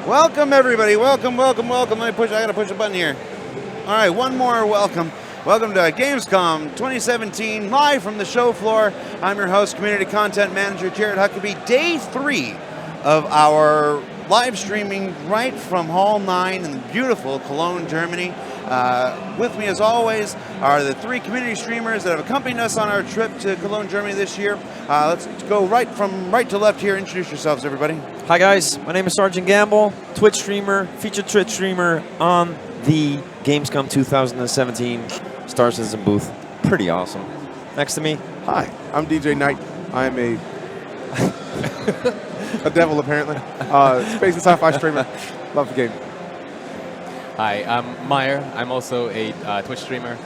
Welcome, everybody. Welcome, welcome, welcome. I gotta push a button here. All right, one more welcome. Welcome to Gamescom 2017, live from the show floor. I'm your host, Community Content Manager Jared Huckabee. Day 3 of our live streaming right from Hall 9 in beautiful Cologne, Germany. With me, as always, are the 3 community streamers that have accompanied us on our trip to Cologne, Germany this year. Let's go from right to left here. Introduce yourselves, everybody. Hi guys, my name is Sergeant Gamble, Twitch streamer, featured Twitch streamer on the Gamescom 2017 Star Citizen booth. Pretty awesome. Next to me. Hi, I'm DJ Knight. I'm a devil apparently. Space and sci-fi streamer. Love the game. Hi, I'm Meyer. I'm also a Twitch streamer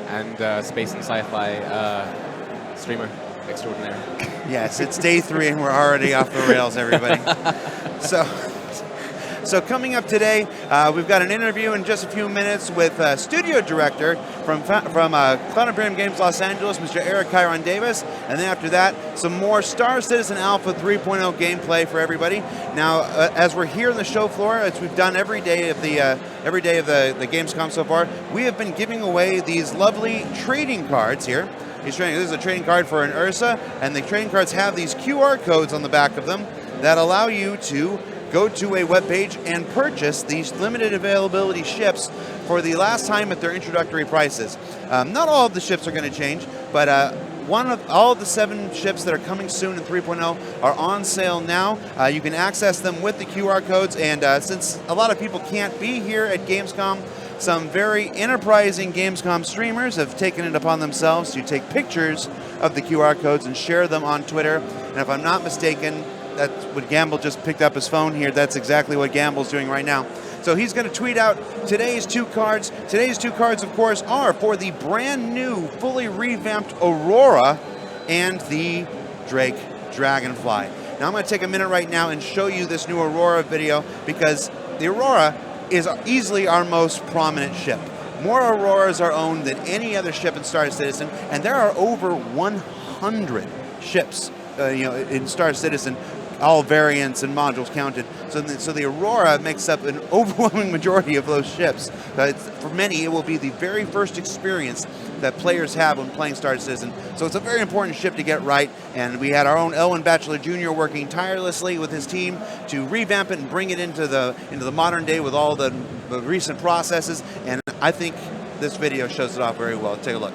and space and sci-fi streamer extraordinaire. Yes, it's day 3 and we're already off the rails, everybody. So coming up today, we've got an interview in just a few minutes with studio director from Cloud Imperium Games Los Angeles, Mr. Eric Kieron Davis, and then after that, some more Star Citizen Alpha 3.0 gameplay for everybody. Now, as we're here on the show floor, as we've done every day of the Gamescom so far, we have been giving away these lovely trading cards here. This is a trading card for an Ursa, and the trading cards have these QR codes on the back of them that allow you to go to a webpage and purchase these limited availability ships for the last time at their introductory prices. Not all of the ships are going to change, but all of the 7 ships that are coming soon in 3.0 are on sale now. You can access them with the QR codes, and since a lot of people can't be here at Gamescom, some very enterprising Gamescom streamers have taken it upon themselves to take pictures of the QR codes and share them on Twitter. And if I'm not mistaken, that's what Gamble just picked up his phone here. That's exactly what Gamble's doing right now. So he's going to tweet out today's 2 cards. Today's 2 cards, of course, are for the brand new, fully revamped Aurora and the Drake Dragonfly. Now I'm going to take a minute right now and show you this new Aurora video because the Aurora is easily our most prominent ship. More Auroras are owned than any other ship in Star Citizen, and there are over 100 ships in Star Citizen, all variants and modules counted. So the Aurora makes up an overwhelming majority of those ships. For many, it will be the very first experience that players have when playing Star Citizen. So it's a very important ship to get right, and we had our own Elwin Batchelor Jr. working tirelessly with his team to revamp it and bring it into the modern day with all the recent processes, and I think this video shows it off very well. Take a look.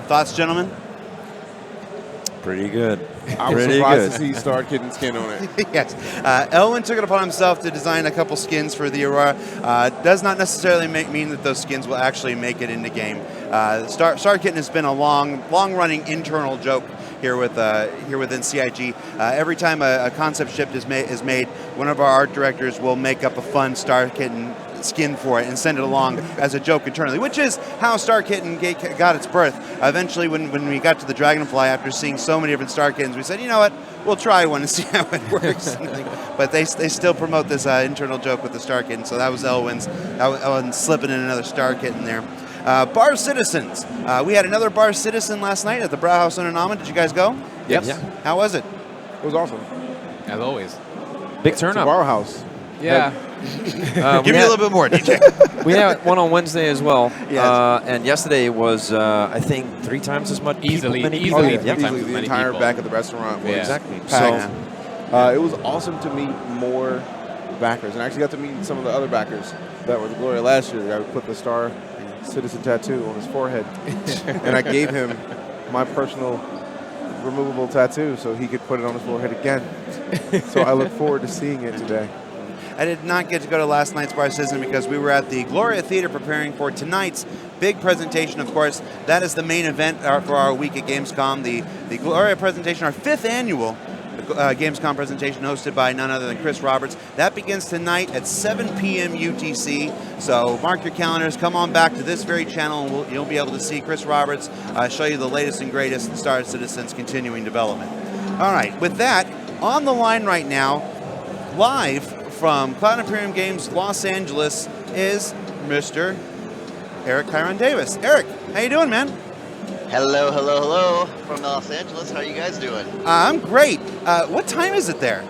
Thoughts, gentlemen? Pretty good. I was surprised to see Star Kitten skin on it. Yes. Elwin took it upon himself to design a couple skins for the Aurora. Does not necessarily mean that those skins will actually make it in the game. Star Kitten has been a long-running internal joke here within CIG. Every time a concept ship is made, one of our art directors will make up a fun Star Kitten skin for it and send it along as a joke internally, which is how Star Kitten got its birth. Eventually, when we got to the Dragonfly, after seeing so many different Star Kittens, we said, you know what, we'll try one and see how it works. But they still promote this internal joke with the Star Kitten, so that was Elwin's slipping in another Star Kitten there. Bar Citizens. We had another Bar Citizen last night at the Brauhaus Unternahmen. Did you guys go? Yes. Yeah. How was it? It was awesome. As always. Big turnout. Brauhaus. Yeah. Give me a little bit more, DJ. We had one on Wednesday as well. Yes. And yesterday was, I think, 3 times as much. Easily many easily. people. Yeah. Yep. Sometimes Easily the many entire people. back of the restaurant was Yeah. Exactly. packed. So, It was awesome to meet more backers, and I actually got to meet some of the other backers that were the glory last year. I put the Star citizen tattoo on his forehead. And I gave him my personal removable tattoo so he could put it on his forehead again. So I look forward to seeing it today. I did not get to go to last night's Bar Citizen because we were at the Gloria Theater preparing for tonight's big presentation. Of course, that is the main event for our week at Gamescom. The Gloria presentation, our 5th annual Gamescom presentation hosted by none other than Chris Roberts. That begins tonight at 7 p.m. UTC. So mark your calendars. Come on back to this very channel and you'll be able to see Chris Roberts show you the latest and greatest in Star Citizen's continuing development. All right, with that, on the line right now, live from Cloud Imperium Games Los Angeles is Mr. Eric Kieron Davis. Eric, how you doing, man? Hello, hello, hello from Los Angeles. How are you guys doing? I'm great. What time is it there?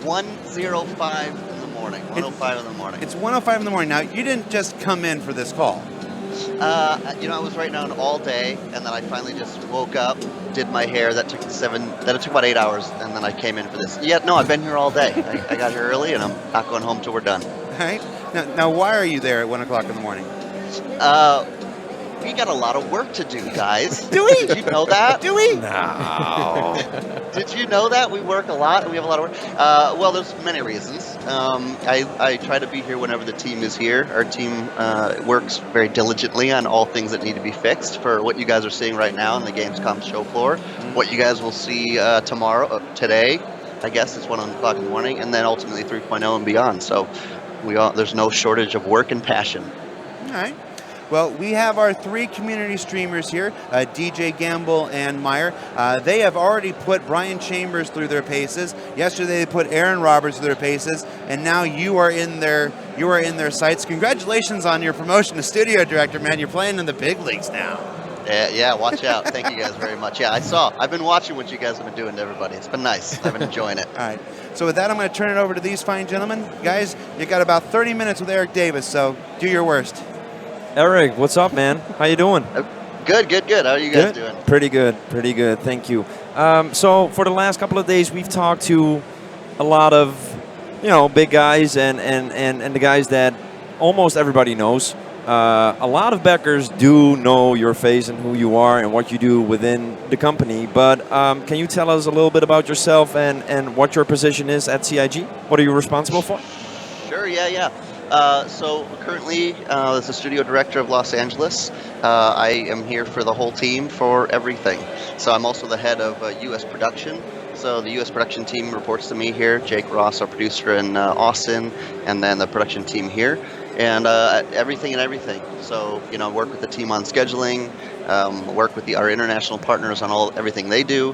1:05 in the morning. 1:05 in the morning. It's 1:05 in the morning. Now, you didn't just come in for this call. I was right down all day, and then I finally just woke up, did my hair. That took about 8 hours, and then I came in for this. Yeah, no, I've been here all day. I got here early, and I'm not going home till we're done. All right. Now, why are you there at 1 o'clock in the morning? We got a lot of work to do, guys. Do we? Did you know that? Do we? No. Did you know that? We work a lot, and we have a lot of work. Well, there's many reasons. I try to be here whenever the team is here. Our team works very diligently on all things that need to be fixed for what you guys are seeing right now in the Gamescom show floor. What you guys will see today, I guess, it's 1 o'clock in the morning, and then ultimately 3.0 and beyond. So there's no shortage of work and passion. All right. Well, we have our 3 community streamers here, DJ, Gamble, and Meyer. They have already put Brian Chambers through their paces. Yesterday, they put Aaron Roberts through their paces, and now you are in their sights. Congratulations on your promotion to studio director, man. You're playing in the big leagues now. Yeah, watch out. Thank you guys very much. Yeah, I've been watching what you guys have been doing to everybody. It's been nice. I've been enjoying it. All right. So with that, I'm going to turn it over to these fine gentlemen. Guys, you got about 30 minutes with Eric Davis, so do your worst. Eric, what's up, man? How you doing? Good. How are you guys doing? Pretty good. Thank you. So for the last couple of days, we've talked to a lot of, big guys and the guys that almost everybody knows. A lot of backers do know your face and who you are and what you do within the company. But can you tell us a little bit about yourself and what your position is at CIG? What are you responsible for? Sure. Yeah. So currently, as the studio director of Los Angeles, I am here for the whole team for everything. So I'm also the head of U.S. production. So the U.S. production team reports to me here. Jake Ross, our producer in Austin, and then the production team here, and everything. So work with the team on scheduling, work with our international partners on everything they do.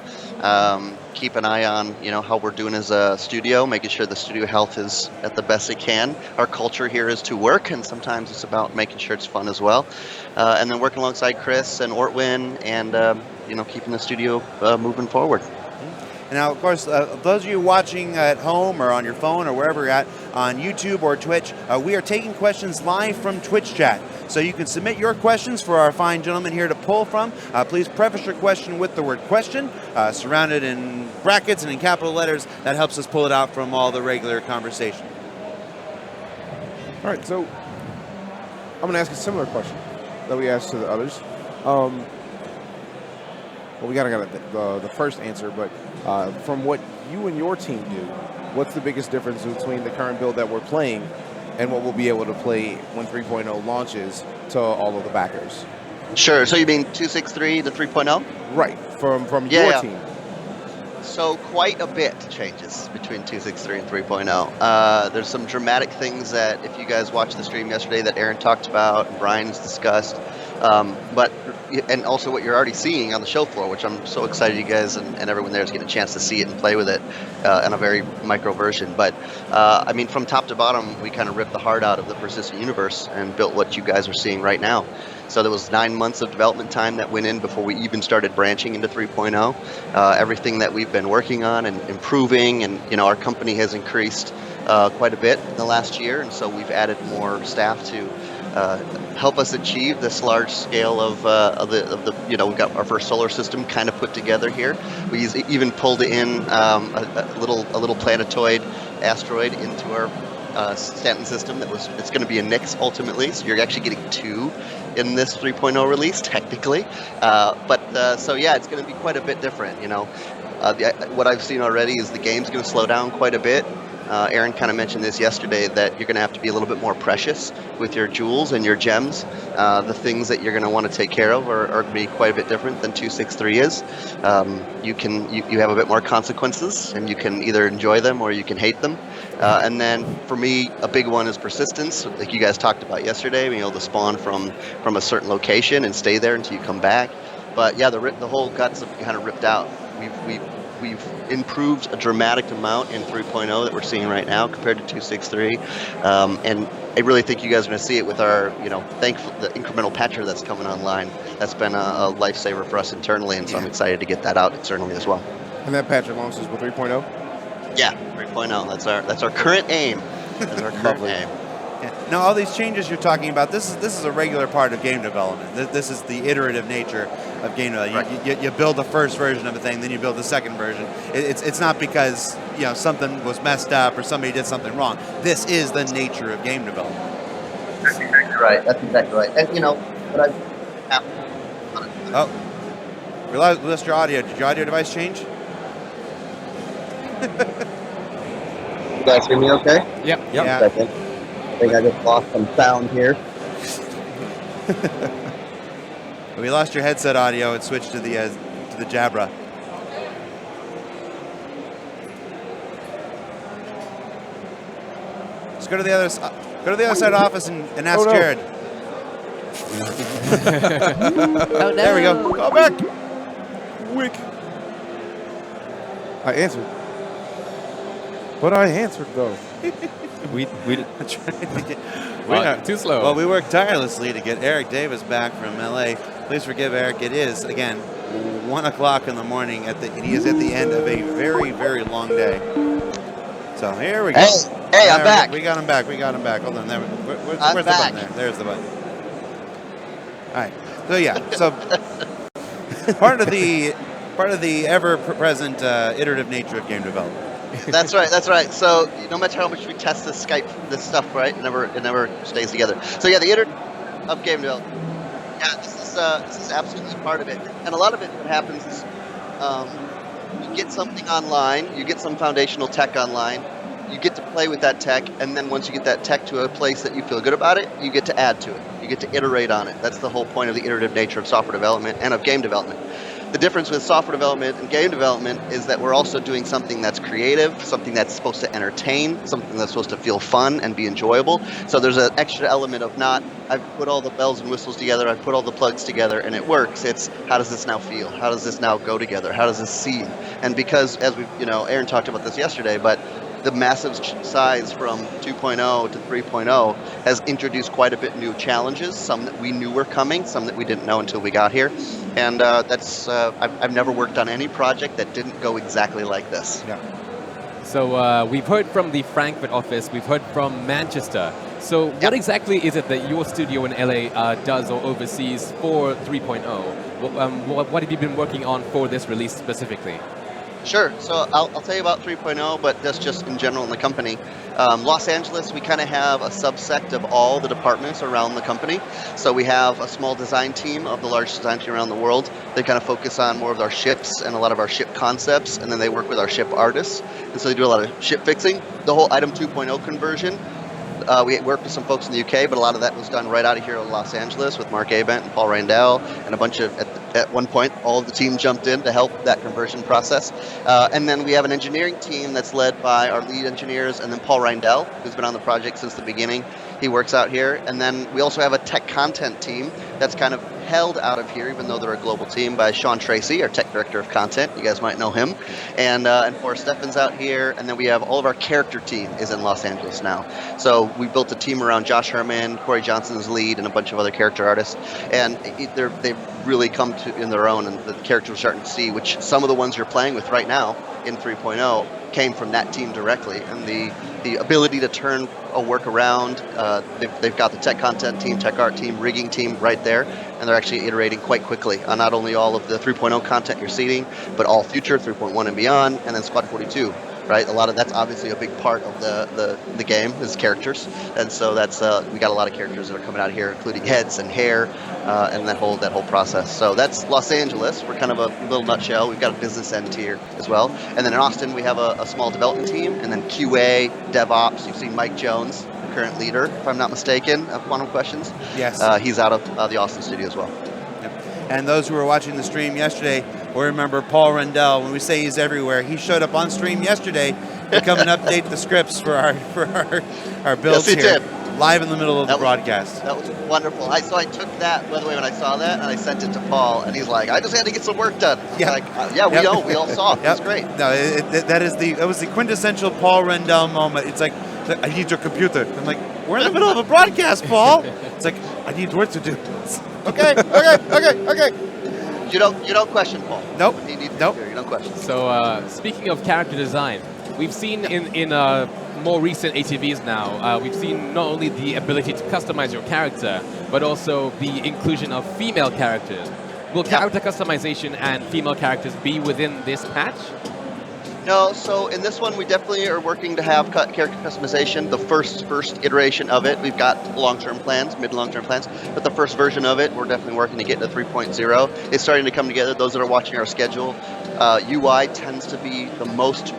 Keep an eye on how we're doing as a studio, making sure the studio health is at the best it can. Our culture here is to work, and sometimes it's about making sure it's fun as well. And then working alongside Chris and Ortwin, and keeping the studio moving forward. And now, of course, those of you watching at home or on your phone or wherever you're at, on YouTube or Twitch, we are taking questions live from Twitch chat. So you can submit your questions for our fine gentlemen here to pull from. Please preface your question with the word question, surrounded in brackets and in capital letters. That helps us pull it out from all the regular conversation. All right, so I'm going to ask a similar question that we asked to the others. Well, we got the first answer, but from what you and your team do, what's the biggest difference between the current build that we're playing and what we'll be able to play when 3.0 launches to all of the backers? Sure. So you mean 2.6.3 to 3.0? Right. From your team. So quite a bit changes between 2.6.3 and 3.0. There's some dramatic things that if you guys watched the stream yesterday that Aaron talked about, and Brian's discussed, and also what you're already seeing on the show floor, which I'm so excited you guys and everyone there is getting a chance to see it and play with it in a very micro version. But from top to bottom, we kind of ripped the heart out of the persistent universe and built what you guys are seeing right now. So there was 9 months of development time that went in before we even started branching into 3.0. Everything that we've been working on and improving, and our company has increased quite a bit in the last year, and so we've added more staff to help us achieve this large scale of the we got our first solar system kind of put together here. We even pulled in a little planetoid asteroid into our Stanton system it's going to be a Nix ultimately, so you're actually getting 2 in this 3.0 release technically. So yeah, it's going to be quite a bit different. What I've seen already is the game's going to slow down quite a bit. Aaron kind of mentioned this yesterday, that you're going to have to be a little bit more precious with your jewels and your gems. The things that you're going to want to take care of are going to be quite a bit different than 263 is. You have a bit more consequences, and you can either enjoy them or you can hate them. And then for me, a big one is persistence, like you guys talked about yesterday, being able to spawn from a certain location and stay there until you come back. But yeah, the whole guts have kind of ripped out. We've improved a dramatic amount in 3.0 that we're seeing right now compared to 263, and I really think you guys are going to see it with our, the incremental patcher that's coming online. That's been a lifesaver for us internally, and so I'm excited to get that out externally as well. And that patcher launches with 3.0? Yeah, 3.0. That's our current aim. That's our current aim. Yeah. Now, all these changes you're talking about, this is a regular part of game development. This is the iterative nature of game development. Right. You build the first version of a thing, then you build the second version. It's not because something was messed up or somebody did something wrong. This is the nature of game development. That's exactly right. And what we lost your audio. Did your audio device change? You guys hear me okay? Yep. Yeah. I think I just lost some sound here. We lost your headset audio and switched to the Jabra. Let's go to the other side of the office and ask Jared. Oh, no. There we go. Go back. Wick. I answered. But I answered, though. We Too slow. Well, we worked tirelessly to get Eric Davis back from LA. Please forgive Eric. It is, again, 1 o'clock in the morning. He is at the end of a very, very long day. So here we go. Hey, I'm back. We got him back. Hold on. Where's I'm the back. button there? There's the button. All right. So yeah. So part of the ever-present iterative nature of game development. That's right. So no matter how much we test this stuff, right, it never stays together. So yeah, the iterative of game development. Yeah, this is absolutely part of it. And a lot of it, what happens is you get something online, you get some foundational tech online, you get to play with that tech, and then once you get that tech to a place that you feel good about it, you get to add to it. You get to iterate on it. That's the whole point of the iterative nature of software development and of game development. The difference with software development and game development is that we're also doing something that's creative, something that's supposed to entertain, something that's supposed to feel fun and be enjoyable. So there's an extra element of not, I've put all the bells and whistles together, I've put all the plugs together, and it works. It's, how does this now feel? How does this now go together? How does this seem? And because, as we, Aaron talked about this yesterday, but the massive size from 2.0 to 3.0 has introduced quite a bit new challenges, some that we knew were coming, some that we didn't know until we got here. And I've never worked on any project that didn't go exactly like this. Yeah. So we've heard from the Frankfurt office, we've heard from Manchester. So what exactly is it that your studio in LA does or oversees for 3.0? What have you been working on for this release specifically? Sure. So I'll tell you about 3.0, but that's just in general in the company. Los Angeles, we kind of have a subsect of all the departments around the company. So we have a small design team of the largest design team around the world. They kind of focus on more of our ships and a lot of our ship concepts, and then they work with our ship artists. And so they do a lot of ship fixing. The whole Item 2.0 conversion, we worked with some folks in the UK, but a lot of that was done right out of here in Los Angeles with Mark Abent and Paul Randell, and a bunch of, at one point, all of the team jumped in to help that conversion process. And then we have an engineering team that's led by our lead engineers, and then Paul Randell, who's been on the project since the beginning. He works out here. And then we also have a tech content team that's kind of held out of here, even though they're a global team, by Sean Tracy, our tech director of content. You guys might know him. And Forrest Steffen's out here. And then we have all of our character team is in Los Angeles now. So we built a team around Josh Herman, Corey Johnson's lead, and a bunch of other character artists. And they've really come to in their own, and the characters are starting to see, which some of the ones you're playing with right now in 3.0 came from that team directly. And the ability to turn a work around, they've got the tech content team, tech art team, rigging team right there, and they're actually iterating quite quickly on not only all of the 3.0 content you're seeing, but all future 3.1 and beyond, and then Squad 42. right? That's obviously a big part of the game is characters, and so that's we got a lot of characters that are coming out here, including heads and hair, and that whole process. So that's Los Angeles. We're kind of a little nutshell. We've got a business end here as well, and then in Austin we have a small development team, and then QA, DevOps. You've seen Mike Jones, the current leader, if I'm not mistaken, of Quantum Questions. Yes. He's out of the Austin studio as well. And those who were watching the stream yesterday will remember Paul Rendell. When we say he's everywhere, he showed up on stream yesterday to come and update the scripts for our builds Yes, he here, did. live in the middle of the broadcast. That was wonderful. So I took that, by the way, when I saw that, and I sent it to Paul, and he's like, I just had to get some work done. Yeah. Like, we all saw it. It was great. No, that was the quintessential Paul Rendell moment. It's like, I need your computer. I'm like, we're in the middle of a broadcast, Paul. It's like, I need work to do. Okay. You don't question Paul. Nope. He needs Nope. You don't question. So speaking of character design, we've seen in more recent ATVs now, we've seen not only the ability to customize your character, but also the inclusion of female characters. Will character customization and female characters be within this patch? No, so in this one, we definitely are working to have character customization. The first iteration of it, we've got long-term plans, mid- and long-term plans, but the first version of it, we're definitely working to get to 3.0. It's starting to come together. Those that are watching our schedule, UI tends to be the most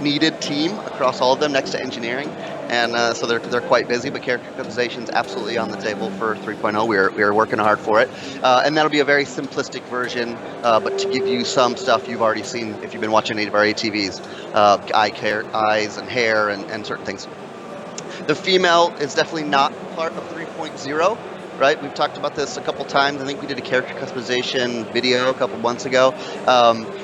needed team across all of them, next to engineering. And so they're quite busy, but character customization is absolutely on the table for 3.0. We are working hard for it. And that'll be a very simplistic version, but to give you some stuff you've already seen if you've been watching any of our ATVs, eyes and hair and certain things. The female is definitely not part of 3.0. Right, we've talked about this a couple times. I think we did a character customization video a couple months ago.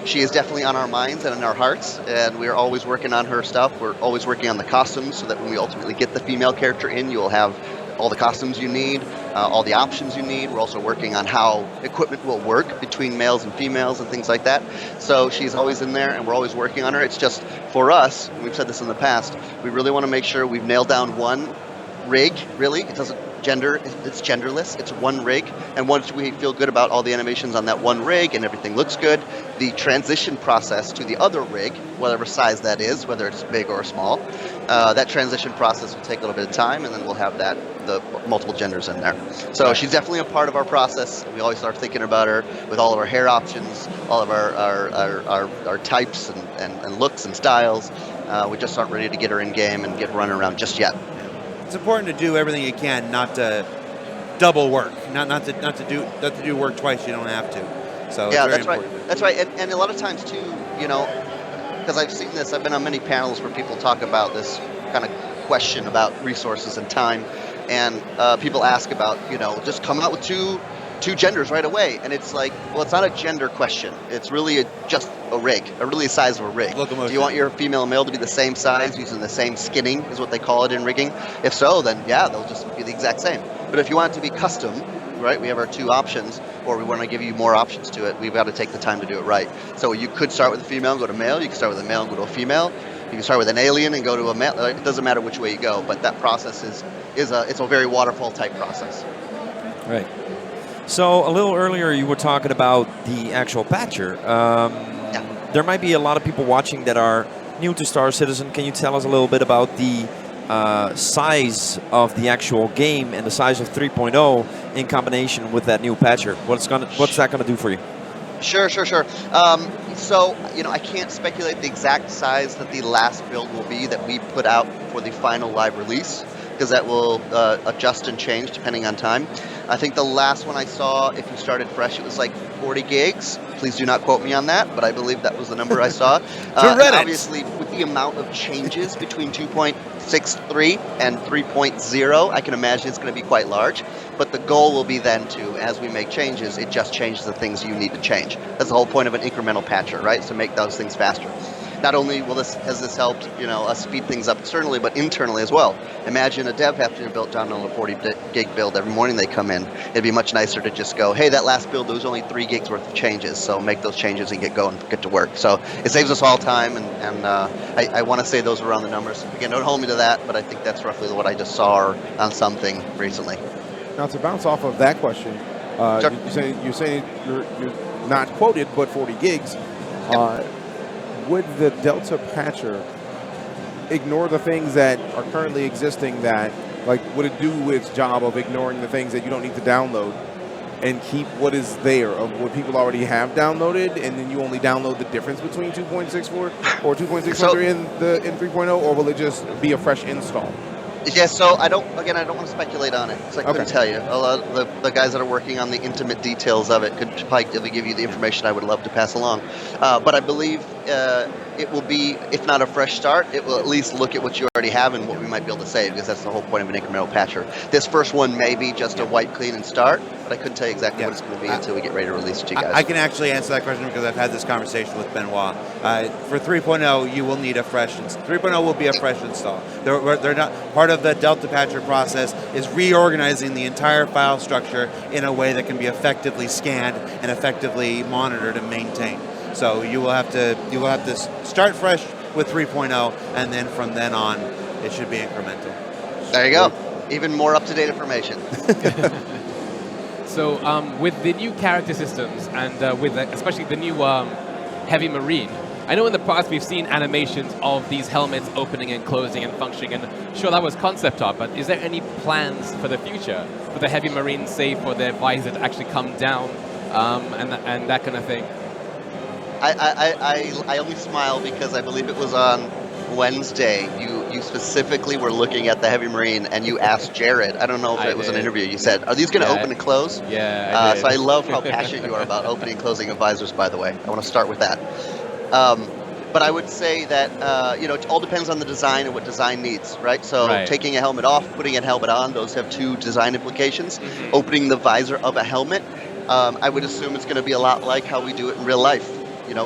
She is definitely on our minds and in our hearts, and we're always working on her stuff. We're always working on the costumes so that when we ultimately get the female character in, you'll have all the costumes you need, all the options you need. We're also working on how equipment will work between males and females and things like that. So she's always in there, and we're always working on her. It's just, for us, and we've said this in the past, we really want to make sure we've nailed down one rig, really. It's genderless. It's one rig, and once we feel good about all the animations on that one rig and everything looks good, the transition process to the other rig, whatever size that is, whether it's big or small, that transition process will take a little bit of time, and then we'll have the multiple genders in there. So she's definitely a part of our process. We always start thinking about her with all of our hair options, all of our types and looks and styles. We just aren't ready to get her in game and get running around just yet. It's important to do everything you can, not to double work, not to do work twice. You don't have to. So yeah, it's very that's important. right. That's right. And a lot of times too, because I've seen this, I've been on many panels where people talk about this kind of question about resources and time, and people ask about, just come out with two genders right away, and it's like, well, it's not a gender question. It's really just a rig, really a size of a rig. Locomotion. Do you want your female and male to be the same size, using the same skinning, is what they call it in rigging? If so, then yeah, they'll just be the exact same. But if you want it to be custom, right, we have our two options, or we want to give you more options to it, we've got to take the time to do it right. So you could start with a female and go to male. You can start with a male and go to a female. You can start with an alien and go to a male. It doesn't matter which way you go, but that process is a very waterfall type process. Right. So a little earlier you were talking about the actual patcher. There might be a lot of people watching that are new to Star Citizen. Can you tell us a little bit about the size of the actual game and the size of 3.0 in combination with that new patcher? What's that gonna do for you? Sure. So, I can't speculate the exact size that the last build will be that we put out for the final live release, because that will adjust and change depending on time. I think the last one I saw, if you started fresh, it was like 40 gigs. Please do not quote me on that, but I believe that was the number I saw. Obviously, with the amount of changes between 2.63 and 3.0, I can imagine it's going to be quite large. But the goal will be then to, as we make changes, it just changes the things you need to change. That's the whole point of an incremental patcher, right? To make those things faster. Not only has this helped, us speed things up externally, but internally as well. Imagine a dev having to build down on a 40 gig build every morning they come in. It'd be much nicer to just go, hey, that last build, there was only 3 gigs worth of changes, so make those changes and get going, get to work. So it saves us all time, and I want to say those were around the numbers. Again, don't hold me to that, but I think that's roughly what I just saw on something recently. Now, to bounce off of that question, Sure. you're saying you're not quoted, but 40 gigs. would the Delta Patcher ignore the things that are currently existing that, like, would it do its job of ignoring the things that you don't need to download and keep what is there of what people already have downloaded, and then you only download the difference between 2.64 or 2.6 So- in 3.0, or will it just be a fresh install? Yeah, so I don't want to speculate on it, because I couldn't Okay. tell you. A lot of the guys that are working on the intimate details of it could probably give you the information I would love to pass along. But I believe it will be, if not a fresh start, it will at least look at what you already have and what we might be able to save, because that's the whole point of an incremental patcher. This first one may be just a wipe, clean, and start, but I couldn't tell you exactly what it's going to be until we get ready to release it to you guys. I can actually answer that question because I've had this conversation with Benoit. For 3.0, you will need a fresh 3.0 will be a fresh install. They're not part of the Delta Patcher process is reorganizing the entire file structure in a way that can be effectively scanned and effectively monitored and maintained. So you will have to start fresh with 3.0, and then from then on, it should be incremental. There you go. Even more up-to-date information. So with the new character systems and with especially the new Heavy Marine, I know in the past we've seen animations of these helmets opening and closing and functioning, and sure, that was concept art, but is there any plans for the future for the Heavy Marines, say, for their visor to actually come down and that kind of thing? I only smile because I believe it was on Wednesday. You specifically were looking at the Heavy Marine and you asked Jared, I don't know if I it was an did. interview, you said, are these going to Yeah. open and close? Yeah, I did. So I love how passionate you are about opening and closing of visors, by the way. I want to start with that. But I would say that, it all depends on the design and what design needs, right? So Right. taking a helmet off, putting a helmet on, those have two design implications. Mhm. Opening the visor of a helmet, I would assume it's going to be a lot like how we do it in real life.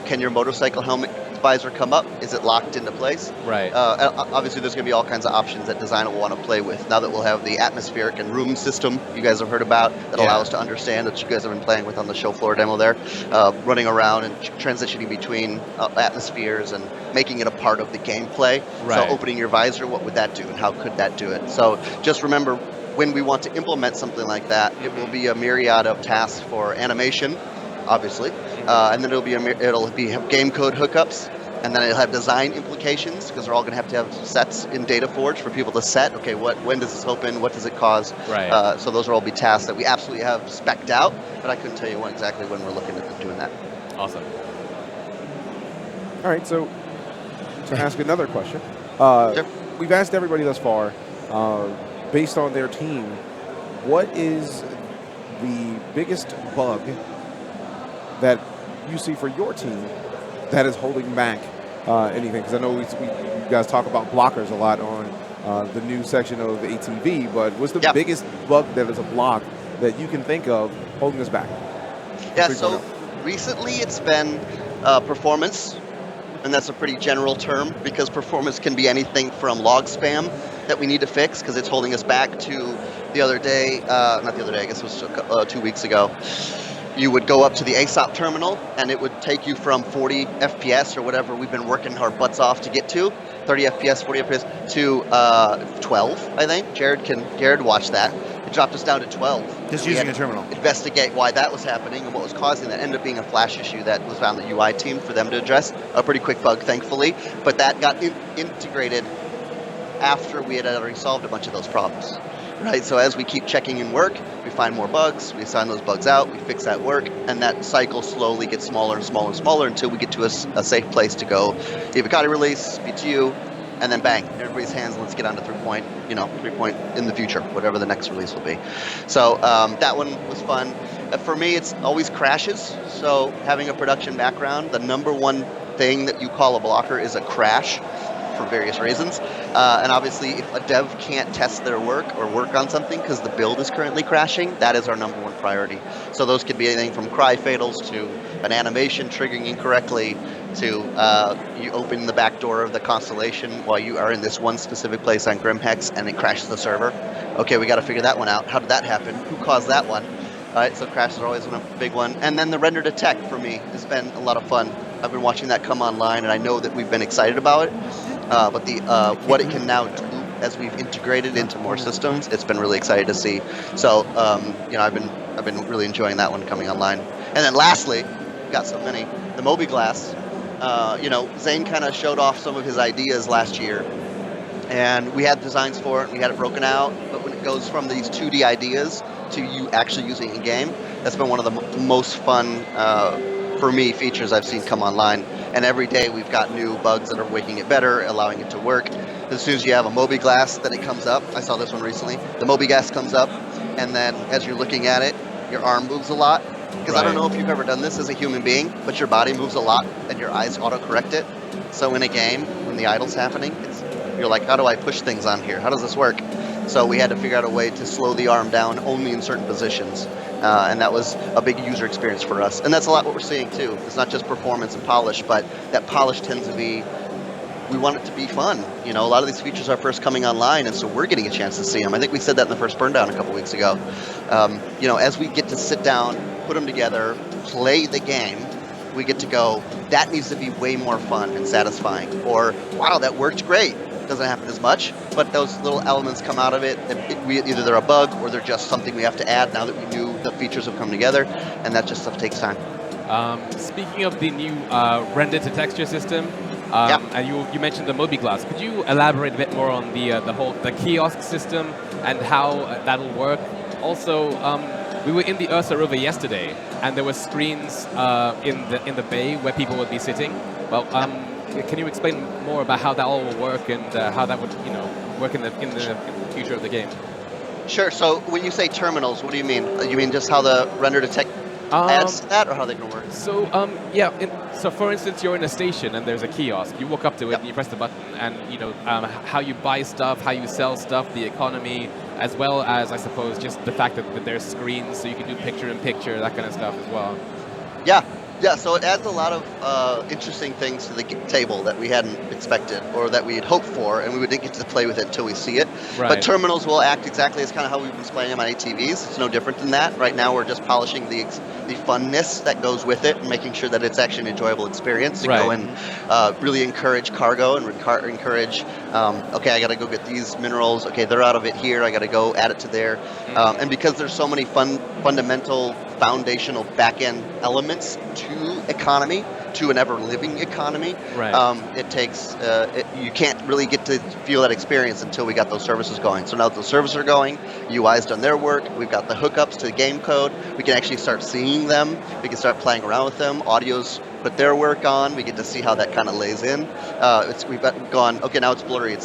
Can your motorcycle helmet visor come up? Is it locked into place? Right. Obviously, there's going to be all kinds of options that designer will want to play with. Now that we'll have the atmospheric and room system you guys have heard about that Yeah. allow us to understand, that you guys have been playing with on the Showfloor demo there, running around and transitioning between atmospheres and making it a part of the gameplay. Right. So opening your visor, what would that do and how could that do it? So just remember, when we want to implement something like that, it will be a myriad of tasks for animation, obviously, and then it'll be game code hookups, and then it'll have design implications because they're all going to have sets in DataForge for people to set. Okay, when does this open? What does it cause? Right. So those will all be tasks that we absolutely have spec'd out, but I couldn't tell you exactly when we're looking at doing that. Awesome. All right, so to ask another question, Sure. we've asked everybody thus far, based on their team, what is the biggest bug that you see for your team that is holding back anything? Because I know you guys talk about blockers a lot on the new section of the ATV, but what's the Yeah. biggest bug that is a block that you can think of holding us back? Yeah, 3.0. so recently it's been performance, and that's a pretty general term because performance can be anything from log spam that we need to fix because it's holding us back to the other day, not the other day, I guess it was 2 weeks ago. You would go up to the ASOP terminal and it would take you from 40 FPS or whatever we've been working our butts off to get to, 30 FPS, 40 FPS, to 12, I think. Jared watched that. It dropped us down to 12. Just We using had a terminal. to investigate why that was happening and what was causing that. Ended up being a flash issue that was on the UI team for them to address. A pretty quick bug, thankfully, but that got integrated after we had already solved a bunch of those problems. Right, so as we keep checking in work, we find more bugs, we assign those bugs out, we fix that work, and that cycle slowly gets smaller and smaller and smaller until we get to a safe place to go. Evocati release, BTU, and then bang, everybody's hands, let's get on to 3 point in the future, whatever the next release will be. So that one was fun. For me, it's always crashes. So having a production background, the number one thing that you call a blocker is a crash for various reasons. And obviously, if a dev can't test their work or work on something because the build is currently crashing, that is our number one priority. So those could be anything from cry fatals to an animation triggering incorrectly to you open the back door of the constellation while you are in this one specific place on Grimhex and it crashes the server. Okay, we got to figure that one out. How did that happen? Who caused that one? All right, so crashes are always a big one. And then the render detect for me has been a lot of fun. I've been watching that come online, and I know that we've been excited about it. But the what it can now do as we've integrated into more systems, it's been really exciting to see. So I've been really enjoying that one coming online. And then lastly, got so many, the Moby Glass. Zane kind of showed off some of his ideas last year, and we had designs for it. We had it broken out, but when it goes from these 2D ideas to you actually using it in game, that's been one of the most fun for me features I've seen come online. And every day we've got new bugs that are making it better, allowing it to work. As soon as you have a Moby glass, then it comes up. I saw this one recently. The Moby glass comes up, and then as you're looking at it, your arm moves a lot. Because I don't know if you've ever done this as a human being, but your body moves a lot, and your eyes auto-correct it. So in a game, when the idle's happening, you're like, how do I push things on here? How does this work? So we had to figure out a way to slow the arm down only in certain positions. And that was a big user experience for us. And that's a lot what we're seeing too. It's not just performance and polish, but that polish tends to be, we want it to be fun. A lot of these features are first coming online, and so we're getting a chance to see them. I think we said that in the first Burndown a couple weeks ago. As we get to sit down, put them together, play the game, we get to go, that needs to be way more fun and satisfying. Or, wow, that worked great. Doesn't happen as much, but those little elements come out of it. Either they're a bug or they're just something we have to add now that we knew the features have come together, and that just stuff takes time. Speaking of the new render-to-texture system, and you mentioned the Moby glass. Could you elaborate a bit more on the kiosk system and how that'll work? Also, we were in the Ursa River yesterday, and there were screens in the bay where people would be sitting. Well, can you explain more about how that all will work and how that would work in the future of the game? Sure. So when you say terminals, what do you mean? You mean just how the render to adds to that, or how they can work? So so for instance, you're in a station and there's a kiosk. You walk up to it and you press the button, and how you buy stuff, how you sell stuff, the economy, as well as I suppose just the fact that there's screens, so you can do picture-in-picture, that kind of stuff as well. Yeah, so it adds a lot of interesting things to the table that we hadn't expected or that we had hoped for, and we didn't get to play with it until we see it. Right. But terminals will act exactly as kind of how we've been displaying them on ATVs. It's no different than that. Right now we're just polishing the funness that goes with it and making sure that it's actually an enjoyable experience to go and really encourage cargo and encourage, okay, I got to go get these minerals. Okay, they're out of it here. I got to go add it to there. And because there's so many fundamental foundational back-end elements to economy, to an ever-living economy, it takes, you can't really get to feel that experience until we got those services going. So now that the services are going, UI's done their work, we've got the hookups to the game code, we can actually start seeing them, we can start playing around with them, audio's put their work on, we get to see how that kind of lays in. We've gone, okay, now it's blurry,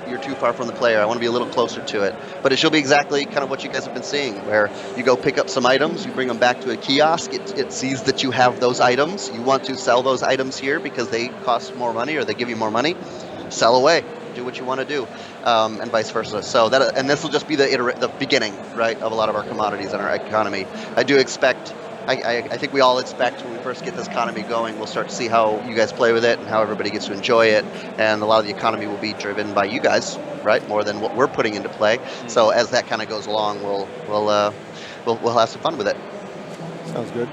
you're too far from the player, I want to be a little closer to it. But it should be exactly kind of what you guys have been seeing, where you go pick up some items, you bring them back to a kiosk, it sees that you have those items, you want to sell those items here because they cost more money or they give you more money, sell away, do what you want to do, and vice versa. So that, and this will just be the beginning, right, of a lot of our commodities and our economy. I do expect, I think we all expect when we first get this economy going, we'll start to see how you guys play with it and how everybody gets to enjoy it, and a lot of the economy will be driven by you guys, right, more than what we're putting into play. So as that kind of goes along, we'll have some fun with it. Sounds good.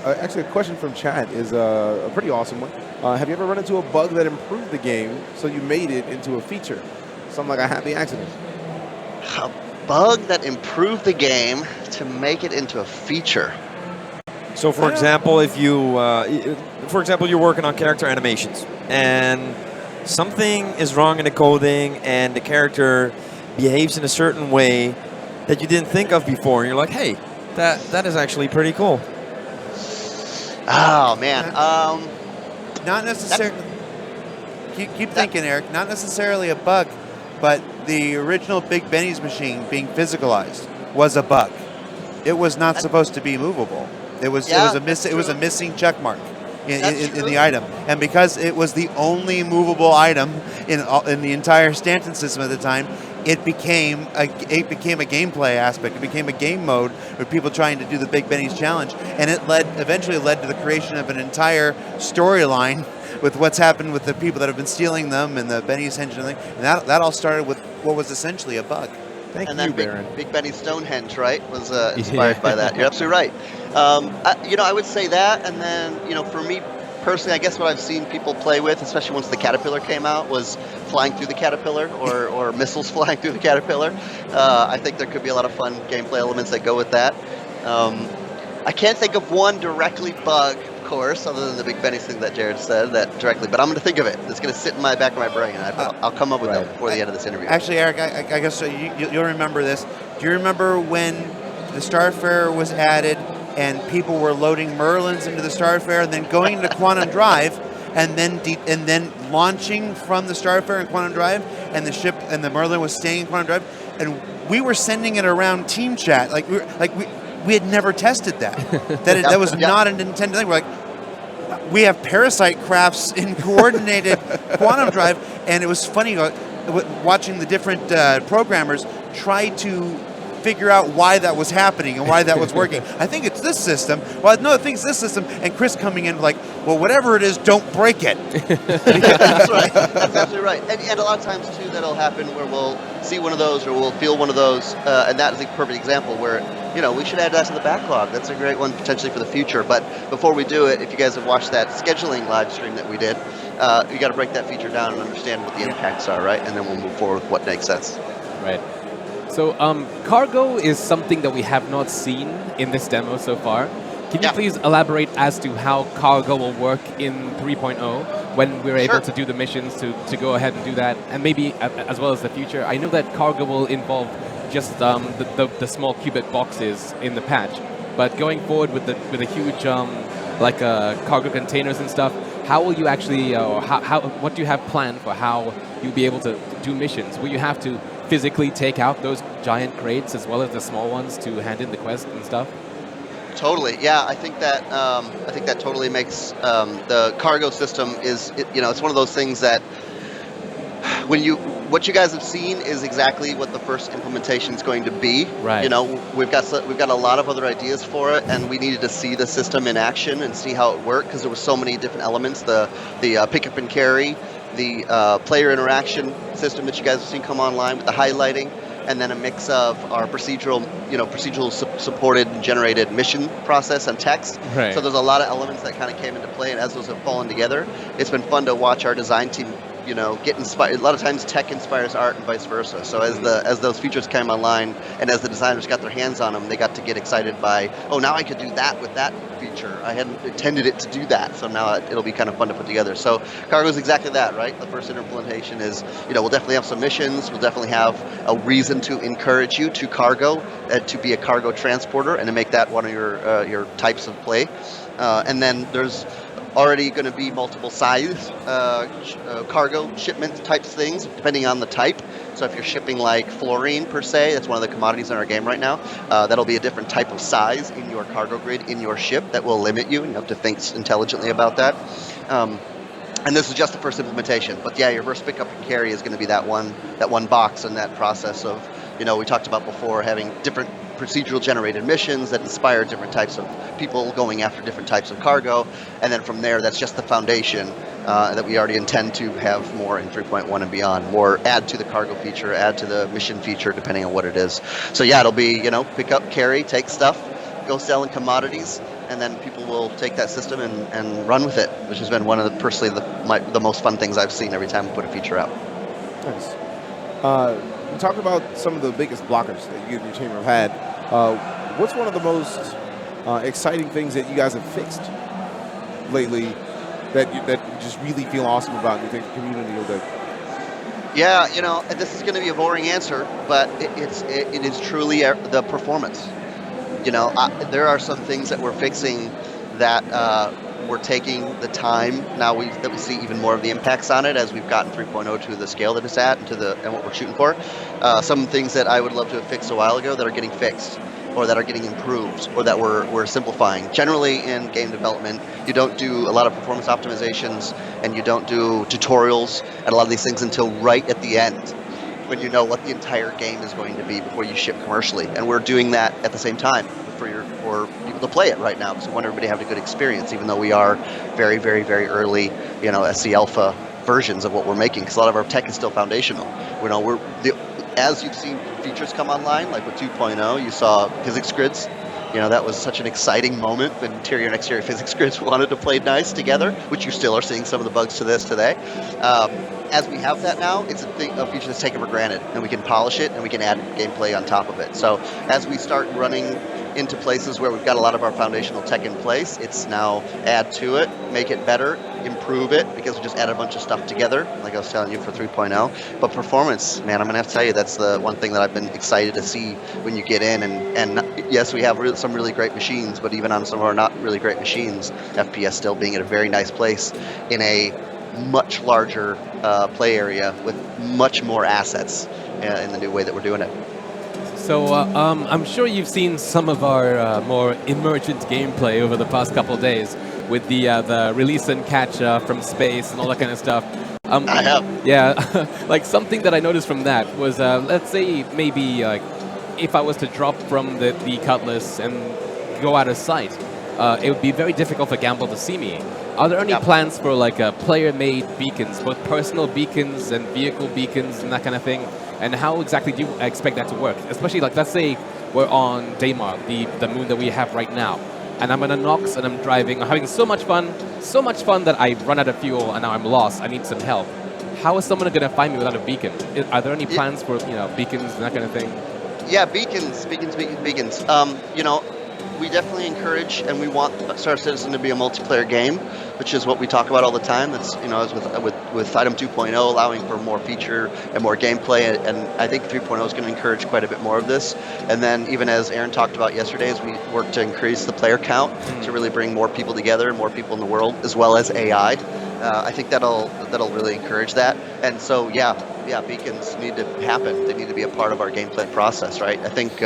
Actually, a question from chat is a pretty awesome one. Have you ever run into a bug that improved the game so you made it into a feature? Something like a happy accident. A bug that improved the game to make it into a feature. So, for example, if you're working on character animations and something is wrong in the coding and the character behaves in a certain way that you didn't think of before, and you're like, hey, that is actually pretty cool. Oh man, not necessarily. Keep thinking, Eric. Not necessarily a bug, but the original Big Benny's machine being physicalized was a bug. It was not supposed to be movable. It was a missing check mark in the item, and because it was the only movable item in the entire Stanton system at the time, it became a gameplay aspect. It became a game mode with people trying to do the Big Benny's challenge, and it eventually led to the creation of an entire storyline with what's happened with the people that have been stealing them and the Benny's Henge and thing. And that all started with what was essentially a bug. Thank and you, then Baron. Big Benny Stonehenge, right, was inspired by that. You're absolutely right. I would say that, and then, for me personally, I guess what I've seen people play with, especially once the Caterpillar came out, was flying through the Caterpillar or missiles flying through the Caterpillar. I think there could be a lot of fun gameplay elements that go with that. I can't think of one directly bug. course, other than the Big Benny thing that Jared said that directly, but I'm going to think of it. It's going to sit in my back of my brain, and I'll come up with that before the end of this interview. Actually, Eric, I guess you'll remember this. Do you remember when the Starfarer was added and people were loading Merlins into the Starfarer and then going into Quantum Drive and then launching from the Starfarer in Quantum Drive, and the ship and the Merlin was staying in Quantum Drive, and we were sending it around team chat we had never tested that. That was not an intended thing. We're like, we have parasite crafts in coordinated Quantum Drive, and it was funny watching the different programmers try to figure out why that was happening and why that was working. I think it's this system. Well, no, I think it's this system. And Chris coming in like, well, whatever it is, don't break it. That's right. That's absolutely right. And a lot of times, too, that'll happen where we'll see one of those or we'll feel one of those. And that is a perfect example where, we should add that to the backlog. That's a great one potentially for the future. But before we do it, if you guys have watched that scheduling live stream that we did, you got to break that feature down and understand what the impacts are, right? And then we'll move forward with what makes sense. Right. So cargo is something that we have not seen in this demo so far. Can you please elaborate as to how cargo will work in 3.0 when we're able to do the missions to go ahead and do that, and maybe as well as the future? I know that cargo will involve just the small qubit boxes in the patch, but going forward with the huge cargo containers and stuff, how will you actually, what do you have planned for how you'll be able to do missions? Will you have to physically take out those giant crates as well as the small ones to hand in the quest and stuff? Totally, yeah. I think that totally makes the cargo system is it's one of those things that what you guys have seen is exactly what the first implementation is going to be. Right. We've got a lot of other ideas for it, and we needed to see the system in action and see how it worked because there were so many different elements. The pick up and carry, the player interaction system that you guys have seen come online with the highlighting, and then a mix of our procedural supported and generated mission process and text. Right. So there's a lot of elements that kind of came into play, and as those have fallen together, it's been fun to watch our design team get inspired. A lot of times tech inspires art and vice versa. So as those features came online and as the designers got their hands on them, they got to get excited by, oh, now I could do that with that feature. I hadn't intended it to do that. So now it'll be kind of fun to put together. So cargo is exactly that, right? The first implementation is, we'll definitely have some missions. We'll definitely have a reason to encourage you to cargo, to be a cargo transporter and to make that one of your types of play. And then there's already going to be multiple size cargo shipment types things, depending on the type. So if you're shipping like fluorine per se, that's one of the commodities in our game right now, that'll be a different type of size in your cargo grid in your ship that will limit you, and you have to think intelligently about that. And this is just the first implementation, but yeah, your first pick up and carry is going to be that one box and that process of, we talked about before having different procedural generated missions that inspire different types of people going after different types of cargo, and then from there, that's just the foundation that we already intend to have more in 3.1 and beyond, more add to the cargo feature, add to the mission feature, depending on what it is. So yeah, it'll be, pick up, carry, take stuff, go selling commodities, and then people will take that system and run with it, which has been one of the most fun things I've seen every time we put a feature out. Nice. We talked about some of the biggest blockers that you and your team have had. What's one of the most exciting things that you guys have fixed lately that you just really feel awesome about and you think the community will do? Yeah, this is going to be a boring answer, but it is truly the performance. There are some things that we're fixing that we're taking the time now that we see even more of the impacts on it as we've gotten 3.0 to the scale that it's at and what we're shooting for. Some things that I would love to have fixed a while ago that are getting fixed, or that are getting improved, or that we're simplifying. Generally in game development, you don't do a lot of performance optimizations and you don't do tutorials and a lot of these things until right at the end, when you know what the entire game is going to be before you ship commercially. And we're doing that at the same time for people to play it right now, because we want everybody to have a good experience, even though we are very, very, very early, SC Alpha versions of what we're making, because a lot of our tech is still foundational. As you've seen features come online, like with 2.0, you saw physics grids. That was such an exciting moment when interior and exterior physics grids wanted to play nice together, which you still are seeing some of the bugs to this today. As we have that now, it's a feature that's taken for granted, and we can polish it and we can add gameplay on top of it. So as we start running into places where we've got a lot of our foundational tech in place. It's now add to it, make it better, improve it, because we just add a bunch of stuff together, like I was telling you for 3.0. But performance, man, I'm going to have to tell you, that's the one thing that I've been excited to see when you get in. And yes, we have some really great machines, but even on some of our not really great machines, FPS still being at a very nice place in a much larger play area with much more assets in the new way that we're doing it. So I'm sure you've seen some of our more emergent gameplay over the past couple of days with the release and catch from space and all that kind of stuff. I have. Yeah, like something that I noticed from that was, let's say maybe if I was to drop from the Cutlass and go out of sight, it would be very difficult for Gamble to see me. Are there any plans for like player-made beacons, both personal beacons and vehicle beacons and that kind of thing? And how exactly do you expect that to work? Especially like, let's say we're on Daymar, the moon that we have right now, and I'm in a Nox and I'm driving, I'm having so much fun that I run out of fuel and now I'm lost. I need some help. How is someone going to find me without a beacon? Are there any plans for beacons and that kind of thing? Yeah, beacons. We definitely encourage and we want Star Citizen to be a multiplayer game, which is what we talk about all the time. That's as with Item 2.0 allowing for more feature and more gameplay, and I think 3.0 is going to encourage quite a bit more of this. And then even as Aaron talked about yesterday, as we work to increase the player count to really bring more people together, more people in the world, as well as AI. I think that'll really encourage that. And so beacons need to happen. They need to be a part of our gameplay process, right? I think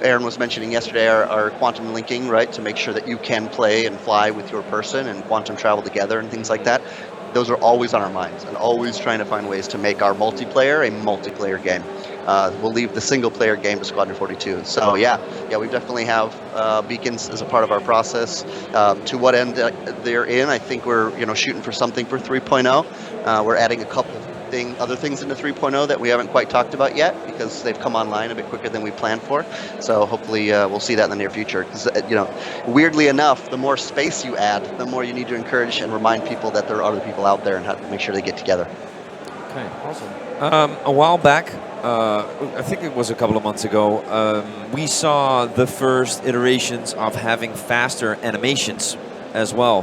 Aaron was mentioning yesterday our quantum linking, right, to make sure that you can play and fly with your person and quantum travel together and things like that. Those are always on our minds and always trying to find ways to make our multiplayer a multiplayer game. We'll leave the single-player game to Squadron 42. So we definitely have beacons as a part of our process. To what end they're in, I think we're shooting for something for 3.0. We're adding a couple other things into 3.0 that we haven't quite talked about yet because they've come online a bit quicker than we planned for. So hopefully we'll see that in the near future. Because weirdly enough, the more space you add, the more you need to encourage and remind people that there are other people out there and have to make sure they get together. Okay, awesome. A while back, I think it was a couple of months ago, we saw the first iterations of having faster animations as well.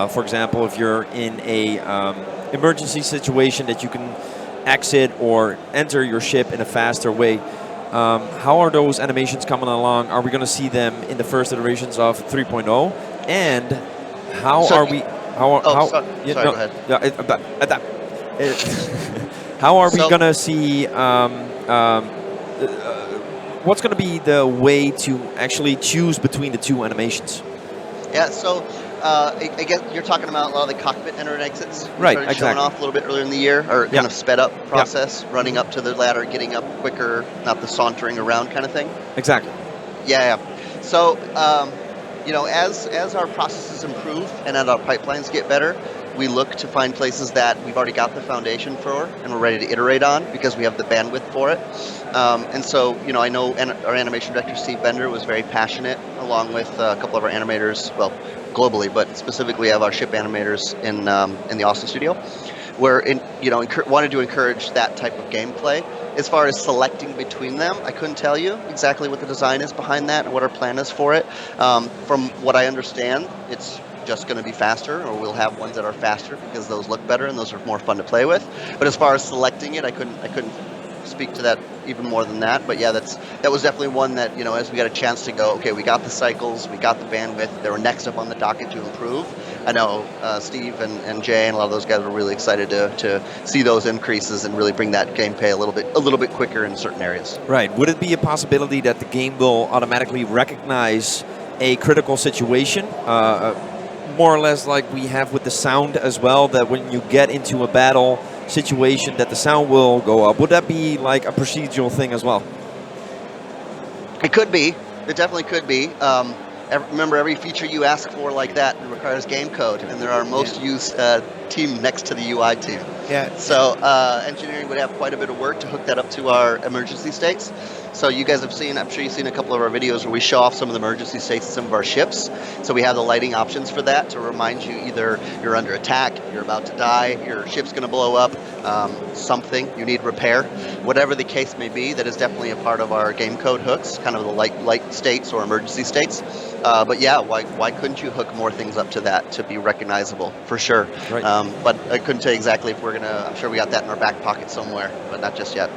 For example, if you're in a emergency situation that you can exit or enter your ship in a faster way. How are those animations coming along? Are we going to see them in the first iterations of 3.0? And how are we? Sorry, go ahead. How are we going to see? What's going to be the way to actually choose between the two animations? Yeah, so I guess you're talking about a lot of the cockpit enter and exits. Right, exactly. Showing off a little bit earlier in the year, or kind of sped up process, running up to the ladder, getting up quicker, not the sauntering around kind of thing. Exactly. Yeah. So, as our processes improve and as our pipelines get better, we look to find places that we've already got the foundation for and we're ready to iterate on because we have the bandwidth for it. And so, I know our animation director, Steve Bender, was very passionate, along with a couple of our animators, well, globally, but specifically have our ship animators in the Austin studio, where wanted to encourage that type of gameplay. As far as selecting between them, I couldn't tell you exactly what the design is behind that and what our plan is for it. From what I understand, it's just going to be faster, or we'll have ones that are faster because those look better and those are more fun to play with. But as far as selecting it, I couldn't speak to that even more than that. But yeah, that was definitely one that, as we got a chance to go, okay, we got the cycles, we got the bandwidth, they were next up on the docket to improve. I know Steve and Jay and a lot of those guys were really excited to see those increases and really bring that gameplay a little bit quicker in certain areas. Right. Would it be a possibility that the game will automatically recognize a critical situation? More or less like we have with the sound as well, that when you get into a battle situation that the sound will go up. Would that be like a procedural thing as well? It could be. It definitely could be. Remember, every feature you ask for like that requires game code, and there are most used team next to the UI team. Yeah. So engineering would have quite a bit of work to hook that up to our emergency states. So you guys have seen, I'm sure you've seen a couple of our videos where we show off some of the emergency states of some of our ships. So we have the lighting options for that to remind you either you're under attack, you're about to die, your ship's going to blow up, something, you need repair. Whatever the case may be, that is definitely a part of our game code hooks, kind of the light states or emergency states. But yeah, why couldn't you hook more things up to that to be recognizable, for sure. Right. But I couldn't tell you exactly if we're going to, I'm sure we got that in our back pocket somewhere, but not just yet.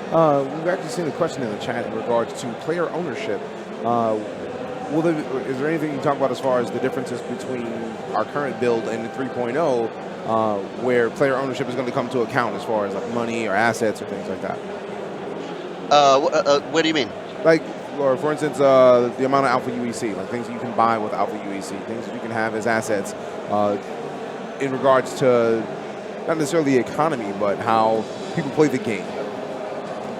We've actually seen a question in the chat in regards to player ownership. Is there anything you can talk about as far as the differences between our current build and the 3.0, where player ownership is going to come to account as far as like money or assets or things like that? What do you mean? Like, or for instance, the amount of Alpha UEC, like things that you can buy with Alpha UEC, things that you can have as assets, in regards to not necessarily the economy, but how people play the game.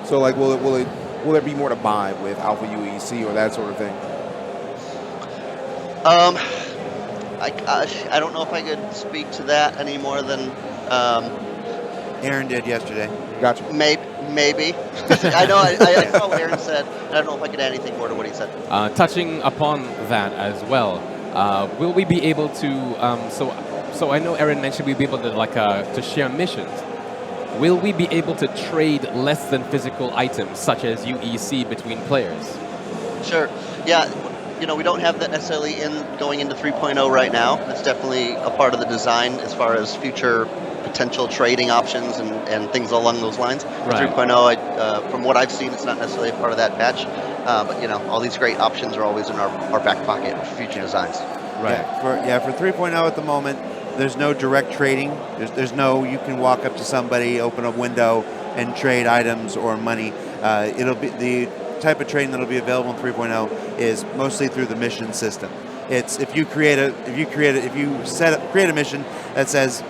So, like, will there be more to buy with Alpha UEC or that sort of thing? I don't know if I could speak to that any more than Aaron did yesterday. Gotcha. Maybe. I know. I saw what Aaron said. I don't know if I could add anything more to what he said. Touching upon that as well, will we be able to? So I know Aaron mentioned we'll be able to share missions. Will we be able to trade less than physical items, such as UEC, between players? Sure. Yeah. You know, we don't have that necessarily going into 3.0 right now. It's definitely a part of the design as far as future potential trading options and things along those lines. Right. 3.0, from what I've seen, it's not necessarily a part of that patch. But, you know, all these great options are always in our back pocket for future designs. Right. For 3.0 at the moment, there's no direct trading. There's no, you can walk up to somebody, open a window, and trade items or money. It'll be the type of trading that'll be available in 3.0 is mostly through the mission system. It's if you create a mission that says,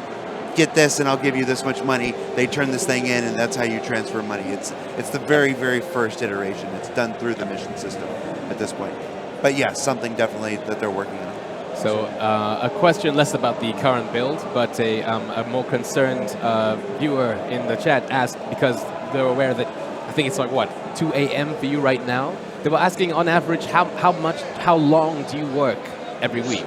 get this and I'll give you this much money, they turn this thing in and that's how you transfer money. It's the very, very first iteration. It's done through the mission system at this point. But yes, something definitely that they're working on. So a question less about the current build, but a more concerned viewer in the chat asked, because they're aware that I think it's like, what, 2 a.m. for you right now? They were asking, on average, how long do you work every week?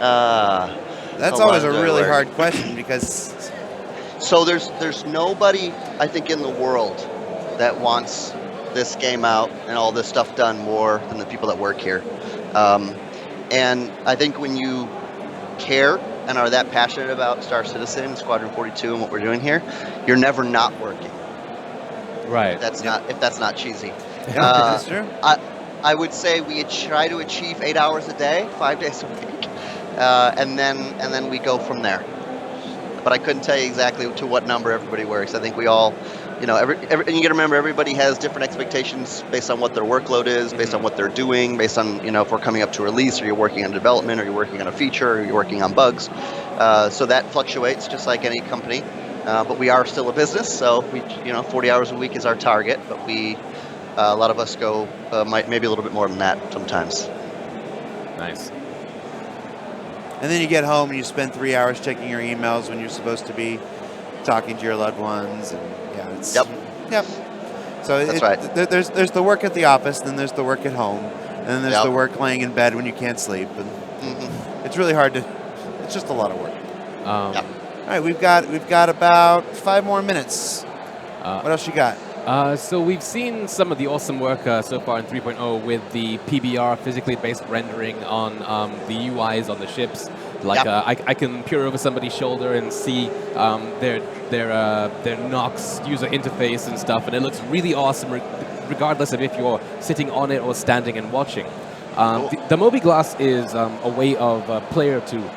That's always a really hard question because... So there's nobody, I think, in the world that wants this game out and all this stuff done more than the people that work here. And I think when you care and are that passionate about Star Citizen, Squadron 42, and what we're doing here, you're never not working. Right. If that's not cheesy. Yeah, that's true. I would say we try to achieve 8 hours a day, 5 days a week, and then we go from there. But I couldn't tell you exactly to what number everybody works. I think we all, you know, and you got to remember, everybody has different expectations based on what their workload is, based on what they're doing, based on, you know, if we're coming up to a release, or you're working on development, or you're working on a feature, or you're working on bugs. So that fluctuates just like any company. But we are still a business, so 40 hours a week is our target. But a lot of us go maybe a little bit more than that sometimes. Nice. And then you get home and you spend 3 hours checking your emails when you're supposed to be talking to your loved ones. And yeah, it's yep. So that's right. There's the work at the office, then there's the work at home, and then there's the work laying in bed when you can't sleep. And it's really hard to. It's just a lot of work. All right, we've got about 5 more minutes. What else you got? So we've seen some of the awesome work so far in 3.0 with the PBR, physically based rendering on the UIs on the ships. Like I can peer over somebody's shoulder and see their Nox user interface and stuff, and it looks really awesome, regardless of if you're sitting on it or standing and watching. The Moby Glass is a way of a player to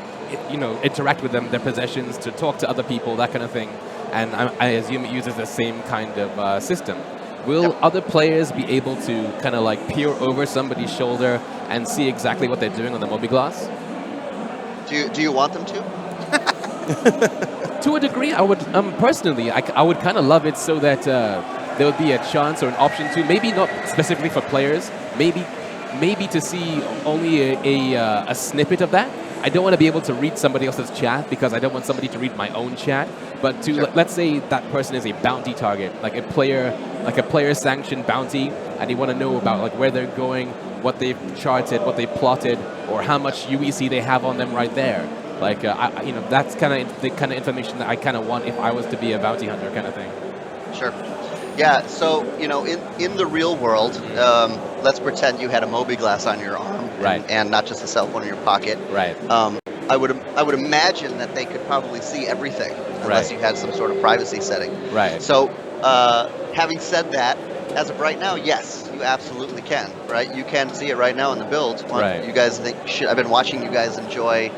interact with their possessions, to talk to other people, that kind of thing. And I assume it uses the same kind of system. Will other players be able to kind of like peer over somebody's shoulder and see exactly what they're doing on the Moby Glass? Do you want them to? To a degree, I would personally. I would kind of love it so that there would be a chance or an option to, maybe not specifically for players, maybe to see only a snippet of that. I don't want to be able to read somebody else's chat because I don't want somebody to read my own chat. But to let's say that person is a bounty target, like a player sanctioned bounty, and you want to know about like where they're going, what they've charted, what they've plotted, or how much UEC they have on them right there. Like that's kind of the kind of information that I kind of want if I was to be a bounty hunter kind of thing. Sure. Yeah, so, in the real world, let's pretend you had a Moby glass on your arm, right, and not just a cell phone in your pocket. Right. I would imagine that they could probably see everything, unless you had some sort of privacy setting. Right. So, having said that, as of right now, yes, you absolutely can, right? You can see it right now in the build. Right. You guys I've been watching you guys enjoy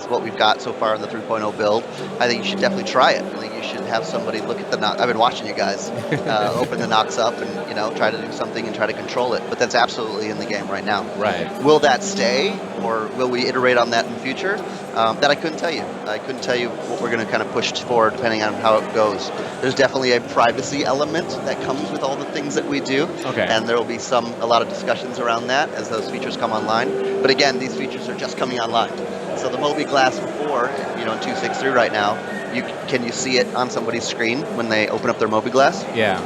what we've got so far in the 3.0 build. I think you should definitely try it. I think you should have somebody look at the Nox. I've been watching you guys open the Nox up and try to do something and try to control it. But that's absolutely in the game right now. Right. Will that stay, or will we iterate on that in the future? That I couldn't tell you. I couldn't tell you what we're going to kind of push forward depending on how it goes. There's definitely a privacy element that comes with all the things that we do. Okay. And there will be a lot of discussions around that as those features come online. But again, these features are just coming online. So the Moby Glass before, in 2.6.3 right now, can you see it on somebody's screen when they open up their Moby Glass? Yeah.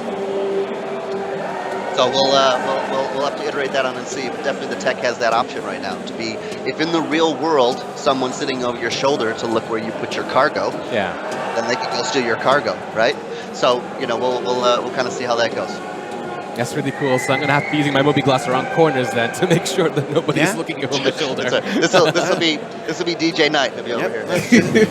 So we'll have to iterate that on and see. But definitely the tech has that option right now to be, if in the real world someone's sitting over your shoulder to look where you put your cargo, then they can go steal your cargo, right? So we'll kind of see how that goes. That's really cool. So I'm going to have to be using my Moby Glass around corners then to make sure that nobody's looking over my shoulder. This will be DJ Knight to be over here.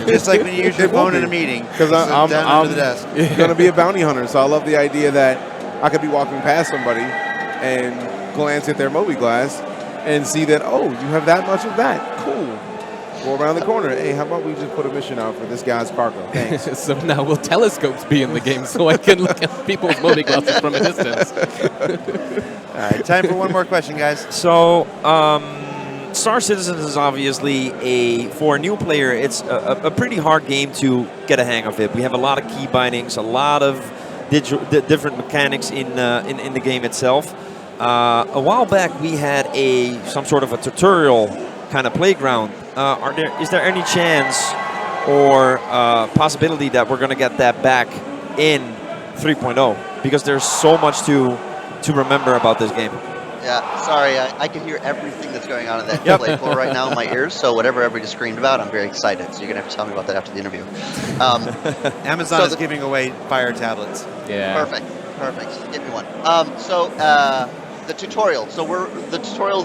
Just like when you use your phone in a meeting. Because I'm under the desk. going to be a bounty hunter, so I love the idea that I could be walking past somebody and glance at their Moby Glass and see that, oh, you have that much of that. Cool. Go around the corner. Hey, how about we just put a mission out for this guy's cargo? Thanks. So now will telescopes be in the game so I can look at people's Moby glasses from a distance? All right, time for one more question, guys. So, Star Citizen is obviously for a new player, it's a pretty hard game to get a hang of it. We have a lot of key bindings, a lot of different mechanics in the game itself. A while back, we had some sort of a tutorial kind of playground. Is there any chance or possibility that we're going to get that back in 3.0? Because there's so much to remember about this game. Yeah, sorry, I can hear everything that's going on in that play floor right now in my ears, so whatever everybody just screamed about, I'm very excited. So you're going to have to tell me about that after the interview. Amazon is giving away Fire tablets. Yeah. Perfect. Get me one. The tutorial. So the tutorial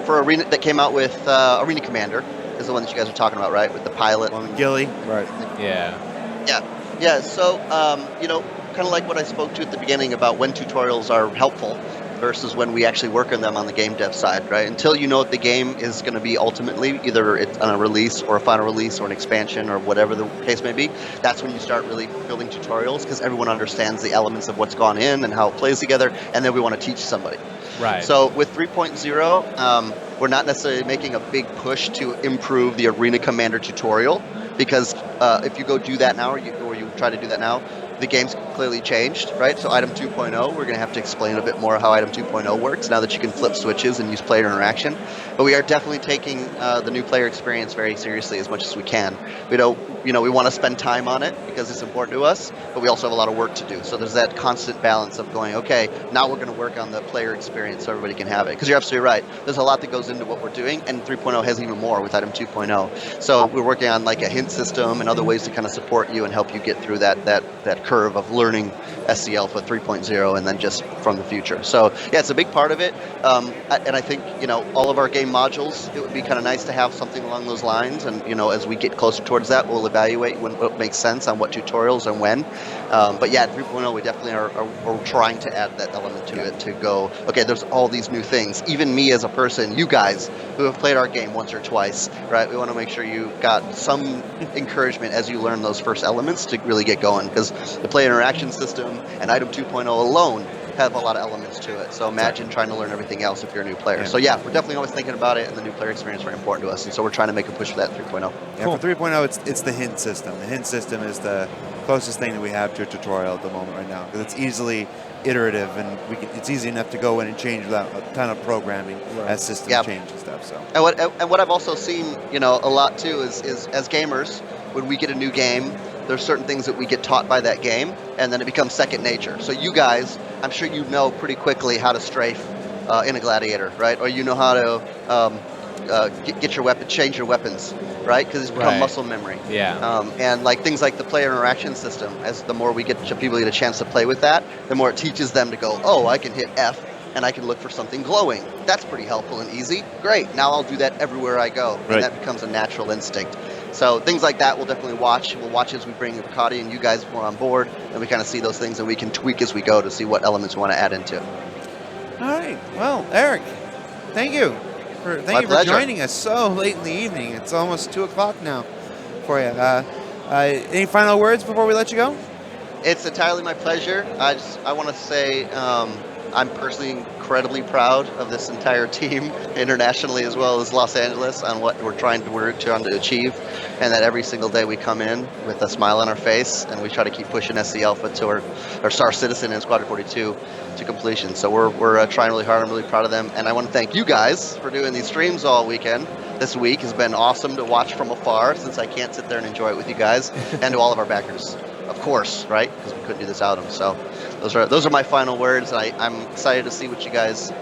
for Arena that came out with Arena Commander is the one that you guys are talking about, right? With the pilot. One Gilly. Right. Yeah. So, kind of like what I spoke to at the beginning about when tutorials are helpful versus when we actually work on them on the game dev side, right? Until you know what the game is going to be ultimately, either it's on a release or a final release or an expansion or whatever the case may be, that's when you start really building tutorials because everyone understands the elements of what's gone in and how it plays together, and then we want to teach somebody. Right. So with 3.0, we're not necessarily making a big push to improve the Arena Commander tutorial because if you go do that now or you try to do that now, the game's clearly changed, right? So item 2.0, we're going to have to explain a bit more how item 2.0 works now that you can flip switches and use player interaction. But we are definitely taking the new player experience very seriously as much as we can. We want to spend time on it because it's important to us, but we also have a lot of work to do. So there's that constant balance of going, okay, now we're going to work on the player experience so everybody can have it. Because you're absolutely right. There's a lot that goes into what we're doing, and 3.0 has even more with item 2.0. So we're working on like a hint system and other ways to kind of support you and help you get through that curve of learning SCL for 3.0 and then just from the future. So yeah, it's a big part of it. And I think, all of our game modules, it would be kind of nice to have something along those lines. And, as we get closer towards that, we'll evaluate what makes sense on what tutorials and when. But yeah, at 3.0, we definitely are trying to add that element to it to go, okay, there's all these new things. Even me as a person, you guys who have played our game once or twice, right? We want to make sure you got some encouragement as you learn those first elements to really get going, because the player interaction system and item 2.0 alone have a lot of elements to it. So imagine trying to learn everything else if you're a new player. Yeah. So yeah, we're definitely always thinking about it, and the new player experience is very important to us. And so we're trying to make a push for that in 3.0. Yeah, for 3.0, it's the hint system. The hint system is the closest thing that we have to a tutorial at the moment right now, because it's easily iterative and it's easy enough to go in and change without a ton of programming as systems change and stuff. So. And what I've also seen, a lot too is as gamers, when we get a new game, there's certain things that we get taught by that game, and then it becomes second nature. So you guys, I'm sure you know pretty quickly how to strafe in a gladiator, right? Or you know how to get your weapon, change your weapons, right? Because it's become muscle memory. Yeah. And like things like the player interaction system, as the more we get people get a chance to play with that, the more it teaches them to go, oh, I can hit F and I can look for something glowing. That's pretty helpful and easy. Great. Now I'll do that everywhere I go, Right. and that becomes a natural instinct. So things like that we'll definitely watch. We'll watch as we bring Riccardi and you guys more on board, and we kind of see those things, and we can tweak as we go to see what elements we want to add into. All right. Well, Eric, thank you for pleasure. joining us so late in the evening. It's almost 2 o'clock now for you. Any final words before we let you go? It's entirely my pleasure. I want to say I'm personally incredibly proud of this entire team, internationally as well as Los Angeles, on what we're trying to achieve, and that every single day we come in with a smile on our face, and we try to keep pushing SC Alpha to our Star Citizen and Squadron 42 to completion. So we're trying really hard. I'm really proud of them, and I want to thank you guys for doing these streams all weekend. This week has been awesome to watch from afar, since I can't sit there and enjoy it with you guys, and to all of our backers, of course, right? Because we couldn't do this without them. So those are my final words. I'm excited to see what you guys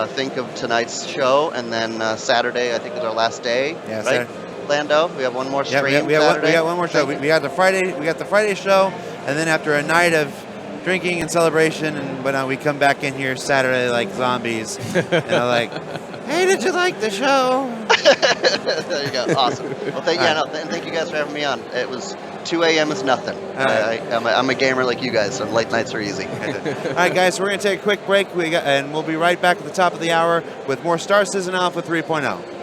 think of tonight's show, and then Saturday I think is our last day, Yeah, right? Lando, we have one more Yeah, stream. we got one more show. We got the Friday show, and then after a night of drinking and celebration and whatnot, we come back in here Saturday like zombies, and I'm like, hey, did you like the show? There you go. Awesome. Well, thank you guys for having me on. It was 2 a.m. is nothing. I'm a gamer like you guys, so late nights are easy. All right, guys, so we're going to take a quick break, and we'll be right back at the top of the hour with more Star Citizen Alpha 3.0.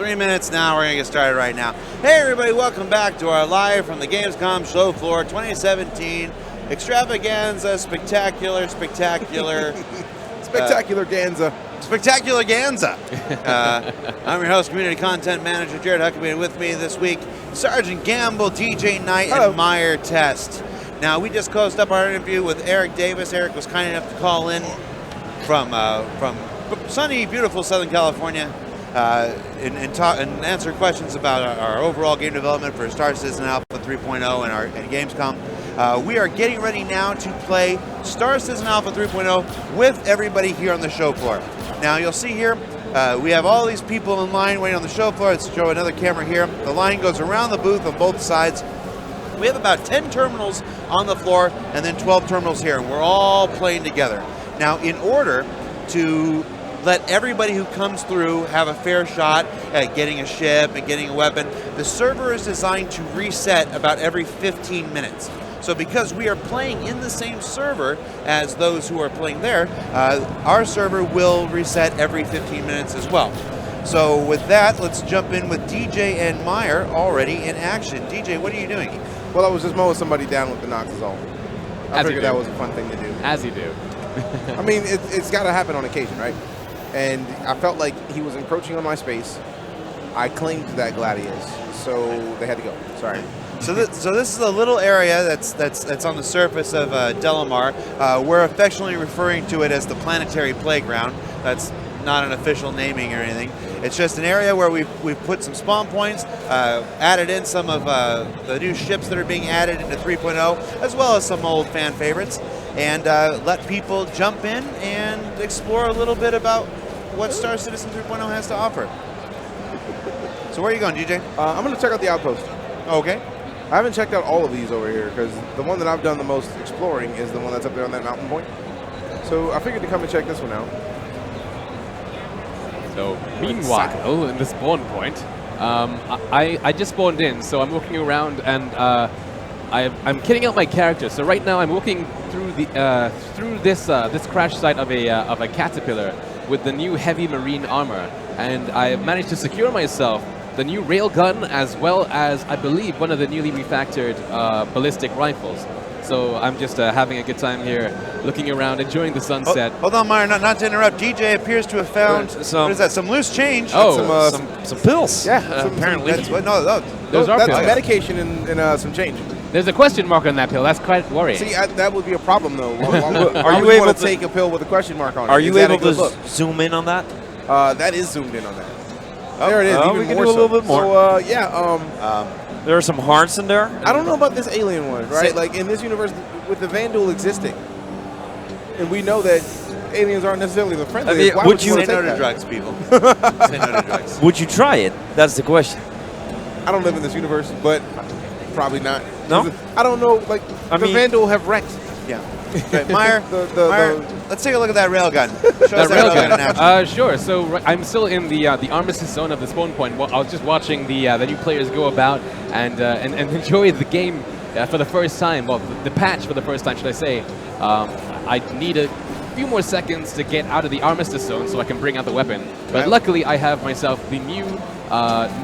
3 minutes now. We're going to get started right now. Hey, everybody. Welcome back to our live from the Gamescom Showfloor 2017 Extravaganza Spectacular. Spectacular Ganza. Spectacular Ganza. I'm your host, Community Content Manager Jared Huckabee, and with me this week, Sergeant Gamble, DJ Knight, Hello. and Meyer Test. Now, we just closed up our interview with Eric Davis. Eric was kind enough to call in from sunny, beautiful Southern California and answer questions about our overall game development for Star Citizen Alpha 3.0 and Gamescom. We are getting ready now to play Star Citizen Alpha 3.0 with everybody here on the show floor. Now, you'll see here, we have all these people in line waiting on the show floor. Let's show another camera here. The line goes around the booth on both sides. We have about 10 terminals on the floor and then 12 terminals here, and we're all playing together. Now, in order to let everybody who comes through have a fair shot at getting a ship and getting a weapon, the server is designed to reset about every 15 minutes. So because we are playing in the same server as those who are playing there, our server will reset every 15 minutes as well. So with that, let's jump in with DJ and Meyer already in action. DJ, what are you doing? Well, I was just mowing somebody down with the Noxazole. I As you figured do. that was a fun thing to do. As you do. I mean, it's got to happen on occasion, right? And I felt like he was encroaching on my space. I claimed that Gladius, so they had to go. Sorry. So this is a little area that's on the surface of Delamar. We're affectionately referring to it as the Planetary Playground. That's not an official naming or anything. It's just an area where we've put some spawn points, added in some of the new ships that are being added into 3.0, as well as some old fan favorites, and let people jump in and explore a little bit about what Star Citizen 3.0 has to offer. So where are you going, DJ? I'm going to check out the outpost. Okay. I haven't checked out all of these over here because the one that I've done the most exploring is the one that's up there on that mountain point. So I figured to come and check this one out. So, meanwhile, in the spawn point, I just spawned in, so I'm looking around and I'm kitting out my character. So right now I'm walking through the through this crash site of a caterpillar with the new heavy marine armor, and I've managed to secure myself the new railgun as well as, I believe, one of the newly refactored ballistic rifles. So I'm just having a good time here, looking around, enjoying the sunset. Hold on, Meyer, not to interrupt. DJ appears to have found what is that? Some loose change. Oh, some pills. Yeah, apparently. That's what, no, Those are that's pills. medication and some change. There's a question mark on that pill. That's quite worrying. See, that would be a problem, though. Are you able want to to take a pill with a question mark on it? Are you Is that a able good to look? zoom in on that? That is zoomed in on that. There it is. Oh, even we can more do a so. little bit more. So, yeah. There are some hearts in there. I don't know about this alien one, right? Say- Like in this universe, with the Vandal existing, and we know that aliens aren't necessarily the friendliest. I mean, why would would you you Say want no to to take that? drugs, people. Say no to drugs. Would you try it? That's the question. I don't live in this universe, but probably not. No? I don't know. Like I the mean- Vandal have wrecked. Yeah. Okay, Meyer, The let's take a look at that railgun. Show us that railgun in action. Sure. So I'm still in the armistice zone of the spawn point. I was just watching the new players go about and enjoy the game for the first time. Well, the patch for the first time, should I say? I need a few more seconds to get out of the armistice zone so I can bring out the weapon. But luckily, I have myself the new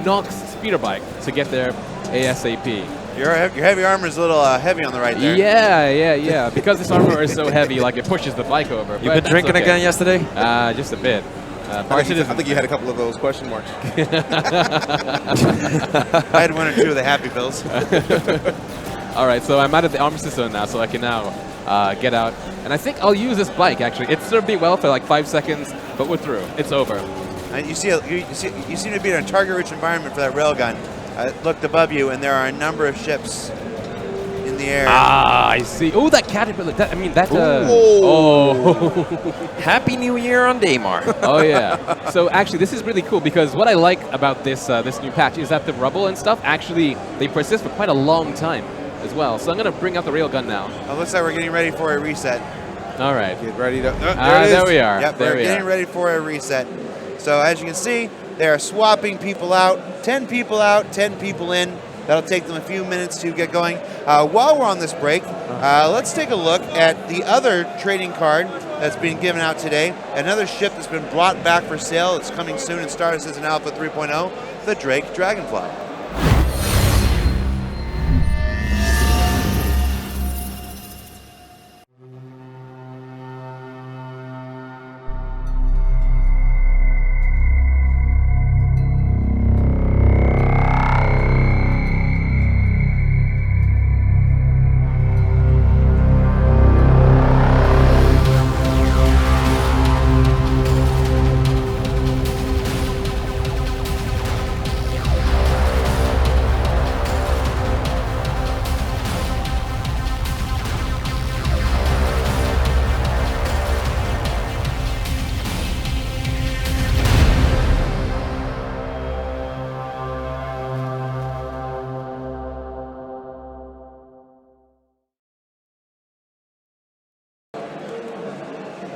Nox speeder bike to get there ASAP. Your heavy armor is a little heavy on the right there. Yeah. Because this armor is so heavy, like it pushes the bike over. You've been drinking again yesterday? Just a bit. I think you had a couple of those question marks. I had one or two of the happy pills. All right, so I'm out of the armistice zone now, so I can now get out. And I think I'll use this bike, actually. It served me well for like 5 seconds, but we're through. It's over. And you seem to be in a target-rich environment for that railgun. I looked above you, and there are a number of ships in the air. Ah, I see. Oh, that caterpillar. That. Happy New Year on Daymar. Oh, yeah. So actually, this is really cool because what I like about this this new patch is that the rubble and stuff, actually, they persist for quite a long time as well. So I'm going to bring out the railgun now. It looks like we're getting ready for a reset. All right. Get ready to. There we are. Yep, there we're we getting are. ready for a reset. So as you can see, they are swapping people out. 10 people out, 10 people in. That'll take them a few minutes to get going. While we're on this break, let's take a look at the other trading card that's being given out today. Another ship that's been brought back for sale. It's coming soon in Star Citizen Alpha 3.0, the Drake Dragonfly.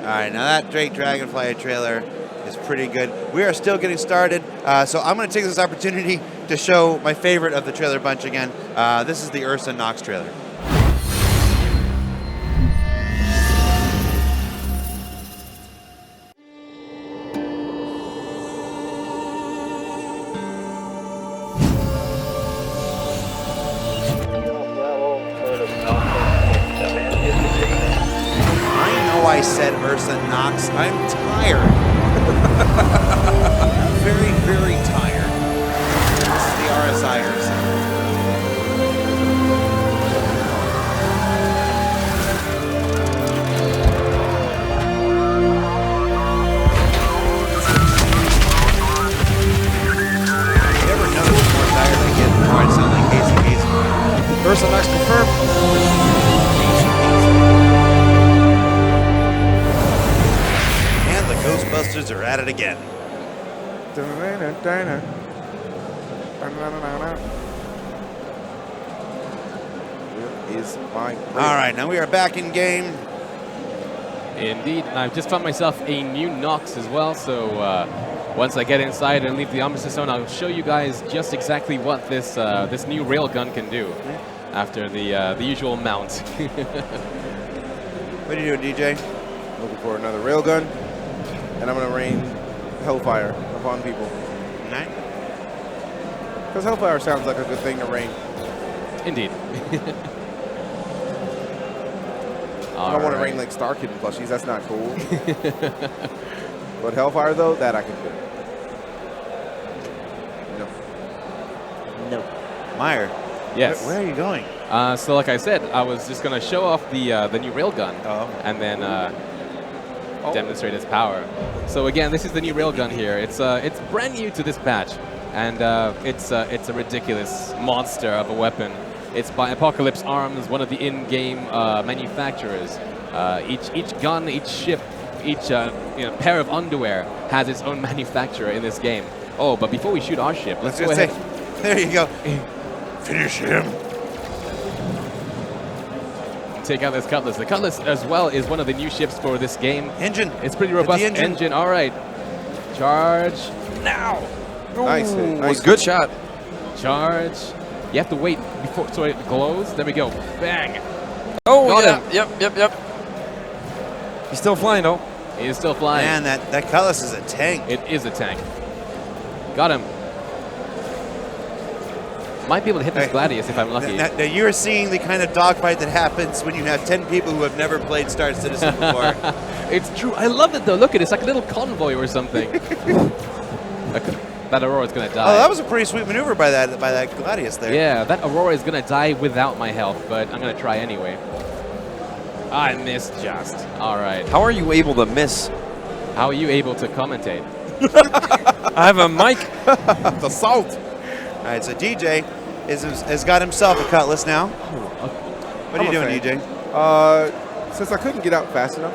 All right, now that Drake Dragonfly trailer is pretty good. We are still getting started, so I'm going to take this opportunity to show my favorite of the trailer bunch again. This is the Ursa Nox trailer. I said Ursa Nox. I'm tired. Very, very tired. This is the RSI Ursa. You ever notice the more tired I get, the more I sound like Casey. Ursa Nox confirmed. Ghostbusters are at it again. Where is my break? All right, now we are back in game. Indeed, and I've just found myself a new Nox as well, so once I get inside and leave the Armistice Zone, I'll show you guys just exactly what this this new railgun can do after the usual mount. What are you doing, DJ? Looking for another railgun. And I'm going to rain Hellfire upon people. Nice. Because Hellfire sounds like a good thing to rain. Indeed. I don't want to rain like Star Kid plushies. That's not cool. But Hellfire, though, that I can do. No. Meyer. Yes. Where are you going? So like I said, I was just going to show off the new railgun and then demonstrate its power. So again, this is the new railgun here. It's brand new to this patch, and it's a ridiculous monster of a weapon. It's by Apocalypse Arms, one of the in-game manufacturers. Each gun, each ship, each pair of underwear has its own manufacturer in this game. Oh, but before we shoot our ship, let's go ahead. There you go. Finish him. Take out this Cutlass. The Cutlass as well is one of the new ships for this game. Engine. It's pretty robust. Engine. All right. Charge now. Nice. Was a good shot. Charge. You have to wait before so it glows. There we go. Bang. Oh, Got yeah. him. Yep. He's still flying, though. He is still flying. Man, that Cutlass is a tank. It is a tank. Got him. Might be able to hit this Gladius if I'm lucky. Now you are seeing the kind of dogfight that happens when you have 10 people who have never played Star Citizen before. It's true. I love it, though. Look at it. It's like a little convoy or something. That Aurora's going to die. Oh, that was a pretty sweet maneuver by that Gladius there. Yeah, that Aurora is going to die without my health, but I'm going to try anyway. I missed just. All right. How are you able to miss? How are you able to commentate? I have a mic. The salt. All right, so DJ has got himself a Cutlass now. What are you doing, DJ? Since I couldn't get out fast enough,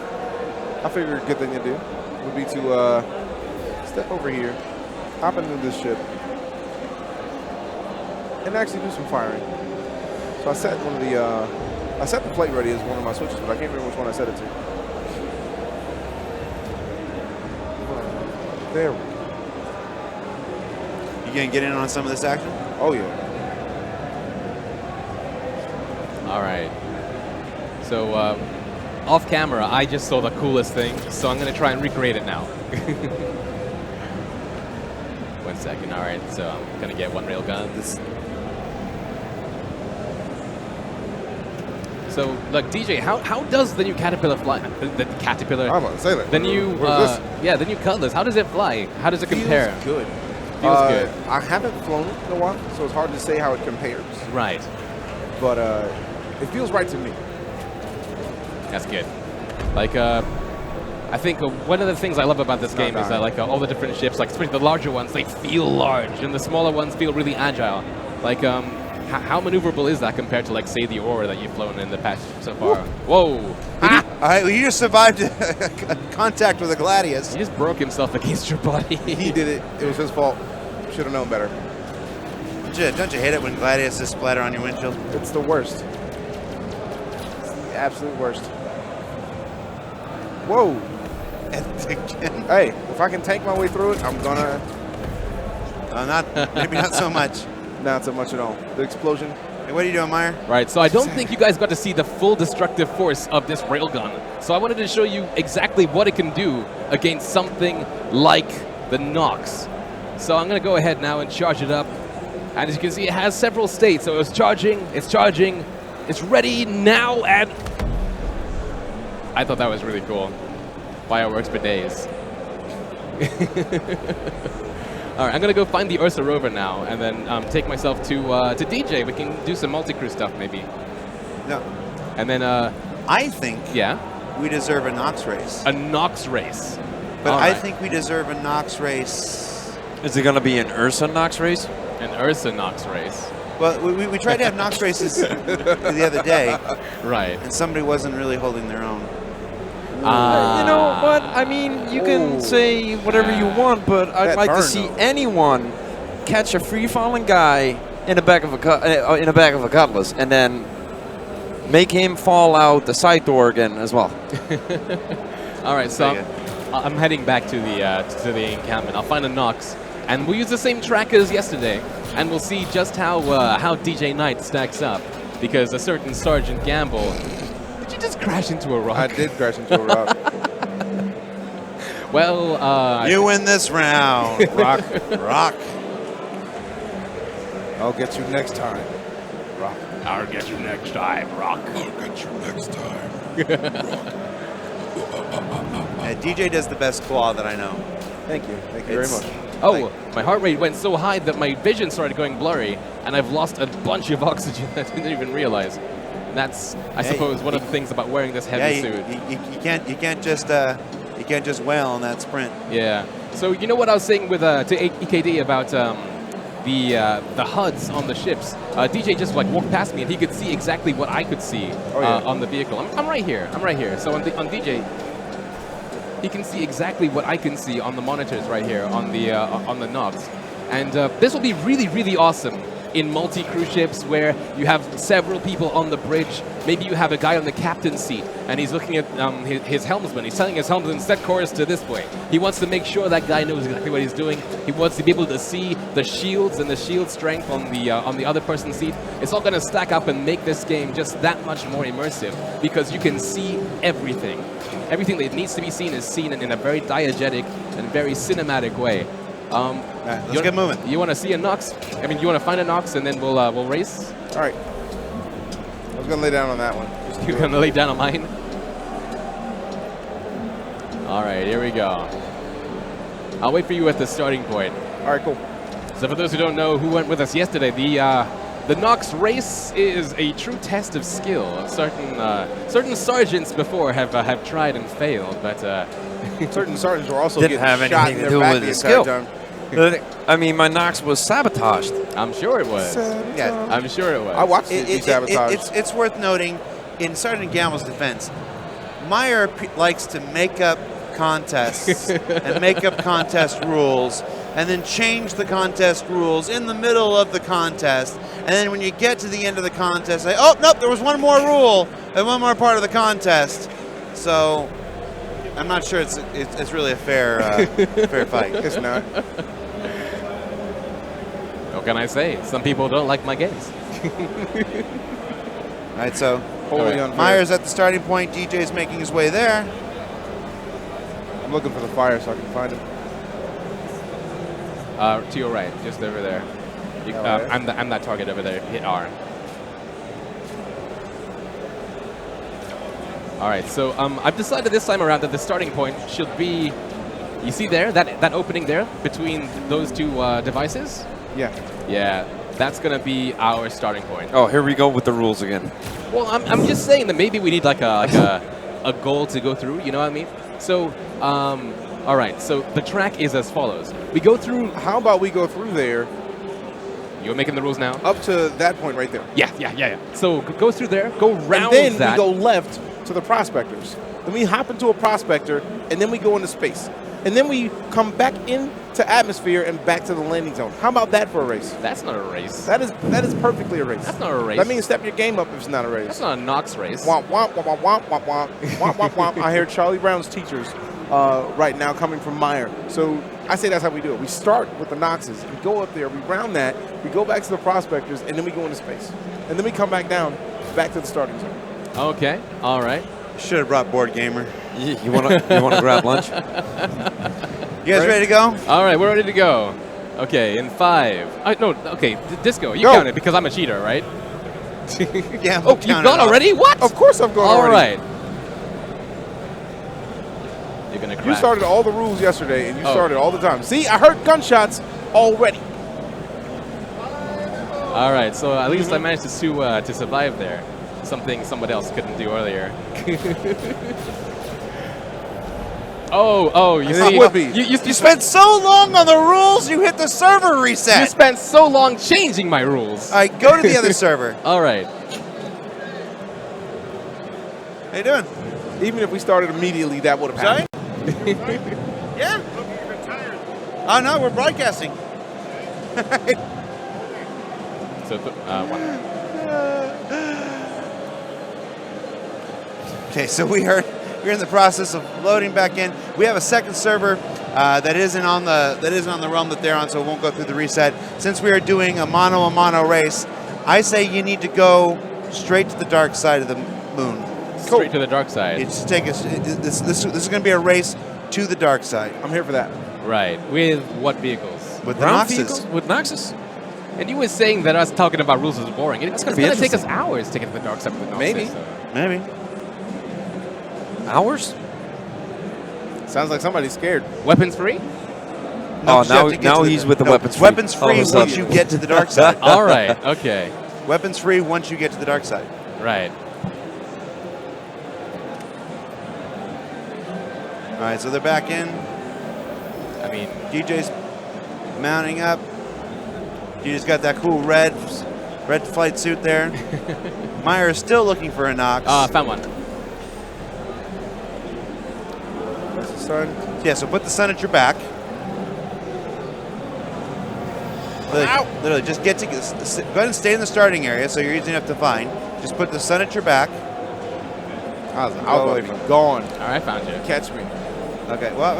I figured a good thing to do would be to step over here, hop into this ship, and actually do some firing. So I set one of the I set the plate ready as one of my switches, but I can't remember which one I set it to. There we go. You gonna get in on some of this action? Oh yeah. All right. So off camera, I just saw the coolest thing, so I'm going to try and recreate it now. 1 second. All right, so I'm going to get one railgun. So, look, DJ, how does the new Caterpillar fly? The Caterpillar. I'm a sailor. The new, yeah, the new Cutlass. How does it fly? How does it compare? Feels good. Feels good. I haven't flown in a while, so it's hard to say how it compares. Right. But it feels right to me. That's good. Like, I think one of the things I love about this game is that, like, all the different ships, like, especially the larger ones, they feel large, and the smaller ones feel really agile. Like, how maneuverable is that compared to, like, say, the Aura that you've flown in the past so far? Whoa! All right, well, you just survived contact with a Gladius. He just broke himself against your body. He did it. It was his fault. Should have known better. Don't you hate it when Gladius just splatter on your windshield? It's the worst. It's the absolute worst. Whoa! And again, Hey, if I can tank my way through it, I'm gonna. maybe not so much. Not so much at all. The explosion. Hey, what are you doing, Meyer? Right, so I don't think you guys got to see the full destructive force of this railgun. So I wanted to show you exactly what it can do against something like the Nox. So I'm going to go ahead now and charge it up. And as you can see, it has several states. So it's charging, it's ready now, and I thought that was really cool. Fireworks for days. All right, I'm gonna go find the Ursa rover now, and then take myself to DJ. We can do some multi-crew stuff maybe. No. And then I think we deserve a Nox race. a Nox race. But All I right. think we deserve a Nox race. Is it going to be an Ursa Nox race? An Ursa Nox race. Well, we tried to have Nox races the other day, Right. and somebody wasn't really holding their own. You know what? I mean, you can say whatever you want, but I'd That like to burn, see though. anyone catch a free-falling guy in the back of a Cutlass and then make him fall out the side door again as well. All right, so I'm heading back to the encampment. I'll find a Nox, and we'll use the same track as yesterday, and we'll see just how DJ Knight stacks up, because a certain Sergeant Gamble. Did you just crash into a rock? I did crash into a rock. Well, You win this round, Rock. Rock. I'll get you next time. Rock. I'll get you next time, Rock. I'll get you next time. DJ does the best claw that I know. Thank you. Thank you very much. Oh, my heart rate went so high that my vision started going blurry, and I've lost a bunch of oxygen that I didn't even realize. And that's, I suppose, one of the things about wearing this heavy suit. You can't just wail on that sprint. Yeah. So you know what I was saying with to EKD about the HUDs on the ships? DJ just like walked past me, and he could see exactly what I could see on the vehicle. I'm right here. I'm right here. So on DJ, he can see exactly what I can see on the monitors right here on the Nox. And this will be really, really awesome in multi-crew ships where you have several people on the bridge. Maybe you have a guy on the captain's seat, and he's looking at his helmsman. He's telling his helmsman, set course to this way. He wants to make sure that guy knows exactly what he's doing. He wants to be able to see the shields and the shield strength on the other person's seat. It's all going to stack up and make this game just that much more immersive, because you can see everything. Everything that needs to be seen is seen in a very diegetic and very cinematic way. Let's get moving. You want to see a Nox? I mean, you want to find a Nox, and then we'll race? All right. I was going to lay down on that one. You're going to lay down on mine? All right, here we go. I'll wait for you at the starting point. All right, cool. So for those who don't know who went with us yesterday, the Nox race is a true test of skill. Certain sergeants before have tried and failed, but Certain sergeants were also Didn't getting have shot anything in to their do back with the the entire skill. time. I mean, my Nox was sabotaged. I'm sure it was. Yeah. I'm sure it was. I watched it be sabotaged. It's worth noting, in Sergeant Gamble's defense, Meyer likes to make up contests and make up contest rules, and then change the contest rules in the middle of the contest. And then when you get to the end of the contest, say, oh, nope, there was one more rule and one more part of the contest. So I'm not sure it's really a fair fair fight. It's not. What can I say? Some people don't like my games. All right, so Wholly unfair. Myers at the starting point. DJ's making his way there. I'm looking for the fire so I can find him. To your right, just over there. There? I'm that target over there. Hit R. All right, so I've decided this time around that the starting point should be, you see there, that opening there between those two devices? Yeah. Yeah, that's going to be our starting point. Oh, here we go with the rules again. Well, I'm just saying that maybe we need like a goal to go through, you know what I mean? So, all right, so the track is as follows. We go through... How about we go through there You're making the rules now? up to that point right there? Yeah. So go through there, go round And then that. we go left to the prospectors. Then we hop into a prospector, and then we go into space. And then we come back into atmosphere and back to the landing zone. How about that for a race? That's not a race. That is perfectly a race. That's not a race. That means step your game up if it's not a race. That's not a Knox race. Womp, womp, womp, womp, womp, womp, womp, womp, womp. I hear Charlie Brown's teachers right now coming from Meyer. So I say that's how we do it. We start with the Knoxes. We go up there. We round that. We go back to the prospectors, and then we go into space. And then we come back down, back to the starting zone. Okay, all right. Should have brought Board Gamer. You want to grab lunch? You guys ready to go? All right, we're ready to go. Okay, in 5. No, okay, Disco, you Go. count it because I'm a cheater, right? Yeah. Oh, you've gone already? What? Of course I'm going All already. right. You're going to crash. You started all the rules yesterday, and you Oh. started all the time. See, I heard gunshots already. All right, so at least I managed to survive there. Something somebody else couldn't do earlier. you It see, would be. you Spent so long on the rules, you hit the server reset. You spent so long changing my rules. All right, go to the other server. All right. How you doing? Even if we started immediately, that would have happened. Sorry? Yeah. Oh, no, we're broadcasting. So, 1. Okay, so we're in the process of loading back in. We have a second server that isn't on the realm that they're on, so it won't go through the reset. Since we are doing a mono race, I say you need to go straight to the dark side of the moon. Straight to the dark side. It's take us. This is going to be a race to the dark side I'm here for that. Right. With what vehicles? with the Ground Noxes. vehicles with Noxus? And you were saying that us talking about rules is boring. It's gonna going be to take us interesting. hours to get to the dark side with the Maybe. Maybe. Hours? Sounds like somebody's scared. Weapons free? No, Oh, 'cause you have to get now to the- he's with the no, weapons free. Weapons All of free a once sudden. you get to the dark side. All right. Okay. Weapons free once you get to the dark side. Right. All right, so they're back in. I mean, DJ's mounting up. DJ's got that cool red flight suit there. Meyer is still looking for a Nox. found one. That's the sun. Yeah, so put the sun at your back. Literally, just get to go ahead and stay in the starting area so you're easy enough to find. Just put the sun at your back. I was about to be gone. All right, found you. Catch me. Okay, well,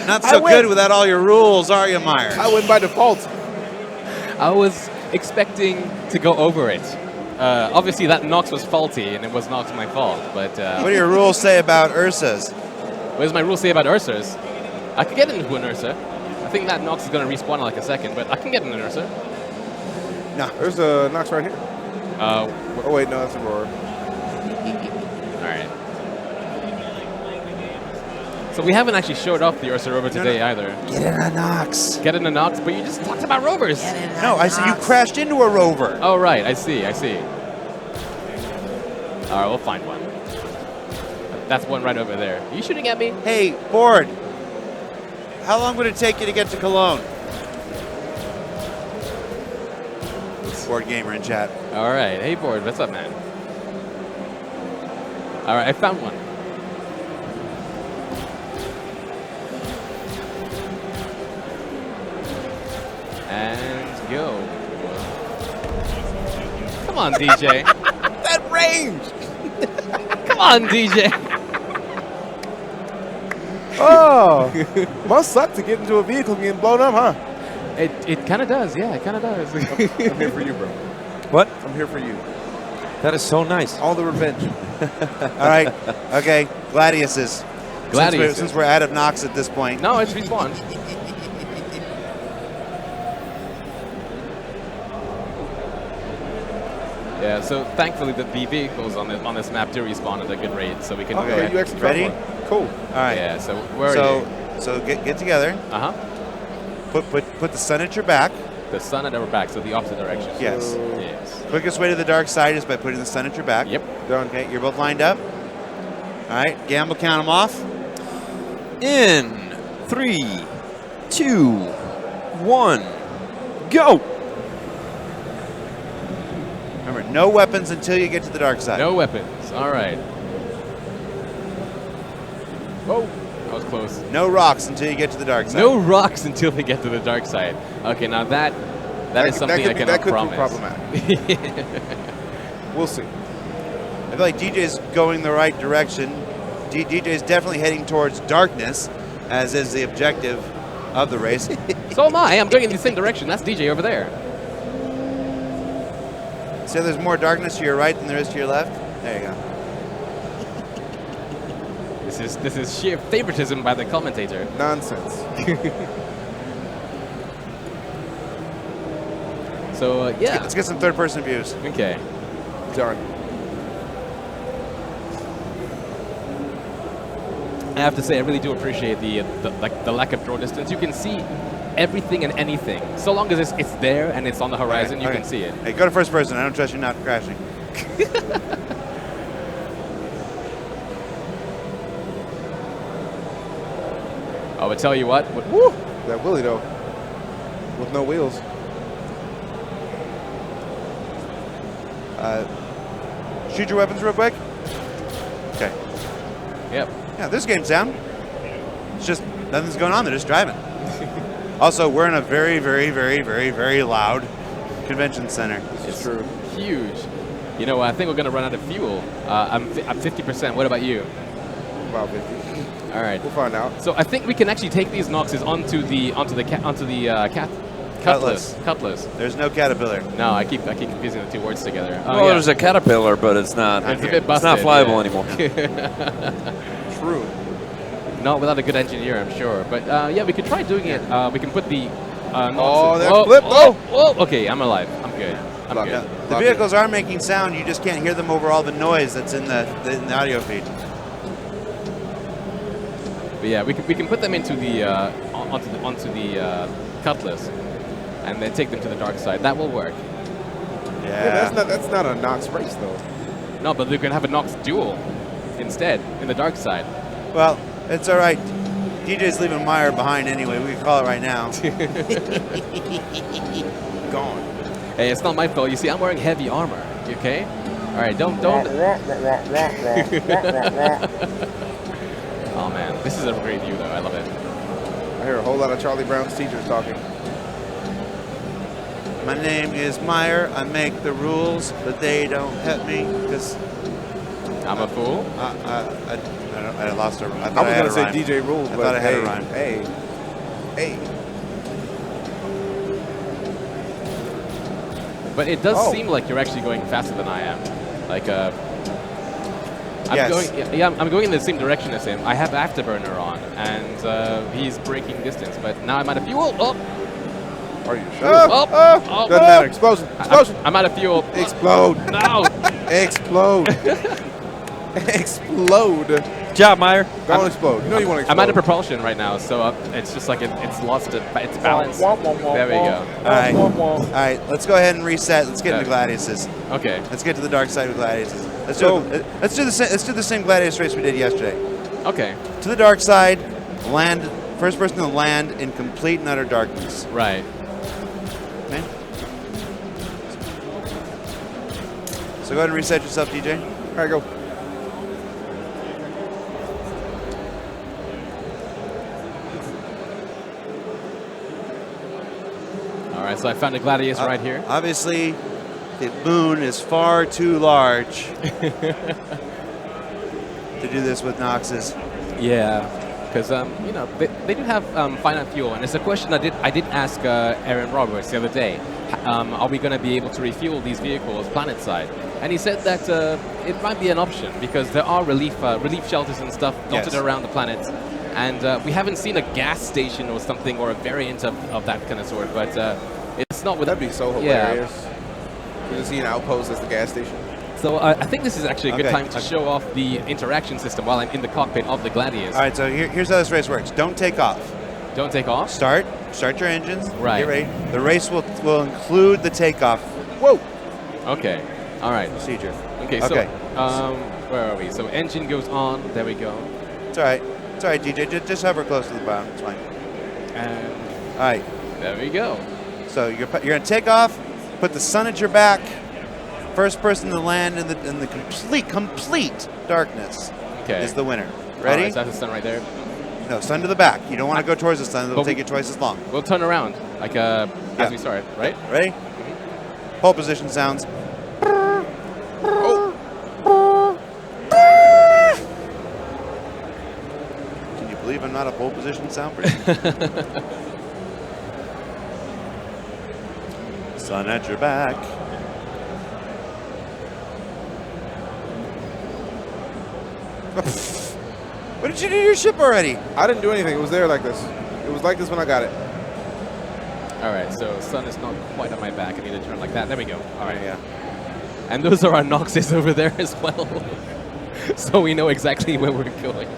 Not I so win. good without all your rules, are you, Meyer? I win by default. I was expecting to go over it. Obviously, that Nox was faulty, and it was not my fault. But What do your rules say about Ursa's? what does my rule say about Ursas? I could get into an Ursa. I think that Nox is going to respawn in like a second, but I can get in an Ursa. No. There's a Nox right here. Oh, Oh, wait, no, that's Aurora. all right. So we haven't actually showed off the Ursa rover today either. Get in a Nox. Get in a Nox, but you just talked about rovers. No, I said you crashed into a rover. Oh, right. I see. All right, we'll find one. That's one right over there. Are you shooting at me? Hey, Board. How long would it take you to get to Cologne? Board Gamer in chat. All right. Hey, Board. What's up, man? All right, I found one. And go. Come on, DJ. That range! Come on, DJ. Oh, must suck to get into a vehicle and get blown up, huh? It kind of does, yeah, it kind of does. I'm here for you, bro. What? I'm here for you. That is so nice. All the revenge. All right. Okay. Gladiuses. Gladiuses. Since we're out of Nox at this point. No, it's respawn. Yeah, so thankfully the vehicles on this map do respawn at a good rate, so we can. Okay. You actually Ready? Cool. All right. Yeah. So where are you? So get together. Uh huh. Put the sun at your back. The sun at our back, so the opposite direction. Yes. Yes. Quickest way to the dark side is by putting the sun at your back. Yep. Done. Okay. You're both lined up. All right. Gamble. Count them off. In 3, 2, 1, go! Remember, no weapons until you get to the dark side. No weapons. All right. Oh, that was close. No rocks until you get to the dark side. No rocks until we get to the dark side. Okay, now that is something I cannot promise. That could be problematic. We'll see. I feel like DJ's going the right direction. DJ's definitely heading towards darkness, as is the objective of the race. So am I. I'm going in the same direction. That's DJ over there. So there's more darkness to your right than there is to your left? There you go. This is sheer favoritism by the commentator. Nonsense. So yeah. Let's get some third-person views. Okay. Done. I have to say, I really do appreciate the lack of draw distance. You can see everything and anything. So long as it's there and it's on the horizon, Okay, you can see it. Hey, go to first person. I don't trust you not crashing. I would tell you what. Woo! That Willie, though, with no wheels. Shoot your weapons real quick. Okay. Yep. Yeah, this game's down. It's just nothing's going on. They're just driving. Also, we're in a very, very, very, very, very loud convention center. It's true. Huge. You know, I think we're gonna run out of fuel. I'm 50%. What about you? About 50. All right. We'll find out. So I think we can actually take these Noxes onto the Cutlass. There's no caterpillar. No, I keep confusing the two words together. Well, there's a caterpillar, but it's not. It's a bit It's not busted, flyable yeah. anymore. True. Not without a good engineer, I'm sure. But yeah, we could try doing it. We can put the. Oh, that Whoa, flip! whoa, whoa. Okay, I'm alive. I'm good. I'm Lock good. it. The vehicles are making sound. You just can't hear them over all the noise that's in the audio feed. But yeah, we can put them into the onto the Cutlass, and then take them to the dark side. That will work. Yeah. That's not a Nox race though. No, but we can have a Nox duel instead in the dark side. Well, it's all right. DJ's leaving Meyer behind anyway. We can call it right now. Gone. Hey, it's not my fault. You see, I'm wearing heavy armor. You okay? All right, don't. Oh man, this is a great view though. I love it. I hear a whole lot of Charlie Brown's teachers talking. My name is Meyer. I make the rules, but they don't help me because I'm a fool. I lost a. I I thought was I had gonna a say rhyme. DJ rules, I but thought I had hey, a rhyme. hey. But it does Oh. seem like you're actually going faster than I am. Like I'm Yes. going. Yeah, I'm going in the same direction as him. I have afterburner on, and he's braking distance. But now I'm out of fuel. Oh, Are you sure? oh, Doesn't matter. Explosion. Explosion. I'm out of fuel. Explode. No. Explode. Explode. Good job, Meyer. Don't explode. You know you want to explode. I'm out of propulsion right now, so it's just like it's lost its balance. There we go. All right, let's go ahead and reset. Let's get into Gladiuses. Okay. Let's get to the dark side of Gladiuses. Let's do the same Gladius race we did yesterday. Okay. To the dark side, land. First person to land in complete and utter darkness. Right. Okay. So go ahead and reset yourself, DJ. All right, go. All right. So I found a Gladius right here. Obviously, the moon is far too large to do this with Noxes. Yeah. because you know they do have finite fuel, and it's a question I did ask Aaron Roberts the other day. Are we going to be able to refuel these vehicles planet side? And he said that it might be an option because there are relief shelters and stuff dotted around the planet, and we haven't seen a gas station or something or a variant of that kind of sort. But it's not with That'd be so hilarious. You can see an outpost as the gas station. So I think this is actually a good time to show off the interaction system while I'm in the cockpit of the Gladius. All right, so here's how this race works. Don't take off. Don't take off? Start your engines. Right. Get ready. The race will include the takeoff. Whoa! Okay. All right. Procedure. Okay, so where are we? So engine goes on. There we go. It's all right. It's all right, DJ. Just hover close to the bottom. It's fine. And all right. There we go. So you're going to take off, put the sun at your back. First person to land in the complete darkness is the winner. Ready? Right, so that's the sun right there. No, sun to the back. You don't want to go towards the sun. It'll take you twice as long. We'll turn around, like as we start, right? Ready? Pole position sounds. Can you believe I'm not a pole position sound person? Sun at your back. What did you do to your ship already? I didn't do anything. It was there like this. It was like this when I got it. All right, so sun is not quite on my back. I need to turn like that. There we go. All right, yeah. And those are our Noxes over there as well. So we know exactly where we're going.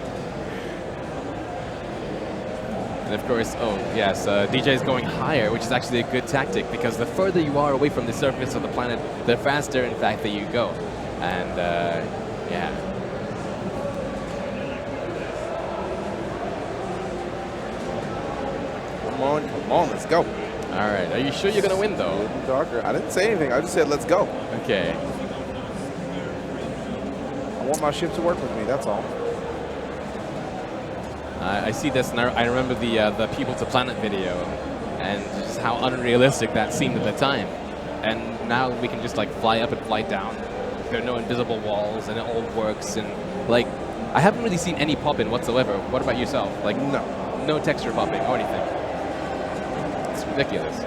And of course, oh yes, DJ is going higher, which is actually a good tactic because the further you are away from the surface of the planet, the faster, in fact, that you go. And yeah. Come on, let's go. All right, are you sure you're going to win, though? Darker. I didn't say anything. I just said, let's go. Okay. I want my ship to work with me, that's all. I see this, and I remember the People to Planet video, and just how unrealistic that seemed at the time. And now we can just, like, fly up and fly down. There are no invisible walls, and it all works. And, like, I haven't really seen any pop-in whatsoever. What about yourself? Like, no texture popping or anything. Ridiculous.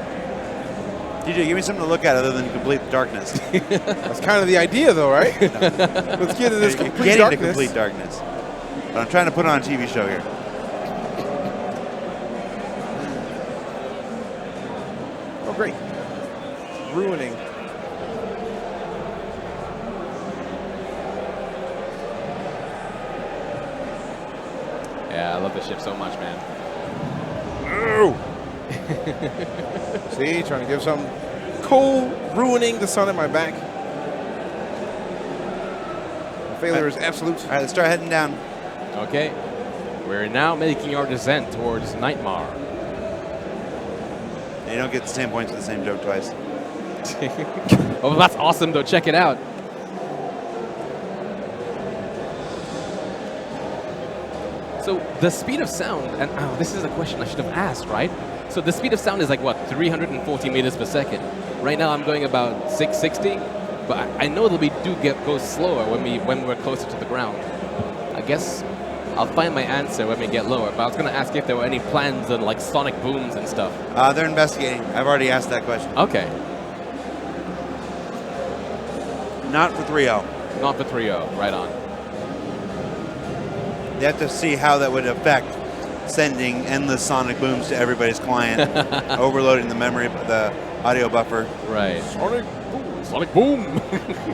DJ, give me something to look at other than complete darkness. That's kind of the idea, though, right? Let's get to this complete darkness. To complete darkness. But I'm trying to put on a TV show here. Oh, great. Ruining. Yeah, I love this ship so much, man. Oh! See, trying to give something cool, ruining the sun at my back. The failure is absolute. All right, let's start heading down. Okay. We're now making our descent towards Nightmare. You don't get the same points for the same joke twice. Oh, that's awesome, though. Check it out. So the speed of sound, and this is a question I should have asked, right? So the speed of sound is like, what, 340 meters per second? Right now I'm going about 660, but I know that we go slower when we're closer to the ground. I guess I'll find my answer when we get lower, but I was going to ask if there were any plans on like sonic booms and stuff. They're investigating. I've already asked that question. Okay. Not for 3.0. Not for 3.0, right on. They have to see how that would affect sending endless sonic booms to everybody's client, overloading the memory, the audio buffer. Right. Sonic boom. Sonic boom.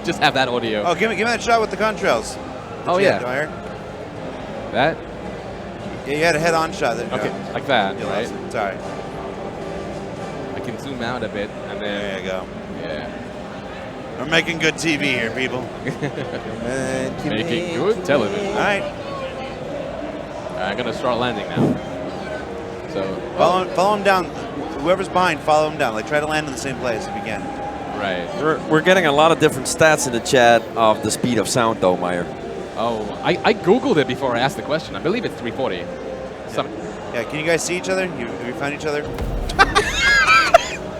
Just have that audio. Oh, give me that shot with the contrails. Oh, yeah. That? Yeah, you had a head-on shot. There. Okay, like that, right? Sorry. I can zoom out a bit, and then... There you go. Yeah. We're making good TV here, people. Making good television. All right. I'm going to start landing now. So follow him down. Whoever's behind, follow him down. Like, try to land in the same place if you can. Right. We're getting a lot of different stats in the chat of the speed of sound, though, Meyer. Oh, I Googled it before I asked the question. I believe it's 340. Yeah, can you guys see each other? Have you found each other?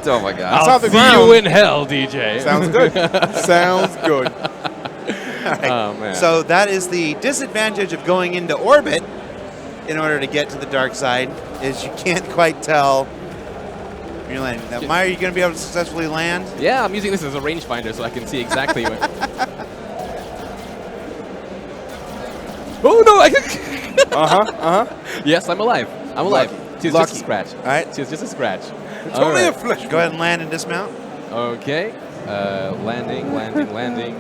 Oh, my God. I'll see you in hell, DJ. Sounds good. Sounds good. Right. Oh, man. So that is the disadvantage of going into orbit, in order to get to the dark side is you can't quite tell when you're landing. Now, Maya, are you going to be able to successfully land? Yeah, I'm using this as a rangefinder so I can see exactly what. Oh no! Yes, I'm alive. I'm alive. She's just a scratch. All right. She's just a scratch. It's only a flesh. Go ahead and land and dismount. Okay. Landing, landing, landing.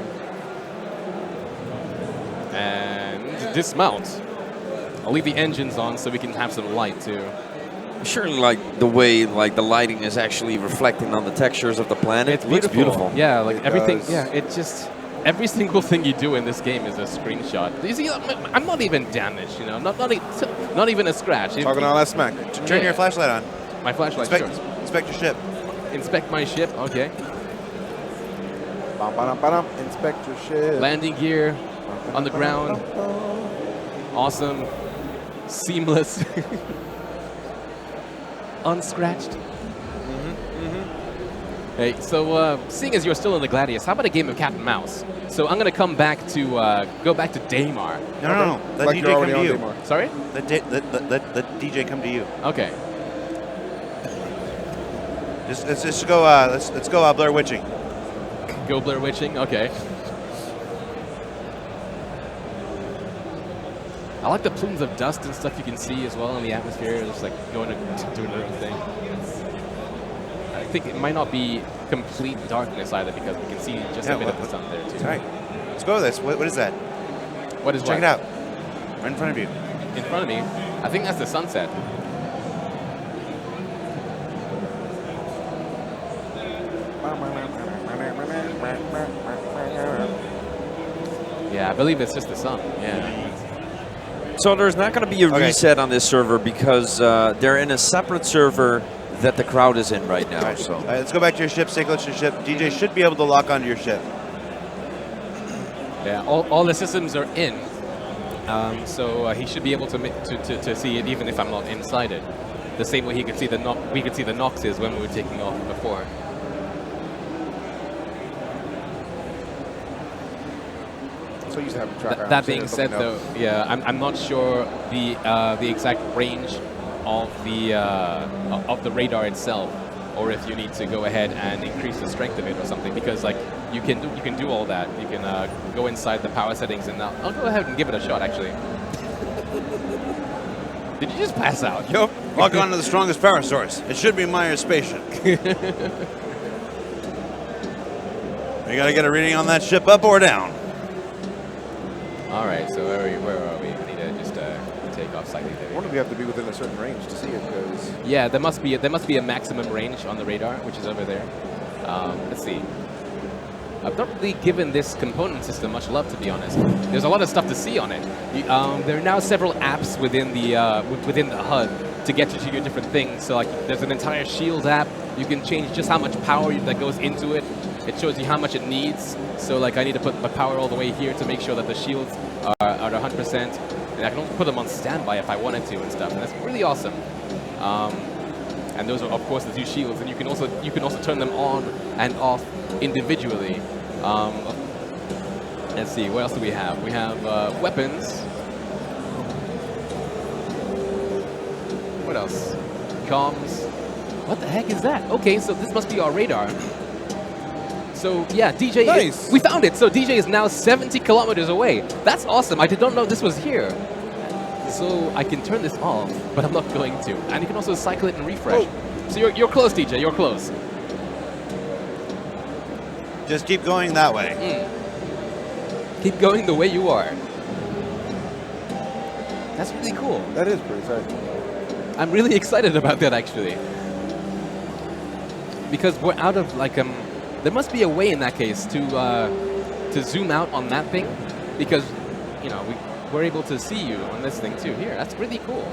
And dismount. I'll leave the engines on so we can have some light too. Surely, like the way like the lighting is actually reflecting on the textures of the planet. It's looks beautiful. Yeah, like It everything. does. Yeah, it just every single thing you do in this game is a screenshot. You see, I'm not even damaged. You know, not even a scratch. Talking all that smack. Turn your flashlight on. My flashlight. Inspect your ship. Inspect my ship. Okay. Inspect your ship. Landing gear on the ground. Awesome. Seamless. Unscratched. Hey, so seeing as you're still in the Gladius, how about a game of cat and mouse? So I'm gonna come back to go back to Daymar. No. Let Like DJ you're come already to on you. Daymar. Sorry? Let DJ come to you. Okay. Let's go. Let's go. Blair Witching. Go Blair Witching. Okay. I like the plumes of dust and stuff you can see as well in the atmosphere, just like going to doing their own thing. I think it might not be complete darkness either because we can see just a bit of the sun there too. All right. Let's go with this. What is that? What is Check it out. Right in front of you. In front of me. I think that's the sunset. Yeah, I believe it's just the sun. Yeah. So there's not going to be a reset on this server because they're in a separate server that the crowd is in right now. All right. So All right, let's go back to your ship. Stay close to your ship. DJ should be able to lock onto your ship. Yeah, all the systems are in. So he should be able to see it even if I'm not inside it. The same way he could see the we could see the Noxes when we were taking off before. So you used to have a tracker. That being said, though, yeah, I'm not sure the exact range of the radar itself, or if you need to go ahead and increase the strength of it or something, because like you can do all that. You can go inside the power settings, and I'll go ahead and give it a shot. Actually, did you just pass out? Yep. Lock onto the strongest power source. It should be Meyer's spaceship. You gotta get a reading on that ship, up or down. All right, so where are we? We need to just take off slightly. I wonder if you have to be within a certain range to see it, because Yeah, there must be a maximum range on the radar, which is over there. Let's see. I've not really given this component system much love, to be honest. There's a lot of stuff to see on it. There are now several apps within the HUD to get you to your different things. So like, there's an entire shield app. You can change just how much power that goes into it. It shows you how much it needs. So like, I need to put my power all the way here to make sure that the shields are at 100%. And I can also put them on standby if I wanted to and stuff. And that's really awesome. And those are, of course, the two shields. And you can also turn them on and off individually. Let's see, what else do we have? We have weapons. What else? Comms. What the heck is that? Okay, so this must be our radar. So yeah, DJ, Nice. we found it. So DJ is now 70 kilometers away. That's awesome. I did not know this was here. So I can turn this off, but I'm not going to. And you can also cycle it and refresh. So you're close, DJ. You're close. Just keep going that way. Keep going the way you are. That's really cool. that is pretty exciting. I'm really excited about that, actually. Because we're out of, like, there must be a way in that case to zoom out on that thing. Because, you know, we're able to see you on this thing, too. Here, that's really cool.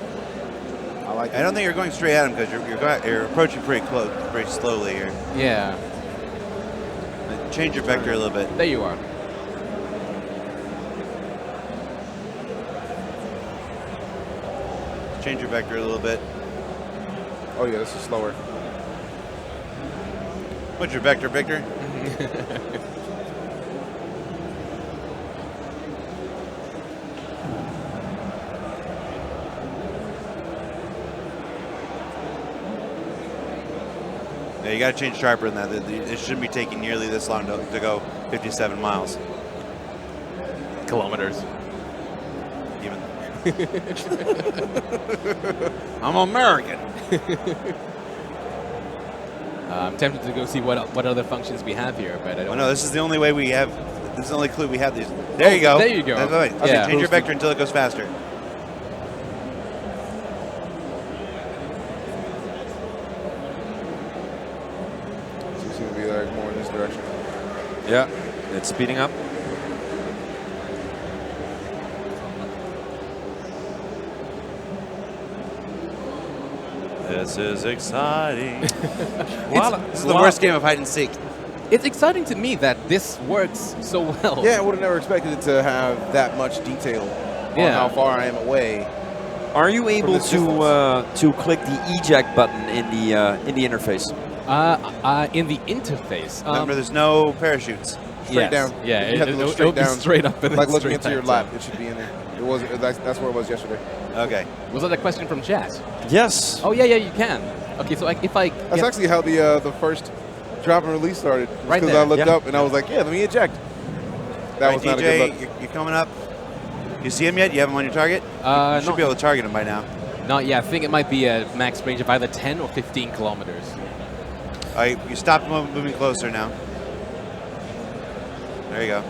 I like I don't think you're going straight at him because you're approaching pretty close, very slowly here. Yeah, Change your vector a little bit. there you are. Change your vector a little bit. Oh yeah, this is slower. What's your vector, Victor? Yeah, you got to change sharper than that. It shouldn't be taking nearly this long to go 57 miles. Kilometers. Even. I'm American. I'm tempted to go see what other functions we have here, but I don't. Oh, no, this is the only way we have. This is the only clue we have. These. There you go. There you go. Wait, okay, Yeah. change your vector until it goes faster. So you seem to be like more in this direction. Yeah, it's speeding up. This is exciting. This is the worst game of hide and seek. It's exciting to me that this works so well. Yeah, I would have never expected it to have that much detail on Yeah. how far I am away. Are you able this to click the eject button in the interface? In the interface. Remember, there's no parachutes. Straight down. Yeah, You have to look straight it'll be down. straight up and Like then looking straight into your back lap, down. it should be in there. It was. That's where it was yesterday. Okay. Was that a question from chat? Yes. Oh yeah, you can. Okay, so if I That's get- actually how the first drop and release started. Right Because there. I looked Yeah. up and I was like, yeah, let me eject. That All right, was not a DJ, good look. you're coming up. You see him yet? You have him on your target? You should not, be able to target him by now. not yet. I think it might be a max range of either 10 or 15 kilometers. All right, you stopped moving closer now. There you go.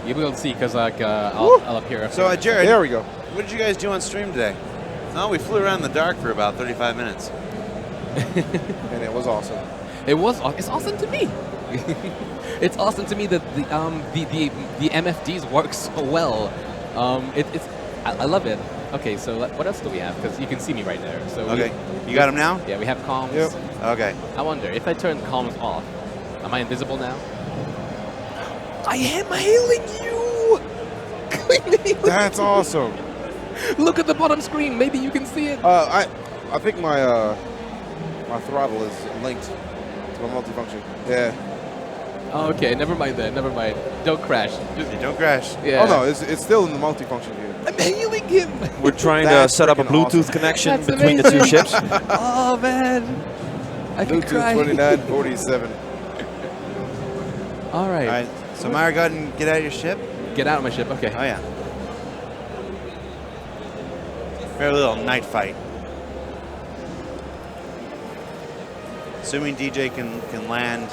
You'll be able to see because I'll appear. So, Jared, There we go. what did you guys do on stream today? Oh, we flew around in the dark for about 35 minutes. And it was awesome. It's awesome to me. It's awesome to me that the MFDs work so well. I love it. Okay, so what else do we have? Because you can see me right there. So Okay, you got him now? Yeah, we have comms. Yep. Okay. I wonder if I turn comms off, am I invisible now? I am hailing you. That's awesome. Look at the bottom screen. Maybe you can see it. I think my my throttle is linked to my multifunction. Yeah. Okay, never mind then. Never mind. Don't crash. Just, Don't crash. yeah. Oh no, it's still in the multifunction view. I'm hailing him. We're trying to That's set up a freaking Bluetooth awesome. connection That's between the two amazing. ships. Oh man, I can Bluetooth cry. 2947. All right. All right, so Myra, go ahead and get out of your ship. Get out of my ship. Okay. Oh, yeah. Very little night fight. Assuming DJ can land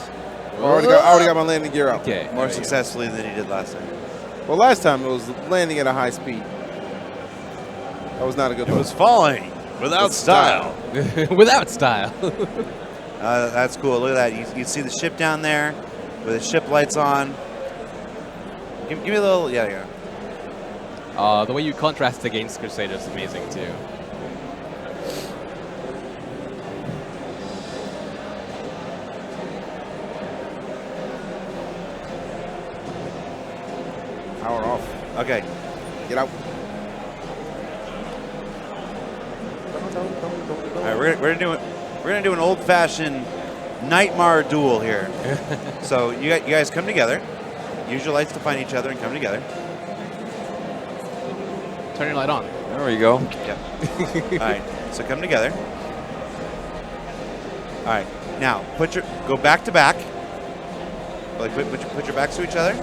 I already got my landing gear out. Okay. more successfully than he did last time. Well, last time it was landing at a high speed. That was not a good It look. was falling without With style. Without style. That's cool. Look at that. You see the ship down there with the ship lights on. Give me a little. Yeah, there you go. The way you contrast against Crusader is amazing too. Power off. Okay. Get out. All right, we're gonna do an old-fashioned Nightmare duel here. So you guys come together. Use your lights to find each other and come together. Turn your light on. There we go. Yep. All right. So come together. All right. Now go back to back. Like put your backs to each other.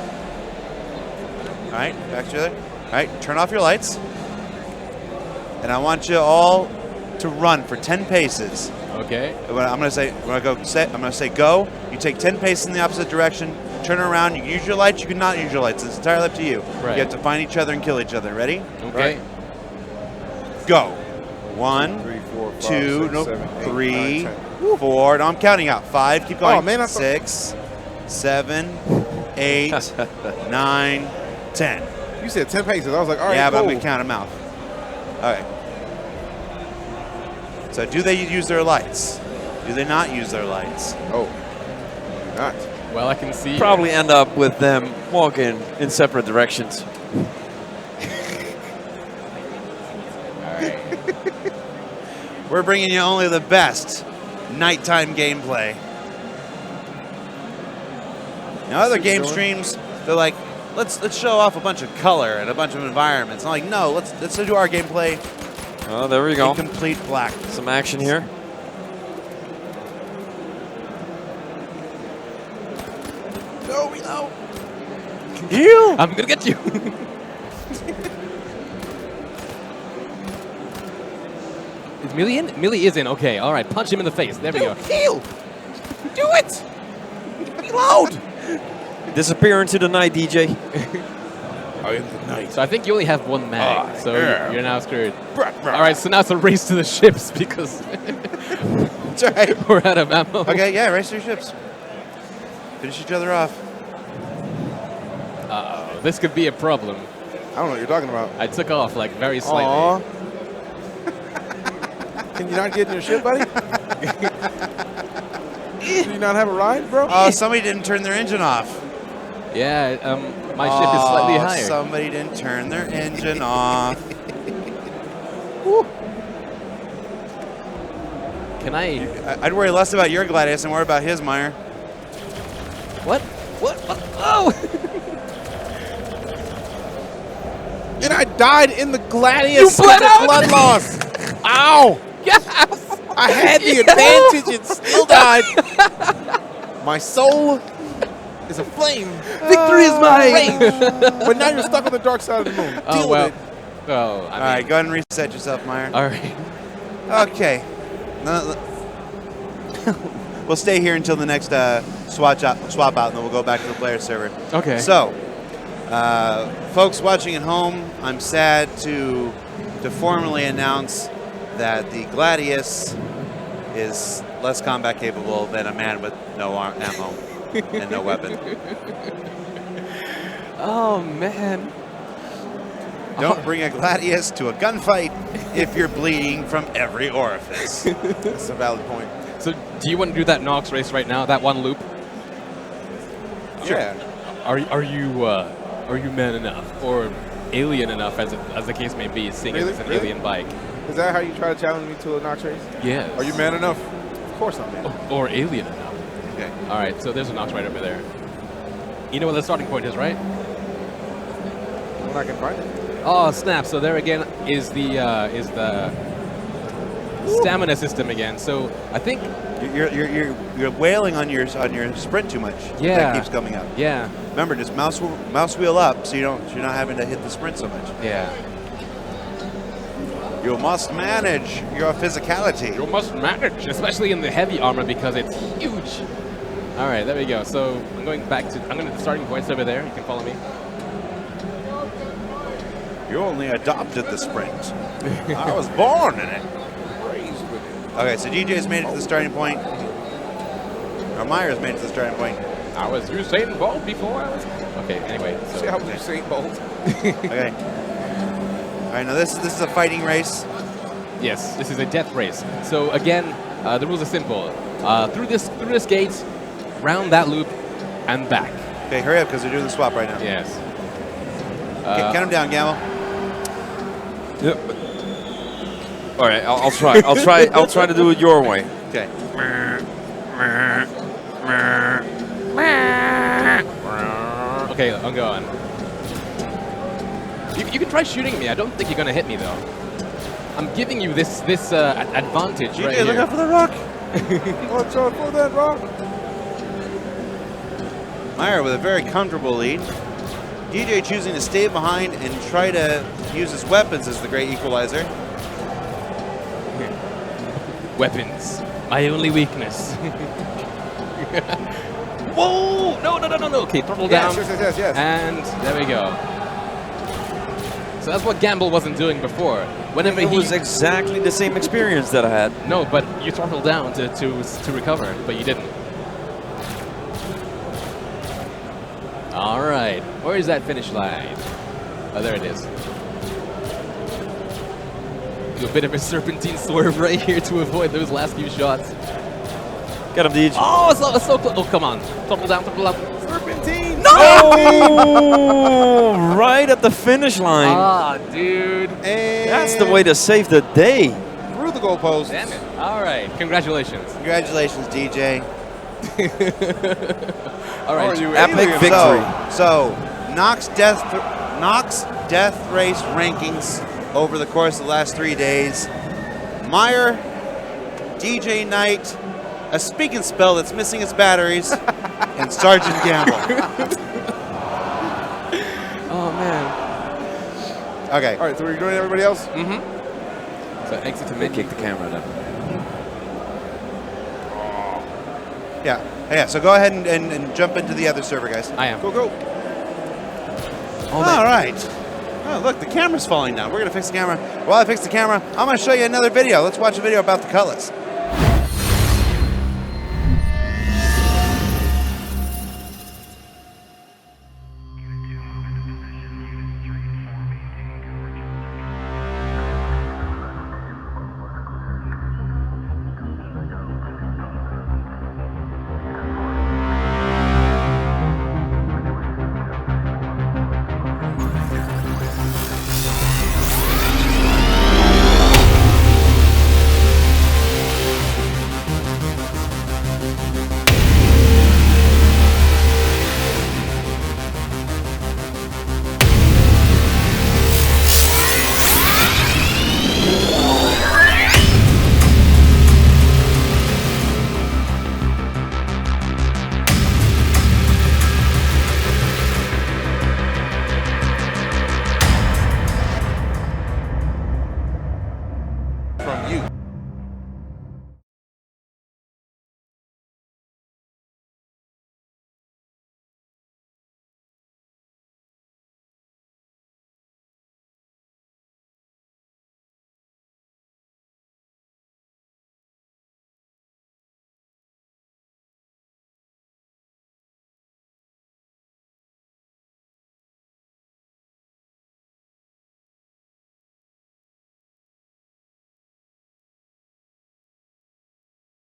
All right. Back to each other. All right. Turn off your lights. And I want you all to run for 10 paces. Okay. When I'm gonna say go. You take 10 paces in the opposite direction. Turn around. You can use your lights. You cannot use your lights. It's entirely up to you. Right. You have to find each other and kill each other. Ready? Okay. Go. 1, 3, 4, 5, 2, 6, nope, 7, 8, 3, 9, 10. 4. No, I'm counting out. 5. Keep going. Oh, man, I thought- 6, 7, 8, 9, 10. You said 10 paces. I was like, all right, Yeah, but I'm cool. gonna count them out. All right. So, do they use their lights? Do they not use their lights? Oh, not. Well, I can see. Probably end up with them walking in separate directions. All right. We're bringing you only the best nighttime gameplay. Now, other game streams, they're like, let's show off a bunch of color and a bunch of environments. I'm like, no, let's do our gameplay Oh, there we go. Incomplete black. Some action here. No. You. I'm gonna get you. Is Millie in? Millie is in. Okay, all right. Punch him in the face. There we go. Heal. Do it. Reload. Disappear into the night, DJ. I am the knight. So I think you only have one mag, so yeah. you're now screwed. All right, so now it's a race to the ships because That's right. we're out of ammo. Okay, yeah, race to your ships. Finish each other off. Uh-oh, this could be a problem. I don't know what you're talking about. I took off like very slightly. Aw. Can you not get in your ship, buddy? Do you not have a ride, bro? Oh, somebody didn't turn their engine off. Yeah, my ship is slightly higher. Somebody didn't turn their engine off. Can I? I'd worry less about your Gladius and more about his, Meyer. What? What? Oh! And I died in the Gladius. You bled with out! blood loss. Ow! Yes! I had the advantage and still died. My soul is a flame. Victory is mine! But now you're stuck on the dark side of the moon. Oh, Deal well. with it. Oh, All right, go ahead and reset yourself, Meyer. All right. Okay. We'll stay here until the next swap out, and then we'll go back to the player server. Okay. So, folks watching at home, I'm sad to formally announce that the Gladius is less combat capable than a man with no ammo and no weapon. Oh, man. Don't bring a Gladius to a gunfight if you're bleeding from every orifice. That's a valid point. So, do you want to do that Nox race right now? That one loop? Yeah. Are you man enough or alien enough, as the case may be, seeing as it's an alien bike? Is that how you try to challenge me to a Nox race? Yes. Are you man enough? Of course I'm man. Or alien enough? Okay. All right. So there's a Nox right over there. You know what the starting point is, right? When I can find it. Oh snap! So there again is the stamina system again. So I think You're wailing on your sprint too much. Yeah. That keeps coming up. yeah, Remember, just mouse wheel up so you're not having to hit the sprint so much. yeah. You must manage your physicality. You must manage, especially in the heavy armor because it's huge. All right, there we go. So I'm going to the starting points over there. You can follow me. You only adopted the sprint. I was born in it. Raised with it. Okay, so DJ's made it to the starting point. Or Myers made it to the starting point. I was Usain Bolt before I was. Okay, anyway. See how So you say Bolt? Okay. All right, now this is a fighting race. yes, this is a death race. So again, the rules are simple. Through this gate, round that loop, and back. Okay, hurry up because they're doing the swap right now. Yes. Get him down, Gamble. Yep. All right, I'll try. I'll try to do it your way. Okay. Okay, I'm going. You can try shooting me. I don't think you're gonna hit me though. I'm giving you this advantage DJ, right look here. out for the rock. Watch out for that rock. Meyer with a very comfortable lead. DJ choosing to stay behind and try to use his weapons as the great equalizer. Weapons, my only weakness. Whoa! No! Okay, throttle down. Yes. And there we go. So that's what Gamble wasn't doing before. Whenever It he was exactly the same experience that I had. no, but you throttled down to recover, but you didn't. All right, where is that finish line? Oh, there it is. Do a bit of a serpentine swerve right here to avoid those last few shots. Get him, Deej. Oh, it's so close. Oh, come on. Throttle down. Serpentine. Oh, right at the finish line. Ah, dude. And That's the way to save the day. through the goalpost. Damn it. All right, congratulations. Congratulations, DJ. All right, you Epic alien? victory. So Nox Death Race rankings over the course of the last 3 days. Meyer, DJ Knight, a speak and spell that's missing its batteries, and Sergeant Gamble. Oh, man. Okay. All right, so we're joining everybody else? Mm-hmm. So exit to menu. Kick the camera then. Yeah, so go ahead and jump into the other server, guys. I am. Go, go. All right. Oh, look, the camera's falling down. We're going to fix the camera. While I fix the camera, I'm going to show you another video. Let's watch a video about the Cutlass. From you.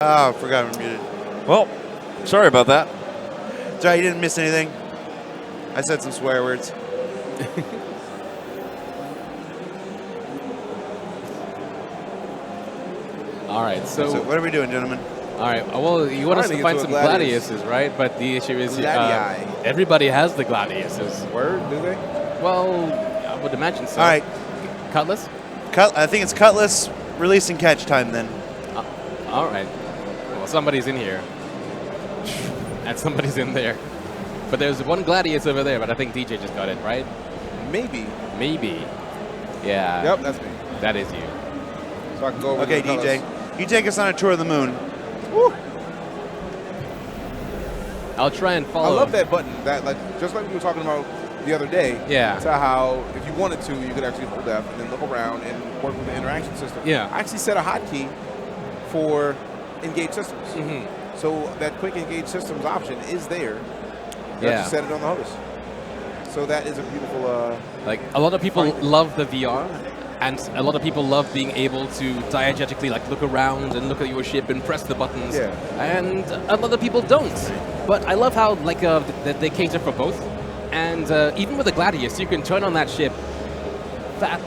Oh, forgot I'm muted. Well, sorry about that. Sorry, you didn't miss anything. I said some swear words. All right, So what are we doing, gentlemen? all right. Well, you want us Trying to to find get some to a Gladius. Gladiuses, right? But the issue is Gladii. everybody has the Gladiuses. Word, do they? Well, I would imagine so. All right, Cutlass? I think it's Cutlass release and catch time then. All right. Well, somebody's in here. And somebody's in there. But there's one Gladius over there, but I think DJ just got it, right? Maybe. Maybe. Yeah. Yep, that's me. That is you. So I can go over Okay, to the DJ, Cutlass. you take us on a tour of the moon. Woo. I'll try and I follow. love that button. That just like we were talking about the other day. Yeah. To how if you wanted to, you could actually hold F and then look around and work with the interaction system. Yeah. I actually set a hotkey for engage systems. Mhm. So that quick engage systems option is there. You Yeah. have to set it on the host. So that is a beautiful. Like, a lot of people Finding. love the VR, and a lot of people love being able to diegetically, like, look around and look at your ship and press the buttons. Yeah. And a lot of people don't. But I love how, like, they cater for both. And even with the Gladius, you can turn on that ship at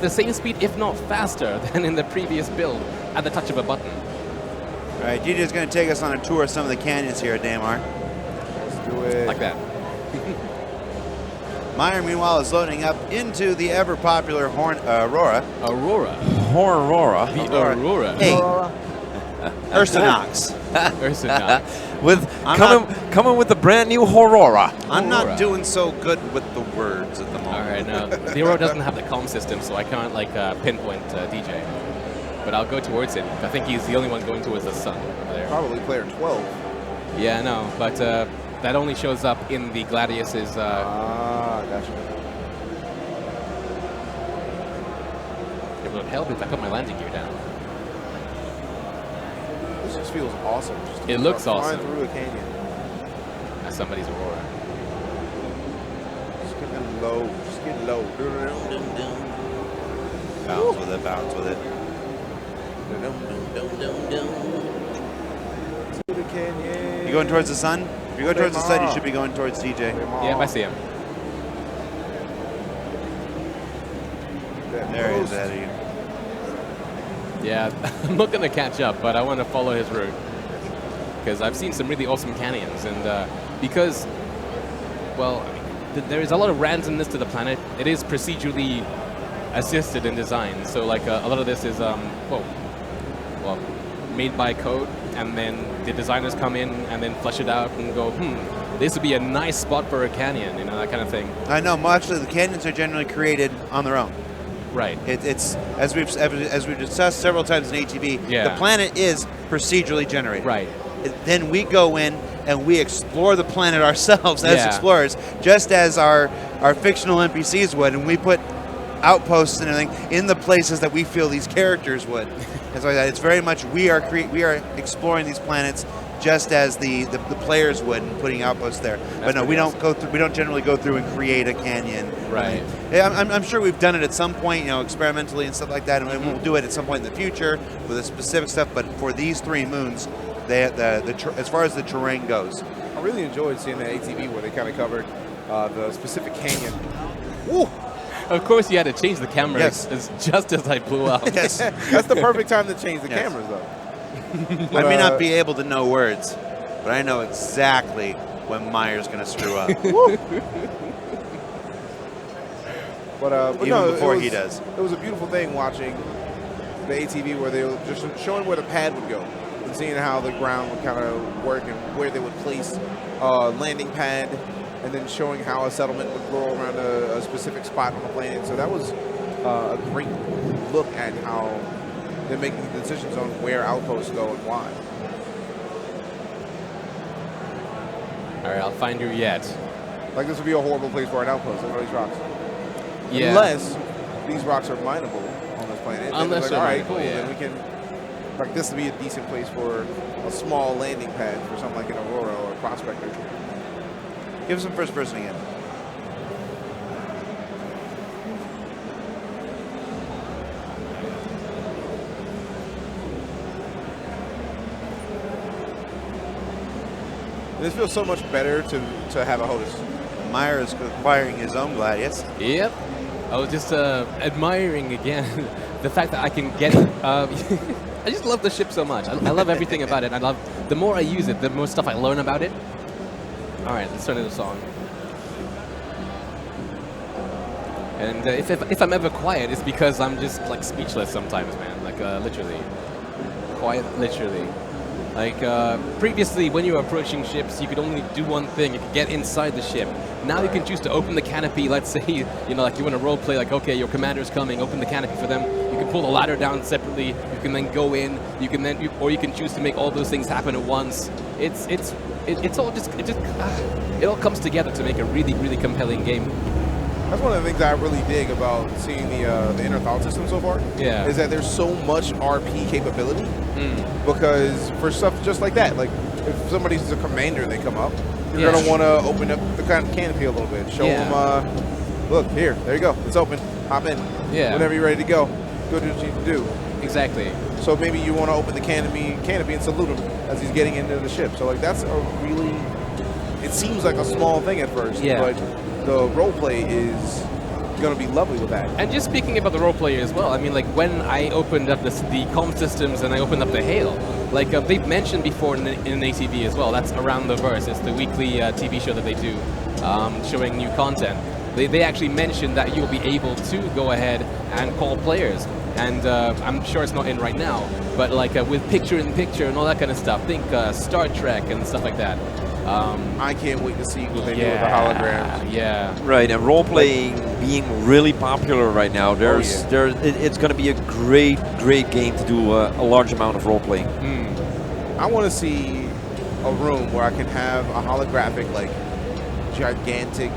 the same speed, if not faster, than in the previous build at the touch of a button. All right, DJ's going to take us on a tour of some of the canyons here at Daymar. Let's do it. Like that. Meyer, meanwhile, is loading up into the ever-popular Aurora. Aurora. Aurora. The Aurora. Hey, Ursinox. Ursinox. With I'm coming with the brand new Aurora. I'm Aurora. not doing so good with the words at the moment. All right, now the Aurora doesn't have the comm system, so I can't like pinpoint DJ. But I'll go towards it. I think he's the only one going towards the sun over there. Probably player 12. Yeah, I know, but that only shows up in the Gladius's. Gotcha. It would help if I put my landing gear down. This just feels awesome. Just It looks flying awesome. through a canyon. That's somebody's Aurora. Just getting low. Just getting low. Bounce with it, bounce with it. To the canyon. You going towards the sun? If you go towards the sun, you should be going towards DJ. Yeah, I see him. There he is, ahead of you. Yeah, I'm not going to catch up, but I want to follow his route. Because I've seen some really awesome canyons, and because, well, there is a lot of randomness to the planet. It is procedurally assisted in design. So like a lot of this is well, made by code, and then the designers come in and then flesh it out and go, this would be a nice spot for a canyon, you know, that kind of thing. I know. Actually, the canyons are generally created on their own. Right. It's as we've discussed several times in ATV. Yeah. The planet is procedurally generated. Right. Then we go in and we explore the planet ourselves as Yeah. explorers, just as our fictional NPCs would, and we put outposts and everything in the places that we feel these characters would. And so it's very much we are exploring these planets just as the players would, and putting outposts there. But no, we don't go through. We don't generally go through and create a canyon. Right. I'm sure we've done it at some point, you know, experimentally and stuff like that, and we'll do it at some point in the future with the specific stuff. But for these 3 moons, as far as the terrain goes, I really enjoyed seeing the ATV where they kind of covered the specific canyon. Woo! Of course, you had to change the camera Yes. just as I blew up. yes, That's the perfect time to change the Yes. cameras, though. I may not be able to know words, but I know exactly when Meyer's going to screw up, But even no, before it was, he does. It was a beautiful thing watching the ATV where they were just showing where the pad would go and seeing how the ground would kind of work and where they would place a landing pad, and then showing how a settlement would grow around a specific spot on the planet. So that was a great look at how they're making decisions on where outposts go and why. All right, I'll find you yet. Like, this would be a horrible place for an outpost, one of these rocks. Yeah. Unless these rocks are mineable on this planet. Then Unless it's they're like, all right, mineable, cool. yeah. Then we can, like, this would be a decent place for a small landing pad for something like an Aurora or a Prospector. Give us some first person again. This feels so much better to have a HOTUS. Meyer is acquiring his own Gladius. Yep. I was just admiring again the fact that I can get. I just love the ship so much. I love everything about it. I love the more I use it, the more stuff I learn about it. All right, let's turn to the song. And if I'm ever quiet, it's because I'm just like speechless sometimes, man. Like literally, quiet, literally. Like previously, when you were approaching ships, you could only do one thing: you could get inside the ship. Now you can choose to open the canopy. Let's say you know, like you want to role play, like okay, your commander's coming, open the canopy for them. You can pull the ladder down separately. You can then go in. You can then, or you can choose to make all those things happen at once. It's all just it all comes together to make a really, really compelling game. That's one of the things I really dig about seeing the inner thought system so far. Yeah. Is that there's so much RP capability. Because for stuff just like that, like if somebody's a commander and they come up, you're going to want to open up the kind of canopy a little bit. Show them, look, here, there you go. It's open. Hop in. Yeah. Whenever you're ready to go, go do what you need to do. Exactly. So maybe you want to open the canopy and salute him as he's getting into the ship. So like that's a really, it seems like a small thing at first, but the role play is going to be lovely with that. And just speaking about the role player as well, I mean, like when I opened up the comm systems and I opened up the Hail, like they've mentioned before in ATV as well. That's Around the Verse. It's the weekly TV show that they do, showing new content. They actually mentioned that you'll be able to go ahead and call players. And I'm sure it's not in right now, but like with picture-in-picture and all that kind of stuff. Think Star Trek and stuff like that. I can't wait to see what they do with the holograms. Yeah. Right, and role-playing being really popular right now. It's going to be a great game to do a large amount of role-playing. I want to see a room where I can have a holographic, like, gigantic,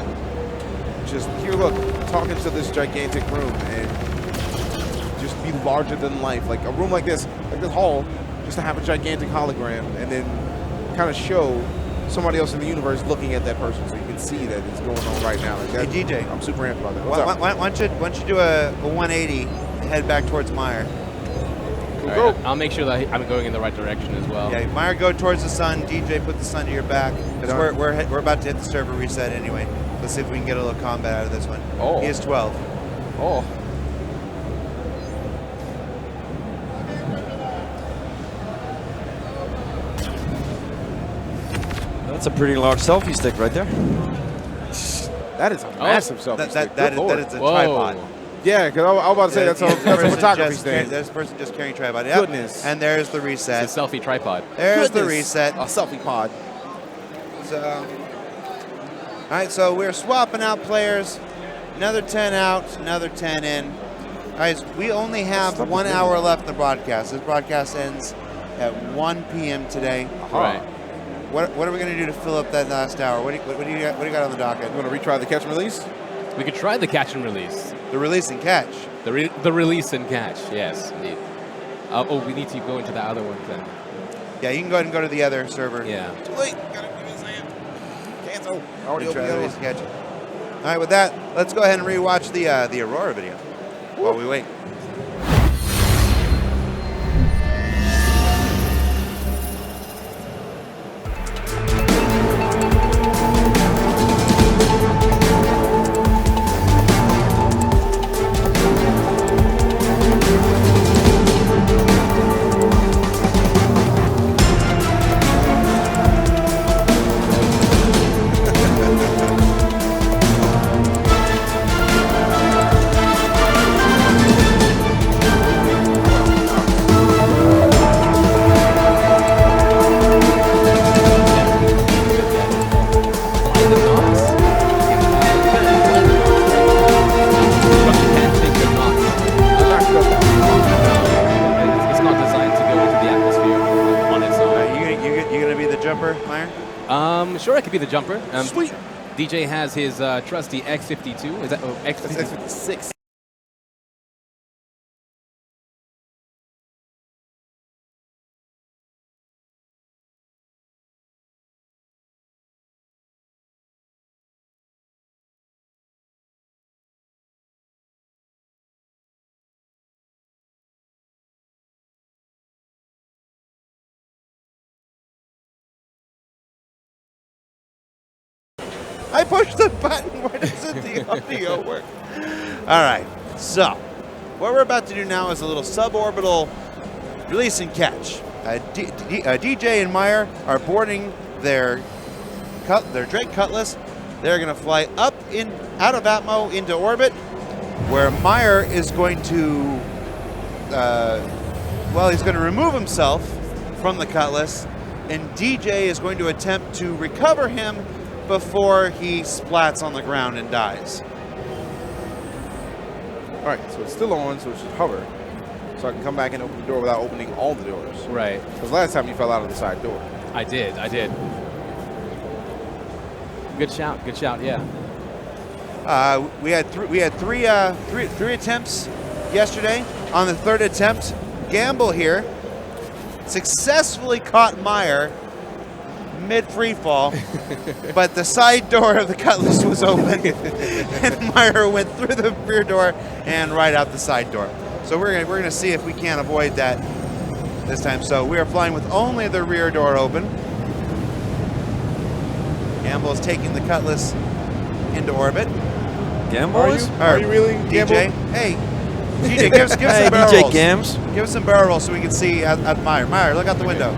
just, here, look, talking to this gigantic room and just be larger than life. Like a room like this hall, just to have a gigantic hologram and then kind of show somebody else in the universe looking at that person so you can see that it's going on right now. Like that, Hey, DJ. I'm super amped about that. Why don't you do a 180 and head back towards Meyer? All right, I'll make sure that I'm going in the right direction as well. Yeah, Meyer, go towards the sun. DJ, put the sun to your back. Because we're about to hit the server reset anyway. Let's see if we can get a little combat out of this one. Oh. He is 12. Oh. That's a pretty large selfie stick right there. That is a massive selfie stick. That is a tripod. Yeah, because I was about to say that's a photography stand. This person just carrying tripod. Yep. Goodness. And there's the reset. It's a selfie tripod. There's the Goodness. reset. A selfie pod. So, all right, so we're swapping out players. Another 10 out, another 10 in. Guys, we only have 1 hour left in the broadcast. This broadcast ends at 1 p.m. today. Right. What are we going to do to fill up that last hour? What do you got on the docket? You want to retry the catch and release? We could try the catch and release. The release and catch. The release and catch. Yes, indeed. Oh, we need to go into the other one then. Yeah, you can go ahead and go to the other server. Yeah. Too late. Gotta give me a second. Cancel. Already Try opened the the release other and catch. All right, with that, let's go ahead and rewatch the Aurora video while we wait. It's not designed to go into the atmosphere on its own. You gonna be the jumper, Meyer? Sure, I could be the jumper. Sweet. DJ has his trusty X52. Is that X52? That's X56. I pushed the button. Why doesn't the audio work? All right. So, what we're about to do now is a little suborbital release and catch. DJ and Meyer are boarding their Drake Cutlass. They're going to fly up out of Atmo into orbit, where Meyer is going to, he's going to remove himself from the Cutlass, and DJ is going to attempt to recover him before he splats on the ground and dies. All right, so it's still on, so it should hover. So I can come back and open the door without opening all the doors. Right. Because last time you fell out of the side door. I did. Good shout, yeah. We had three attempts yesterday. On the third attempt, Gamble here successfully caught Meyer mid-free fall, but the side door of the Cutlass was open, and Meyer went through the rear door and right out the side door. So we're gonna see if we can avoid that this time. So we are flying with only the rear door open. Gamble is taking the Cutlass into orbit. Gamble is? Are you really, DJ? Gamble? Hey, DJ, give us some barrel DJ rolls. Gams. Give us some barrel rolls so we can see at Meyer. Meyer, look out the window.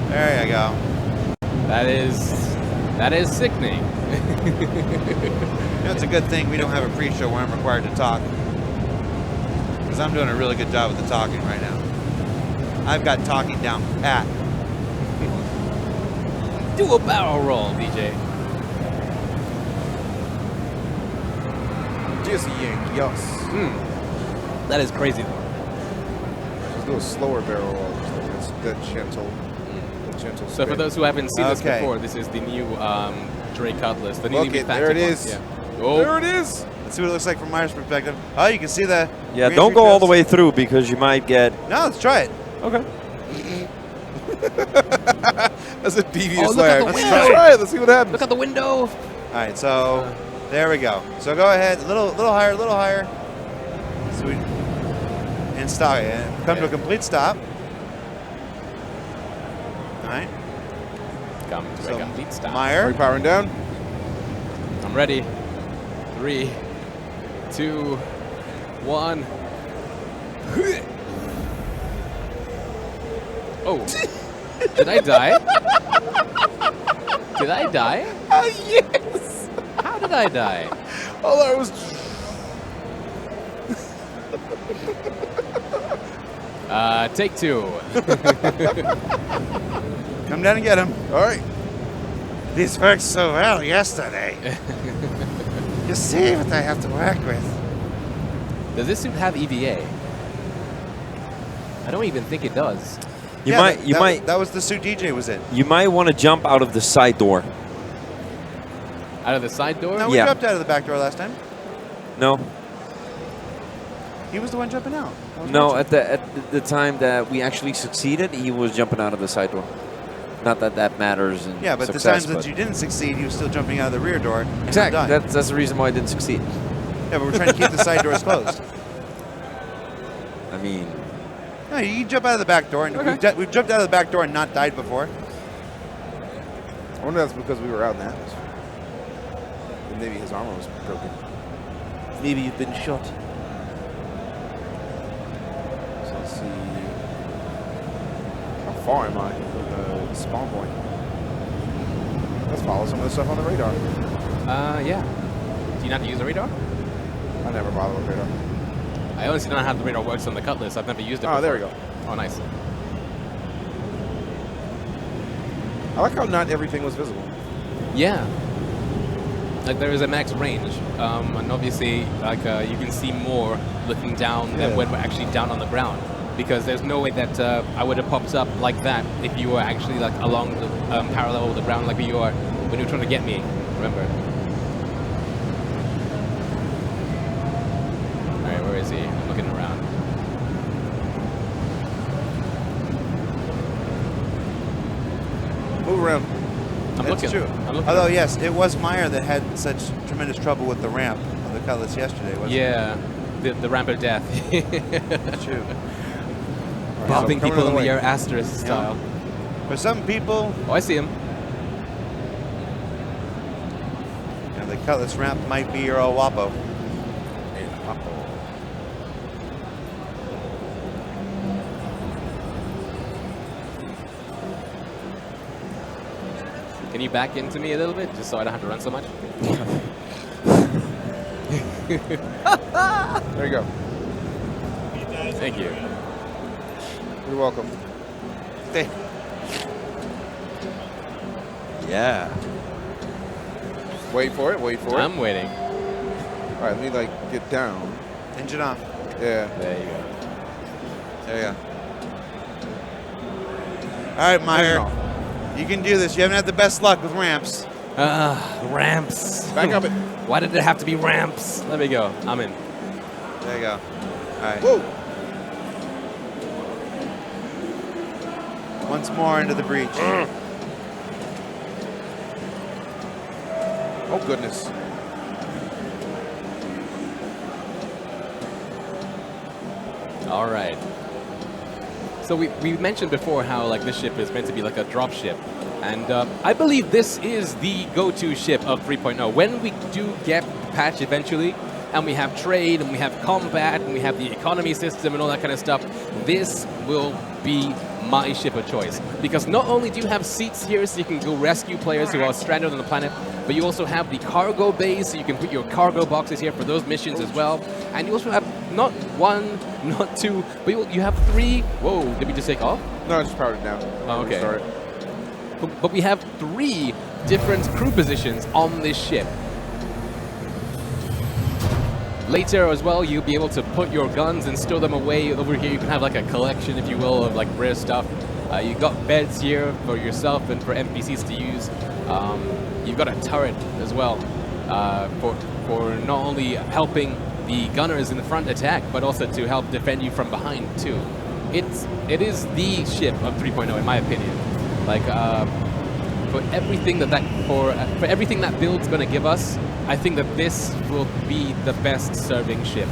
There you go. That is sickening. You know, it's a good thing we don't have a pre-show where I'm required to talk, because I'm doing a really good job with the talking right now. I've got talking down pat. Do a barrel roll, DJ. Just yank, yes. That is crazy. Just do a slower barrel roll. It's that gentle. Gentle So for spin. those who haven't seen this Okay. before, this is the new Drake Cutlass. The Look newly it, there it refactored one. is. Yeah. Oh, There it is. Let's see what it looks like from Meyer's perspective. Oh, you can see the Yeah, re-entry don't go all the test. way through because you might get. No, let's try it. Okay. That's a devious Oh, look out laugh. the Let's window. try it. Let's see what happens. look out the window. All right, so there we go. So go ahead, a little higher, So we, and stop, and come to a complete stop. All right. Come to So a complete stop. Are Meyer. we powering down? I'm ready. 3, 2, 1. Oh. Did I die? Did I die? Yes. How did I die? All I was. Take two. Come down and get him. All right. This worked so well yesterday. You see what I have to work with. Does this suit have EVA? I don't even think it does. You Yeah, might That was the suit DJ was in. you might want to jump out of the side door. Out of the side door? No, we Yeah. jumped out of the back door last time. No, He was the one jumping out. I was no. watching. At the time that we actually succeeded, he was jumping out of the side door. Not that that matters in Yeah, but success, the times but that you didn't succeed, he was still jumping out of the rear door. and exactly. not dying. That's the reason why I didn't succeed. Yeah, but we're trying to keep the side doors closed. I mean, No, you can jump out of the back door, and we've jumped out of the back door and not died before. I wonder that's because we were out in the atmosphere. And maybe his armor was broken. Maybe you've been shot. So let's see. How far am I from the spawn point? Let's follow some of the stuff on the radar. Yeah. Do you not use the radar? I never bother with radar. I honestly don't know how the radar works on the Cutlass. I've never used it before. Oh, there we go. Oh, nice. I like how not everything was visible. Yeah. Like there is a max range, and obviously, like you can see more looking down than Yeah. when we're actually down on the ground, because there's no way that I would have popped up like that if you were actually like along the parallel with the ground, like you are when you were trying to get me. Remember? All right, where is he? I'm looking around. Move around. I'm That's looking. true. I'm looking. Although, yes, it was Meyer that had such tremendous trouble with the ramp of the Cutlass yesterday, wasn't Yeah, the ramp of death. it? It's true. Bombing coming people the in the way. air, asterisk style. For some people, Oh, I see him. the Cutlass ramp might be your Owapo. Can you back into me a little bit, just so I don't have to run so much? There you go. Thank you. You're welcome. yeah. Wait for it. Wait for it. I'm waiting. All right, let me like get down. Engine off. Yeah. There you go. There you go. All right, Meyer. Off. You can do this. You haven't had the best luck with ramps. Ramps. Back up it. Why did it have to be ramps? Let me go. I'm in. There you go. All right. Whoa. Once more into the breach. Oh goodness. All right. So we mentioned before how like this ship is meant to be like a drop ship, and I believe this is the go-to ship of 3.0. When we do get the patch eventually, and we have trade, and we have combat, and we have the economy system, and all that kind of stuff, this will be my ship of choice. Because not only do you have seats here so you can go rescue players who are stranded on the planet, but you also have the cargo bays so you can put your cargo boxes here for those missions as well. And you also have not one, not two, but you have three. Whoa, did we just take off? No, I just powered it down. Oh, okay. Restart it. But we have three different crew positions on this ship. Later as well, you'll be able to put your guns and stow them away over here. You can have like a collection, if you will, of like rare stuff. You've got beds here for yourself and for NPCs to use. You've got a turret as well for not only helping the gunners in the front attack, but also to help defend you from behind too. It is the ship of 3.0 in my opinion. Like for everything for everything that build's gonna give us, I think that this will be the best serving ship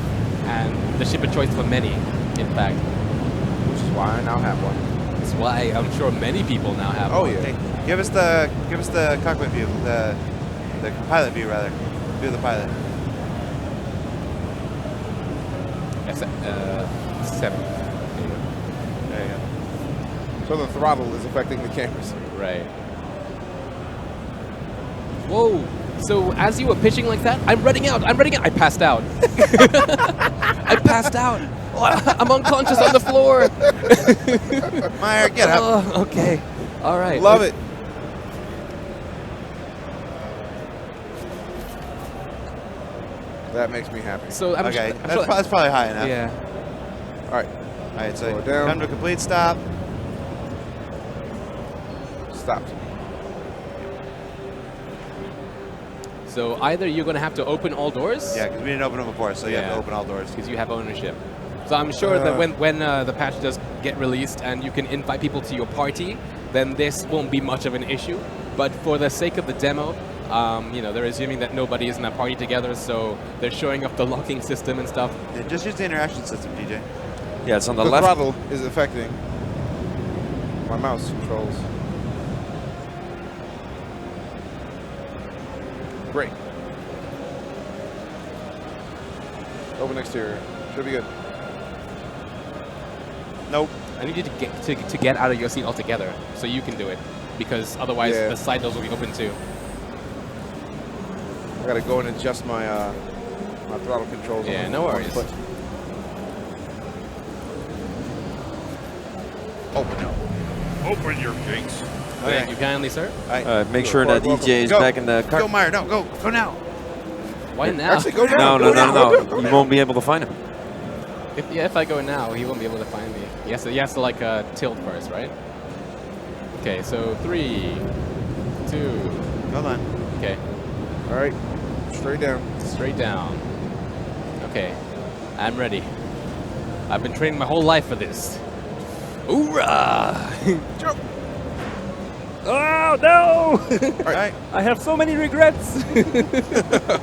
and the ship of choice for many, in fact. Which is why I now have one. That's why I'm sure many people now have Oh one. yeah. Okay, give us the cockpit view, the pilot view rather. View of the pilot. Yes, 7. There you go. So the throttle is affecting the cameras. Right. Whoa! So as you were pitching like that, I'm running out. I passed out. I passed out. I'm unconscious on the floor. Meyer, get up. Oh, okay. All right. Love it. That makes me happy. So I'm Okay, I'm that's probably high enough. yeah. All right, All right, so Slow it down. come to a complete stop. stopped. So either you're going to have to open all doors. Yeah, because we didn't open them before, so you have Yeah. to open all doors. Because you have ownership. So I'm sure that when the patch does get released and you can invite people to your party, then this won't be much of an issue. But for the sake of the demo, you know, they're assuming that nobody is in a party together, so they're showing up the locking system and stuff. Yeah, just use the interaction system, DJ. Yeah, it's on the The left. throttle is affecting my mouse controls. Great. Open exterior. Should be good. Nope. I need you to get out of your seat altogether, so you can do it, because otherwise Yeah. the side doors will be open too. I gotta go and adjust my my throttle controls. Yeah, on no the worries. foot. Open up. Open your gates. Thank you kindly, sir. Make sure that DJ is Go. back in the car. Go, Meyer. No, go now. Why now? Actually, go down. No, go no, down, no, go down, no. go You down. won't be able to find him. If I go now, he won't be able to find me. He has to like tilt first, right? Okay, so 3, 2, Hold on. okay, All right, straight down. straight down. Okay, I'm ready. I've been training my whole life for this. Hoorah! Jump. Oh no! All right. I have so many regrets.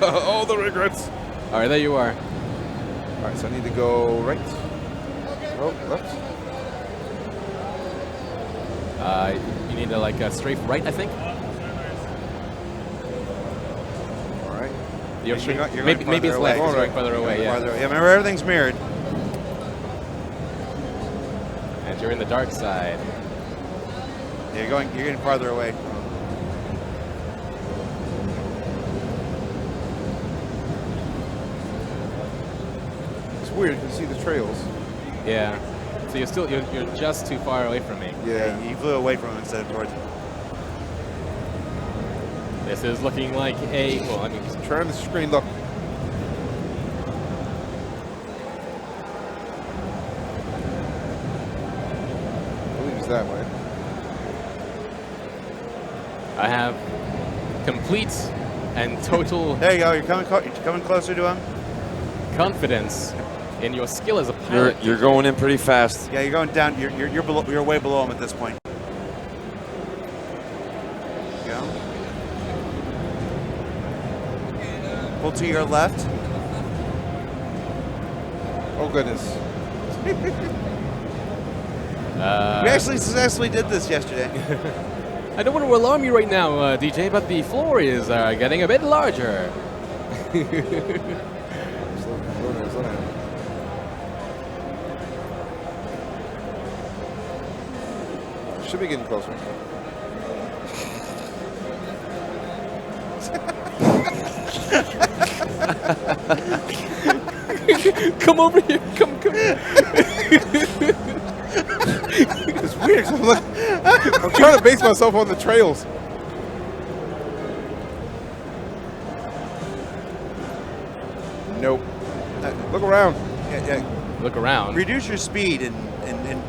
All the regrets. All right, there you are. All right, so I need to go right. Oh, left. You need to like strafe right, I think. All right. You're You're go- you're maybe going maybe it's farther left. away. It's going further away. Yeah. Farther away. Yeah, remember everything's mirrored. And you're in the dark side. Yeah, you're getting farther away. It's weird. You can see the trails. Yeah. So you're just too far away from me. Yeah. You flew away from him instead of towards him. This is looking like a well. I mean, Turn the screen. Look. I believe it's that way. I have complete and total There you go. You're coming closer to him. confidence in your skill as a pilot. You're going in pretty fast. Yeah, you're going down. You're below. You're way below him at this point. Go. Pull to your left. Oh goodness. We actually successfully did this yesterday. I don't want to alarm you right now, DJ, but the floor is getting a bit larger. Slow down, slow down. Should be getting closer. Come over here. Come. It's weird. 'Cause I'm trying to base myself on the trails. Nope. Look around. Yeah. Look around. Reduce your speed and.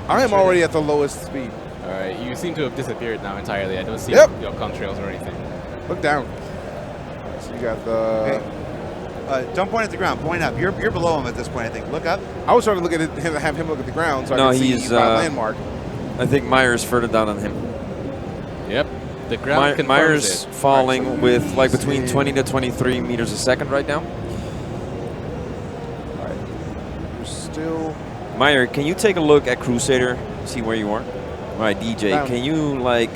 I am already at the lowest speed. All right, you seem to have disappeared now entirely. I don't see Yep. your contrails or anything. Look down. So you got the. Don't point at the ground. Point up. You're below him at this point. I think. Look up. I was trying to look at it, have him look at the ground so No, I can see he's, my landmark. I think Meyer's further down than him. Yep. The ground confirms Meyer's it. falling Alright, so with like let's between see. 20 to 23 meters a second right now. All right. You're still. Meyer, can you take a look at Crusader, see where you are? All right, DJ, Down. can you like...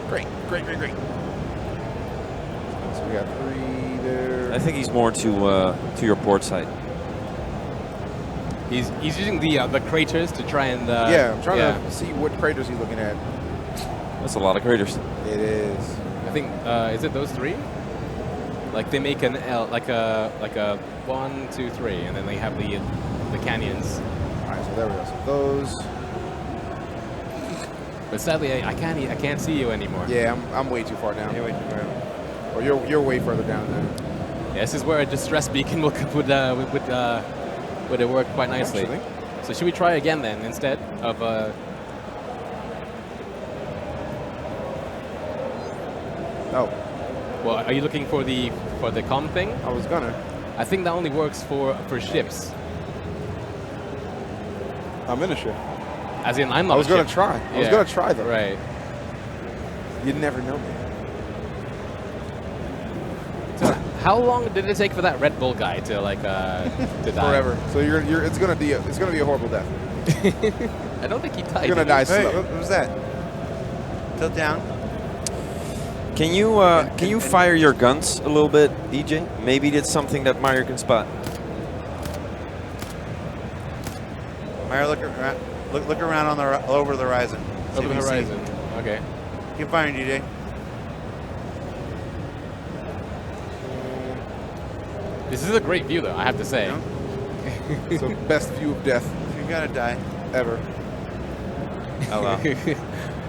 Great. So we got 3 there. I think he's more to your port side. He's using the craters to try and. Yeah, I'm trying to see what craters he's looking at. That's a lot of craters. It is. I think is it those three? Like they make an L, like a 1, 2, 3, and then they have the canyons. All right, so there we go. So those. But sadly, I can't see you anymore. Yeah, I'm way too far down. Yeah, wait, wait. Or you're way further down than. Yeah, this is where a distress beacon would work quite nicely. Actually. So should we try again then instead of? Oh, Well, are you looking for the com thing? I was gonna. I think that only works for ships. I'm in a ship. As in, I'm not. I was a gonna ship. try. I was Yeah. gonna try though. Right. You never know, man. So how long did it take for that Red Bull guy to to die? Forever. So it's gonna be a horrible death. I don't think he died. You're gonna die Hey, slow. what was that? Tilt down. Can you fire your guns a little bit, DJ? Maybe that's something that Meyer can spot. Meyer, look around. Look around on over the horizon. See Over the what you see. horizon. Okay. Keep firing, DJ. This is a great view, though. I have to say. No? So best view of death You're gonna die. ever. Oh well.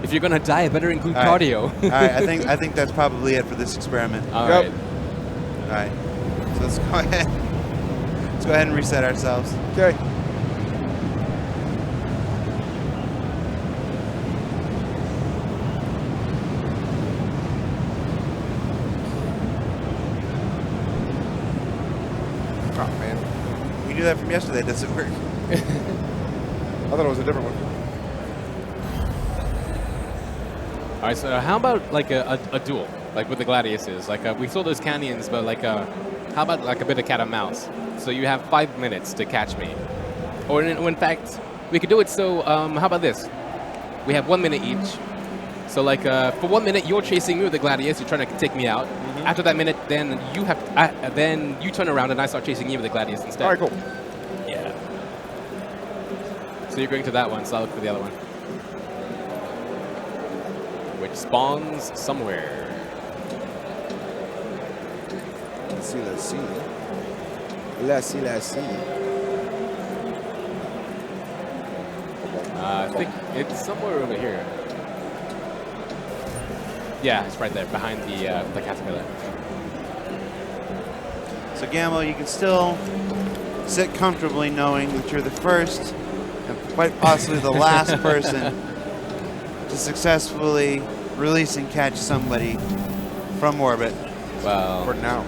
If you're gonna die, it better include All right. cardio. All right, I think that's probably it for this experiment. All Yep. right. All right. So let's go ahead. Let's go ahead and reset ourselves. Okay. Oh man, We do that from yesterday. Does it work? I thought it was a different one. All right. So how about like a duel, like with the gladiuses? Like we saw those canyons, but like how about like a bit of cat and mouse? So you have 5 minutes to catch me, or in fact, we could do it. So how about this? We have 1 minute each. So like for 1 minute, you're chasing me with the gladius. You're trying to take me out. After that minute, then then you turn around and I start chasing you with the gladius instead. All right, cool. Yeah. So you're going to that one, so I'll look for the other one. Which spawns somewhere. Let's see. Let's see. I think it's somewhere over here. Yeah, it's right there, behind the caterpillar. So Gamma, you can still sit comfortably knowing that you're the first and quite possibly the last person to successfully release and catch somebody from orbit. Well, For now.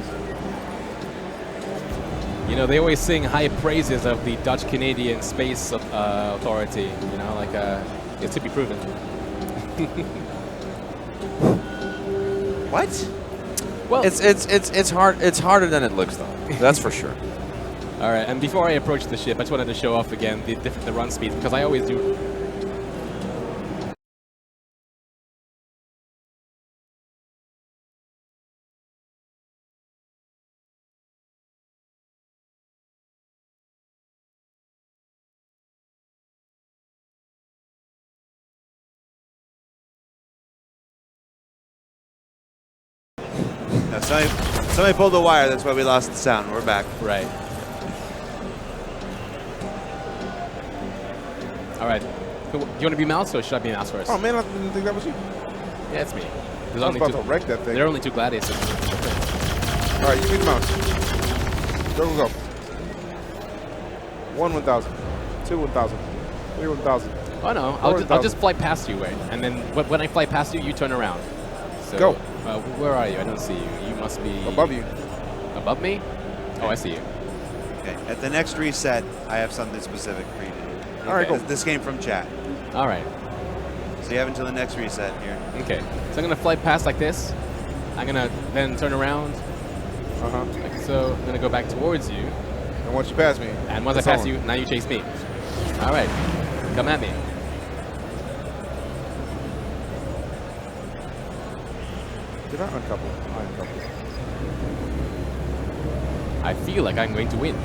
you know, they always sing high praises of the Dutch-Canadian Space Authority. You know, like it's to be proven. What? Well, It's hard. It's harder than it looks, though. That's for sure. all right. And before I approach the ship, I just wanted to show off again the run speed, because I always do. No, somebody pulled the wire. That's why we lost the sound. We're back. Right. All right. So, do you want to be mouse, or should I be mouse first? Oh man, I didn't think that was you. Yeah, it's me. There's I was only about two. to wreck that thing. There are only 2 gladiators. All right, you need the mouse. Go. 1 1,000. 2 1,000. 3 1,000. Oh no, I'll just fly past you, wait, and then when I fly past you, you turn around. So, Go. Where are you? I don't see you. You must be Above you. Above me? Oh, I see you. Okay. At the next reset, I have something specific for you to do. All right, cool. This came from chat. All right. So you have until the next reset here. Okay. So I'm gonna fly past like this. I'm gonna then turn around. Like so. I'm gonna go back towards you. And once you pass me, And once I it's pass on. you, now you chase me. All right. Come at me. Did I uncouple? I uncoupled. I feel like I'm going to win.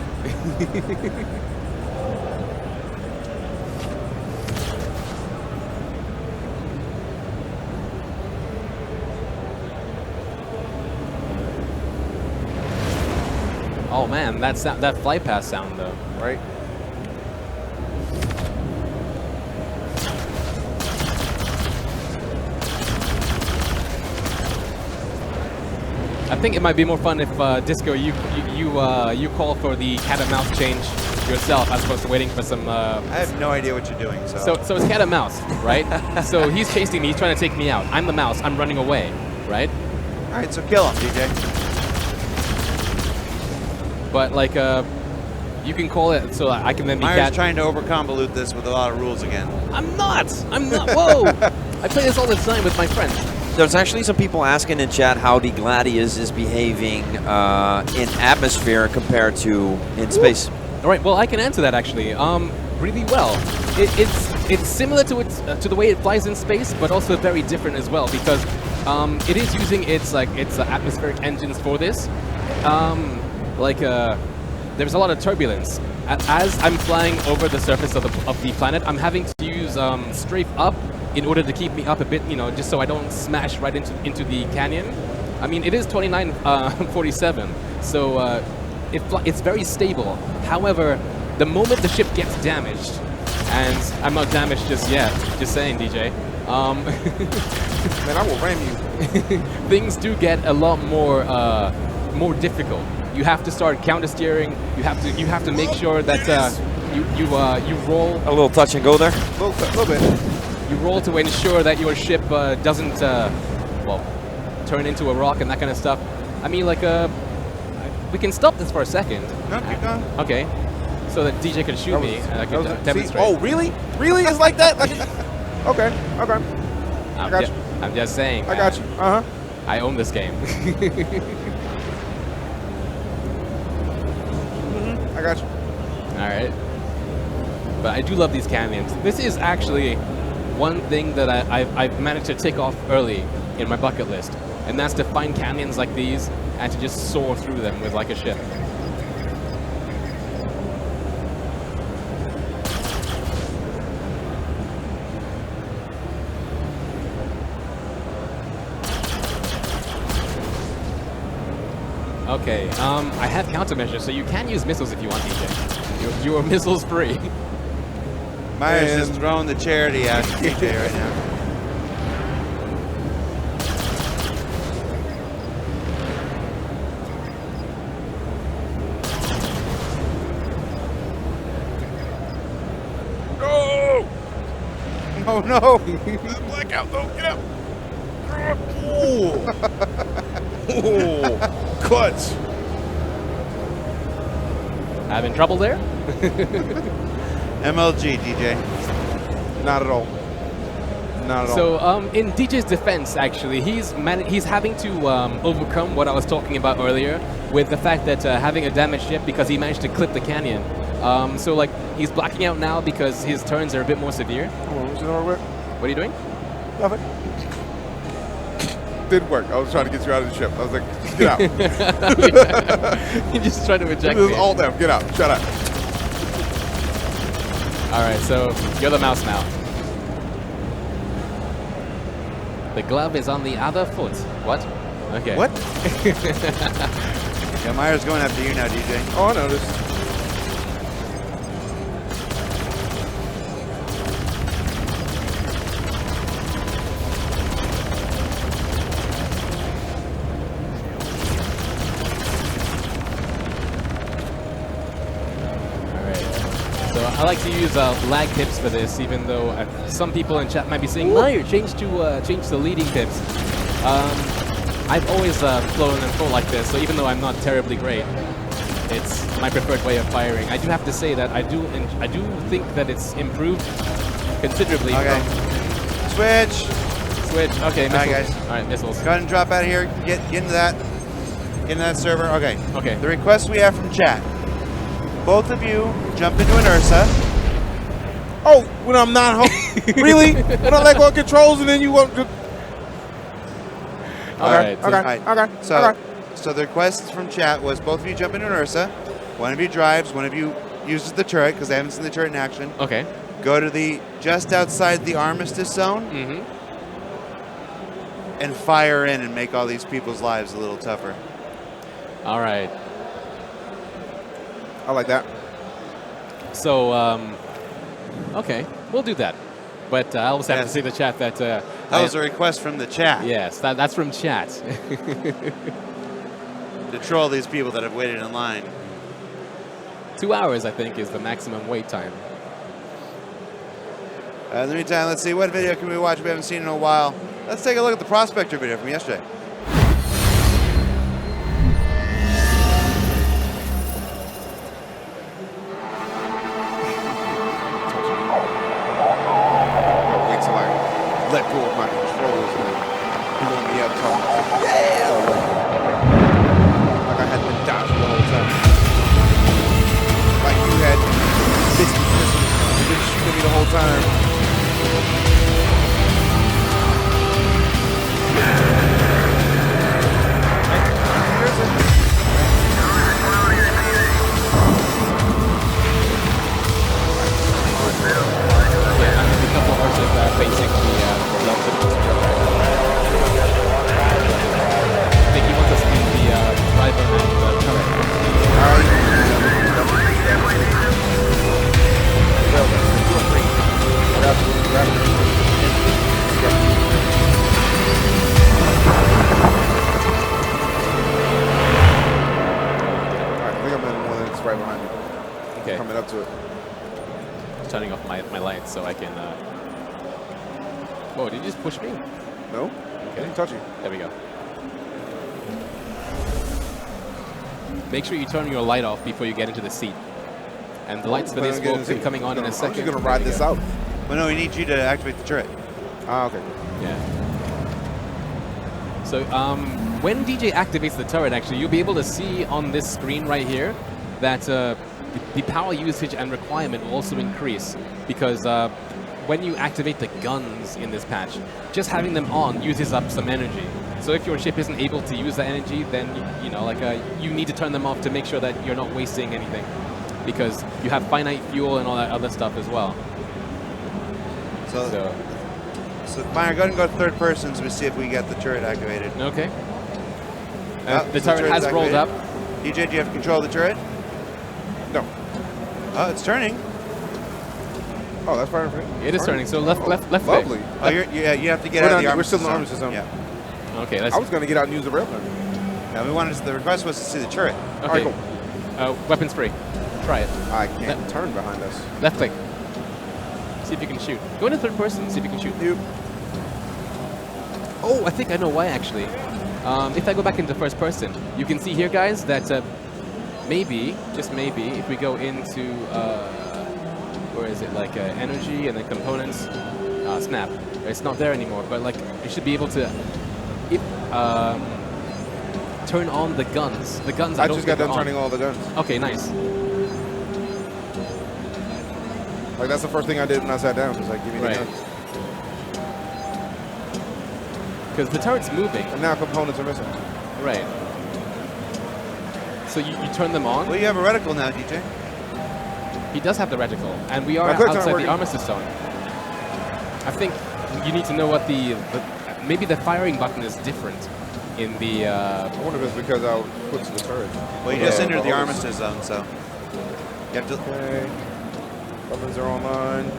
Oh man, that flight path sound though. Right? I think it might be more fun if Disco, you call for the cat and mouse change yourself as opposed to waiting for some. I have no idea what you're doing. So it's cat and mouse, right? So he's chasing me. He's trying to take me out. I'm the mouse. I'm running away, right? All right, so kill him, DJ. But like, you can call it so I can then be Myers cat. trying to overconvolute this with a lot of rules again. I'm not. Whoa! I play this all the time with my friends. There's actually some people asking in chat how the Gladius is behaving in atmosphere compared to in space. All right. Well, I can answer that actually. Really well. It's similar to to the way it flies in space, but also very different as well because it is using its atmospheric engines for this. There's a lot of turbulence. As I'm flying over the surface of the planet, I'm having to use strafe up in order to keep me up a bit, just so I don't smash right into the canyon. I mean, it is 2947, so it's very stable. However, the moment the ship gets damaged, and I'm not damaged just yet, just saying, DJ. Man, I will ram you. Things do get a lot more difficult. You have to start counter steering. You have to make sure that you roll A little touch and go there. A little bit. You roll to ensure that your ship doesn't, turn into a rock and that kind of stuff. I mean, we can stop this for a second. No, keep going. Okay. So that DJ can shoot me and I can demonstrate. See? Oh, really? Really? It's like that? Okay. I'm just saying. I got you. Uh-huh. I own this game. I got you. All right. But I do love these canyons. This is actually one thing that I've managed to tick off early in my bucket list, and that's to find canyons like these and to just soar through them with like a ship. Okay, I have countermeasures, so you can use missiles if you want, DJ. You are missiles free. Myers is throwing the charity out to DJ right now. No! Oh no! Blackout, though. Get out. Oh, clutch. Having trouble there? MLG, DJ. Not at all. Not at all. So, in DJ's defense, actually, he's having to overcome what I was talking about earlier with the fact that having a damaged ship because he managed to clip the canyon. So, like, he's blacking out now because his turns are a bit more severe. What are you doing? Nothing. Didn't work. I was trying to get you out of the ship. I was like, get out. You're just trying to eject This me. is all them. Get out. Shut up. All right, so you're the mouse now. The glove is on the other foot. What? Okay. What? Yeah, Myers going after you now, DJ. Oh, I noticed. I like to use lag pips for this, even though some people in chat might be saying, "Liar, change the leading pips." I've always flown and fought like this, so even though I'm not terribly great, it's my preferred way of firing. I do have to say that I do think that it's improved considerably. Okay. Switch. Okay, missiles. All right, guys. All right, missiles. Go ahead and drop out of here. Get into that. Get into that server. Okay. Okay. The request we have from chat. Both of you jump into an Ursa. Oh, when I'm not home. Really? When I let go of controls and then you won't. All right. Okay. So the request from chat was both of you jump into an Ursa. One of you drives. One of you uses the turret because I haven't seen the turret in action. Okay. Go to the just outside the armistice zone and fire in and make all these people's lives a little tougher. All right. I like that. So, okay, we'll do that. But I also have to say in the chat that... that was a request from the chat. Yes, that's from chat. To troll these people that have waited in line. 2 hours, I think, is the maximum wait time. In the meantime, let's see, what video can we watch we haven't seen in a while? Let's take a look at the Prospector video from yesterday. Wait till I let go of my controls and pull me up talking. Yeah! Like I had been dodging the whole time. Like you had 50 missiles. You've been shooting me the whole time. Yeah, a couple of horses facing the I think he wants us to be the driver and the turret. I think I'm in the one that's right behind you. Okay. Coming up to it. Turning off my lights so I can... Whoa, did you just push me? No? I didn't touch you. There we go. Make sure you turn your light off before you get into the seat. And the lights for this will be coming on in a second. I'm just going to ride this out. Well, no, we need you to activate the turret. Ah, okay. Yeah. So when DJ activates the turret, actually, you'll be able to see on this screen right here that the power usage and requirement will also increase because when you activate the guns in this patch, just having them on uses up some energy. So if your ship isn't able to use that energy, then you need to turn them off to make sure that you're not wasting anything, because you have finite fuel and all that other stuff as well. So Miner, go ahead and go to third person so we see if we get the turret activated. Okay. The so turret has rolled up. DJ, do you have control of the turret? No. Oh, it's turning. Oh, that's fire. It is turning. So left Lovely. click. Oh, you have to get out of the armistice We're still in the zone. armistice zone. Yeah. Okay, let's... I was going to get out and use the railgun. No, the request was to see the turret. Okay. All right, cool. Weapons free. Try it. I can't turn behind us. Left click. See if you can shoot. Go into third person, see if you can shoot. You. Oh, I think I know why, actually. If I go back into first person, you can see here, guys, that maybe, just maybe, if we go into, where is it, like energy and then components, snap. It's not there anymore, but like you should be able to turn on the guns. The guns I just got done turning all the guns. Okay, nice. Like that's the first thing I did when I sat down. Was like, give me the guns. Because the turret's moving. And now components are missing. Right. So you turn them on. Well, you have a reticle now, DJ. He does have the reticle, and we are outside the armistice zone. I think you need to know what maybe the firing button is different in the... I wonder if it's because I put to the turret. Well, you just entered the armistice zone, so... You have to... Okay. Weapons are online.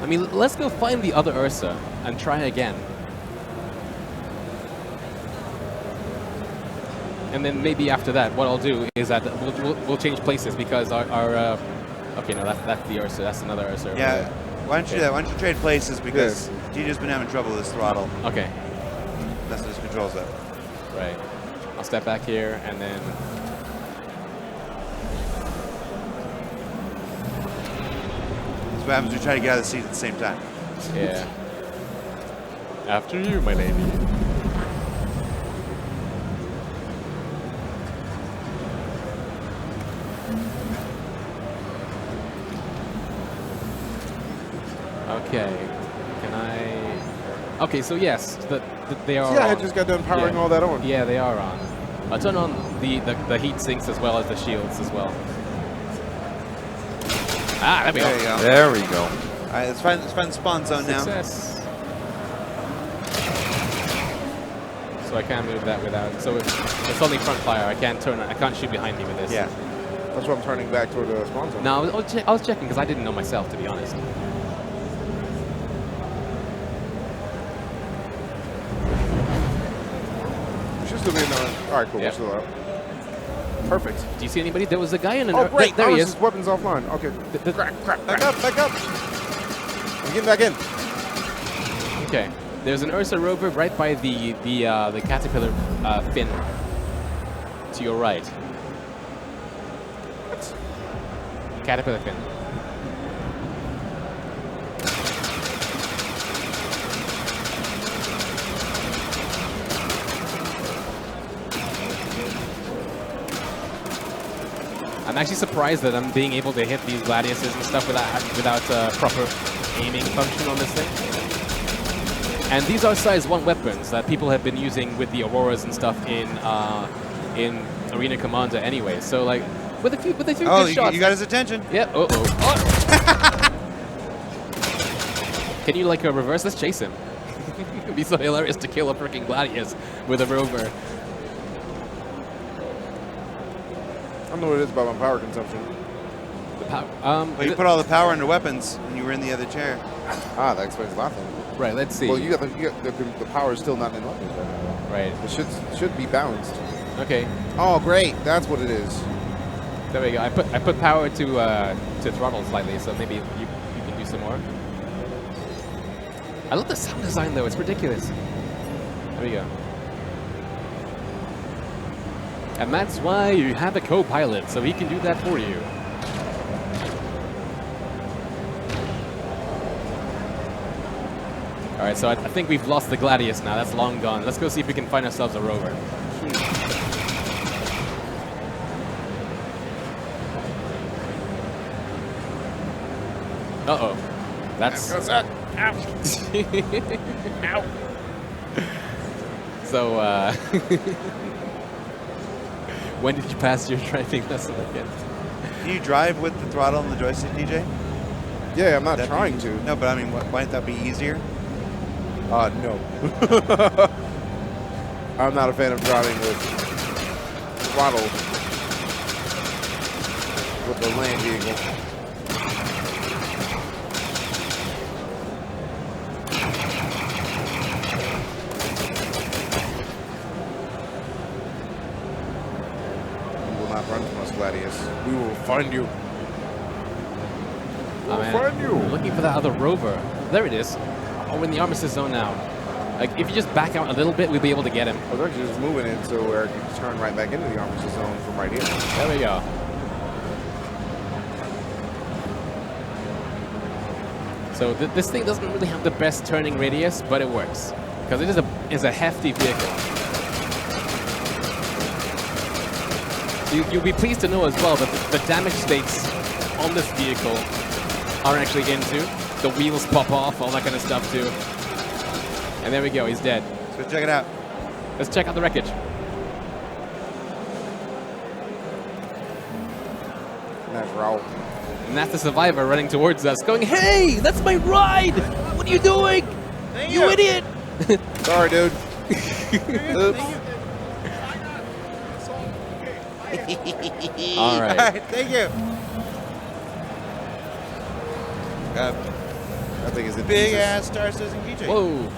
I mean, let's go find the other Ursa and try again. And then maybe after that, what I'll do is that we'll change places because our okay, no, that's the Ursa. That's another Ursa. Yeah. Why don't you do that? Why don't you trade places because DJ's been having trouble with his throttle. Okay. That's what his controls up. Right. I'll step back here and then. That's what happens when you try to get out of the seat at the same time. Yeah. After you, my lady. Okay. Can I? Okay, so yes, they are. Yeah, on. I just got done powering all that on. Yeah, they are on. I'll turn on the heat sinks as well as the shields as well. Ah, there we go. There we go. All right, let's find the spawn zone now. Success. So I can't move that without. So it's only front fire. I can't turn. I can't shoot behind me with this. Yeah. That's why I'm turning back toward the spawn zone. No, I was checking because I didn't know myself, to be honest. We should still be in the... All right, cool. Yep. We're still out. Perfect. Do you see anybody? There was a guy in an. Oh, great. There he Honest, is. his weapon's offline. Okay. Crap. Back up, back up. I'm getting back in. Okay. There's an Ursa rover right by the caterpillar fin. To your right. Caterpillar fin. I'm actually surprised that I'm being able to hit these gladiuses and stuff without proper aiming function on this thing. And these are size 1 weapons that people have been using with the Auroras and stuff in Arena Commander anyway. So like with a few good shots. You got his attention. Yeah. Oh. Can you like reverse? Let's chase him. It'd be so hilarious to kill a freaking gladius with a rover. I don't know what it is about my power consumption. The power. Well, you put all the power into weapons when you were in the other chair. Ah, that explains a lot then. Right. Let's see. Well, you got the power is still not in weapons right now. Right. It should be balanced. Okay. Oh, great. That's what it is. There we go. I put power to throttle slightly, so maybe you can do some more. I love the sound design though. It's ridiculous. There we go. And that's why you have a co-pilot, so he can do that for you. All right, so I think we've lost the Gladius now. That's long gone. Let's go see if we can find ourselves a rover. Uh-oh. That's... Ow. Ow. So, when did you pass your driving lesson again? Do you drive with the throttle and the joystick, DJ? Yeah, I'm not That'd trying be, to. No, but I mean, wouldn't that be easier? No. I'm not a fan of driving with throttle with the land vehicle. We will not run from us, Gladius. We will find you. We'll find you. I'm looking for that other rover. There it is. Oh, we're in the armistice zone now. Like, if you just back out a little bit, we'll be able to get him. I was actually just moving it so Eric can turn right back into the armistice zone from right here. There we go. So this thing doesn't really have the best turning radius, but it works because it is a hefty vehicle. So you'll be pleased to know as well that the damage states on this vehicle are actually into. The wheels pop off, all that kind of stuff too. And there we go, he's dead. So check it out. Let's check out the wreckage. That's raw. And that's the survivor running towards us, going, "Hey, that's my ride! What are you doing? You idiot!" Sorry, dude. Oops. All right. All right, thank you. That thing is in Big pieces. ass Star Citizen keychain. Whoa.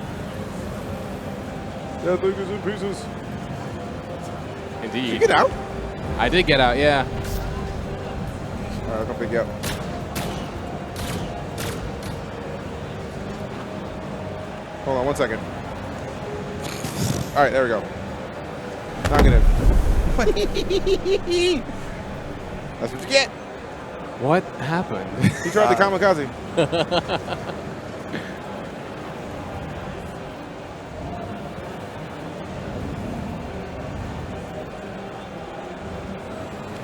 That thing is in pieces. Indeed. Did you get out? I did get out, yeah. All right, I'll come pick you up. Hold on 1 second. All right, there we go. Knock it in. That's what you get. What happened? He tried the kamikaze.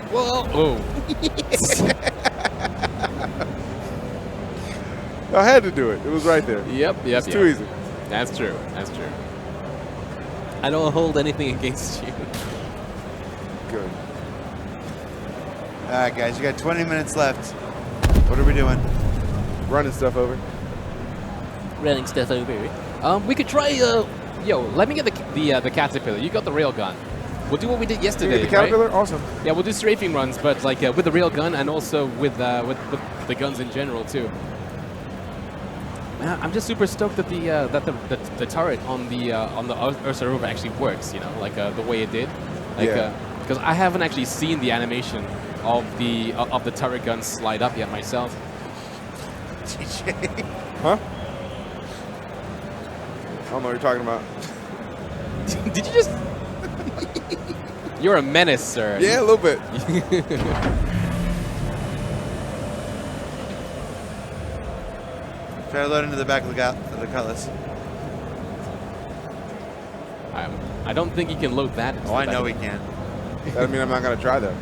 Whoa. Oh. I had to do it. It was right there. Yep. It's too easy. That's true. That's true. I don't hold anything against you. Good. All right, guys, you got 20 minutes left. What are we doing? Running stuff over. Running stuff over. We could try. Yo, let me get the caterpillar. You got the railgun. We'll do what we did yesterday. The caterpillar, right? awesome. Yeah, we'll do strafing runs, but like with the railgun and also with the guns in general too. Man, I'm just super stoked that the turret on the Ursa rover actually works. You know, like the way it did. Like, because I haven't actually seen the animation of the turret gun slide up yet myself. DJ. Huh? I don't know what you're talking about. Did you just? You're a menace, sir. Yeah, a little bit. Try to load into the back of the Cutlass. I don't think you can load that. Oh, I know we can. That doesn't mean I'm not gonna try that.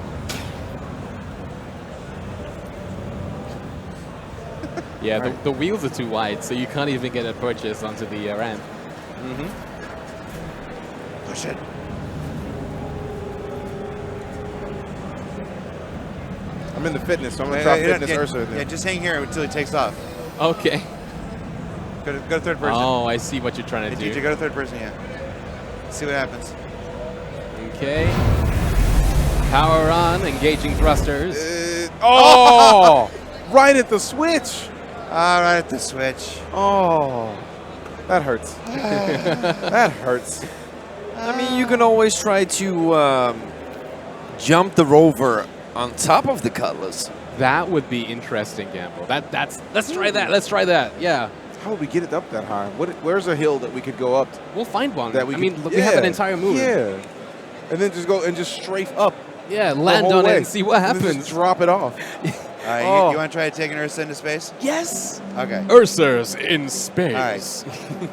Yeah, the wheels are too wide, so you can't even get a purchase onto the ramp. Push it. I'm in the fitness, so I'm gonna try fitness Ursa. Yeah, just hang here until he takes off. Okay. Go to third person. Oh, I see what you're trying to Hey, do. DJ, go to third person, yeah. See what happens. Okay. Power on, engaging thrusters. Oh! Right at the switch. All right, at the switch. Oh, that hurts. That hurts. I mean, you can always try to jump the rover on top of the Cutlass. That would be interesting, Gamble. Let's try that. Let's try that. Yeah. How would we get it up that high? Where's a hill that we could go up? We'll find one. That we I mean, could- look, we have an entire moon. Yeah. And then just go and just strafe up. Yeah, the land whole on way. it and see what And then happens. just drop it off. All right, Oh. you want to try taking Ursa into space? Yes. Okay. Ursa's in space. All right.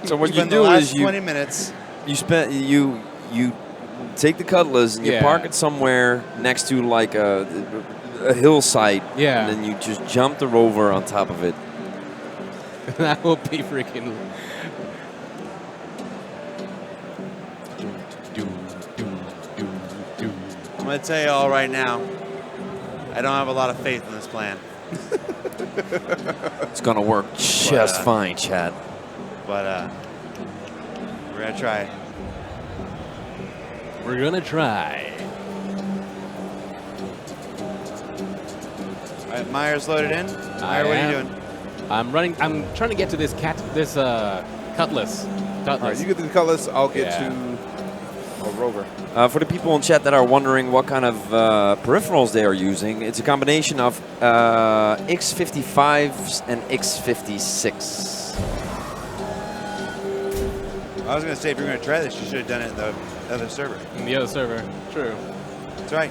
So what you Spend the do last is you 20 minutes. you take the Cutlass and you Yeah. park it somewhere next to like a hillside. Yeah. And then you just jump the rover on top of it. That will be freaking. I'm going to tell you all right now, I don't have a lot of faith in this plan. It's gonna work just fine, Chad. But we're going to try. We're gonna try. All right, Myers loaded in. Meyer, what are you doing? I'm trying to get to this Cutlass. All right, you get to the Cutlass, I'll get Yeah. to a rover. For the people in chat that are wondering what kind of peripherals they are using, it's a combination of X55s and X56. I was going to say, if you're going to try this, you should have done it in the other server. In the other server. True. That's right.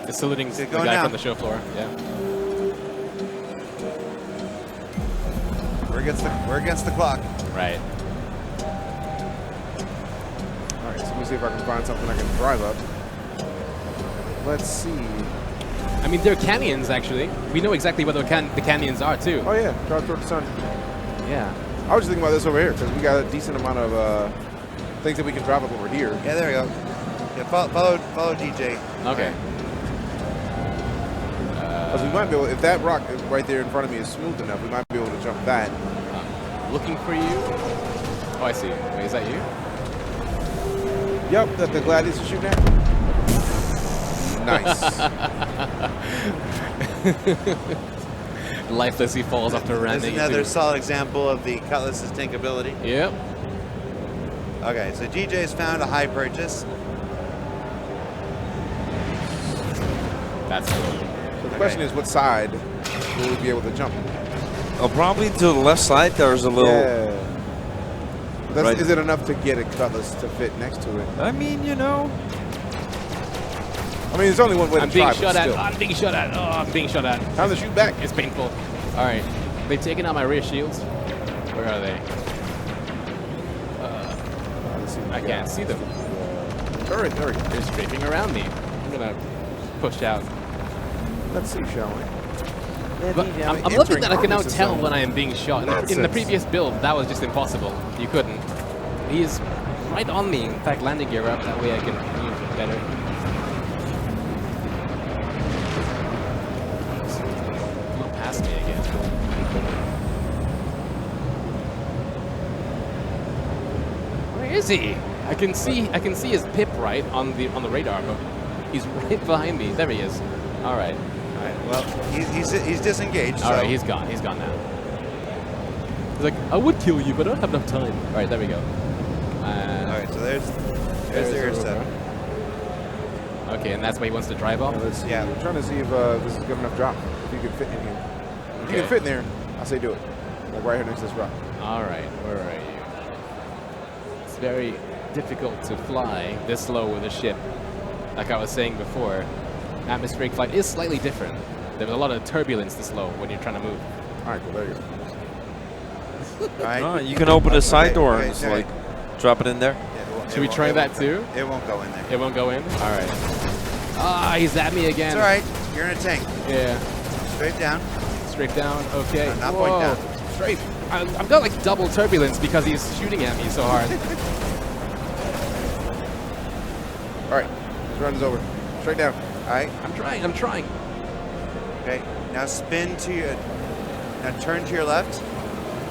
It's saluting the going guy now. from the show floor. Yeah. We're against the clock. Right. All right, so let me see if I can find something I can drive up. Let's see. I mean, they're canyons, actually. We know exactly where the canyons are, too. Oh yeah, drive toward the sun. Yeah. I was just thinking about this over here because we got a decent amount of things that we can drive up over here. Yeah, there we go. Yeah, follow DJ. Okay. Because we might be able, if that rock is right there in front of me is smooth enough, we might be able to jump that. Looking for you. Oh, I see. Wait, is that you? Yep, that the Gladius is shooting at. Nice. Lifeless, he falls after There's landing. another solid example of the Cutlass's tankability. Yep. Okay, so DJ's found a high purchase. That's cool. So the question is, what side will we be able to jump? Oh, probably to the left side. There's a little. Yeah. That's, Right. Is it enough to get a Cutlass to fit next to it? I mean, you know. I mean, there's only one way I'm to being try, but shot at. still. I'm being shot at. Oh, I'm being shot at. Time to shoot back. It's painful. All right. They've taken out my rear shields. Where are they? Let's see what we I got. can't see them. Turret, there we go. They're scraping around me. I'm gonna push out. Let's see, shall we? But I'm loving that I can now tell when I am being shot. In the Nonsense. previous build, that was just impossible. You couldn't. He is right on me. In fact, landing gear up. That way I can use it better. Look past me again. is he? I can see his pip right on the radar, but he's right behind me. There he is. All right. All right. Well, he's disengaged. All so. right, he's gone. He's gone now. He's like, I would kill you, but I don't have enough time. All right, there we go. All right. So there's the Ursa. Okay, and that's why he wants to drive off? Yeah. We're trying to see if this is good enough drop. If you can fit in here. If you can fit in there, I say do it. Like right here next to this rock. All right, where are you? It's very difficult to fly this slow with a ship. Like I was saying before, atmospheric flight is slightly different. There's a lot of turbulence this low when you're trying to move. All right, cool. There you go. All right. Oh, you can open a side door and okay, just all like drop it in there. Should we try that too? It won't go in there. It won't go in? All right. Ah, he's at me again. It's all right. You're in a tank. Yeah. Straight down. Straight down. Okay. Not Whoa. point down. Straight. I've got like double turbulence because he's shooting at me so hard. All right, this run is over. Straight down. All right. I'm trying. Okay. Now spin to your. Now turn to your left.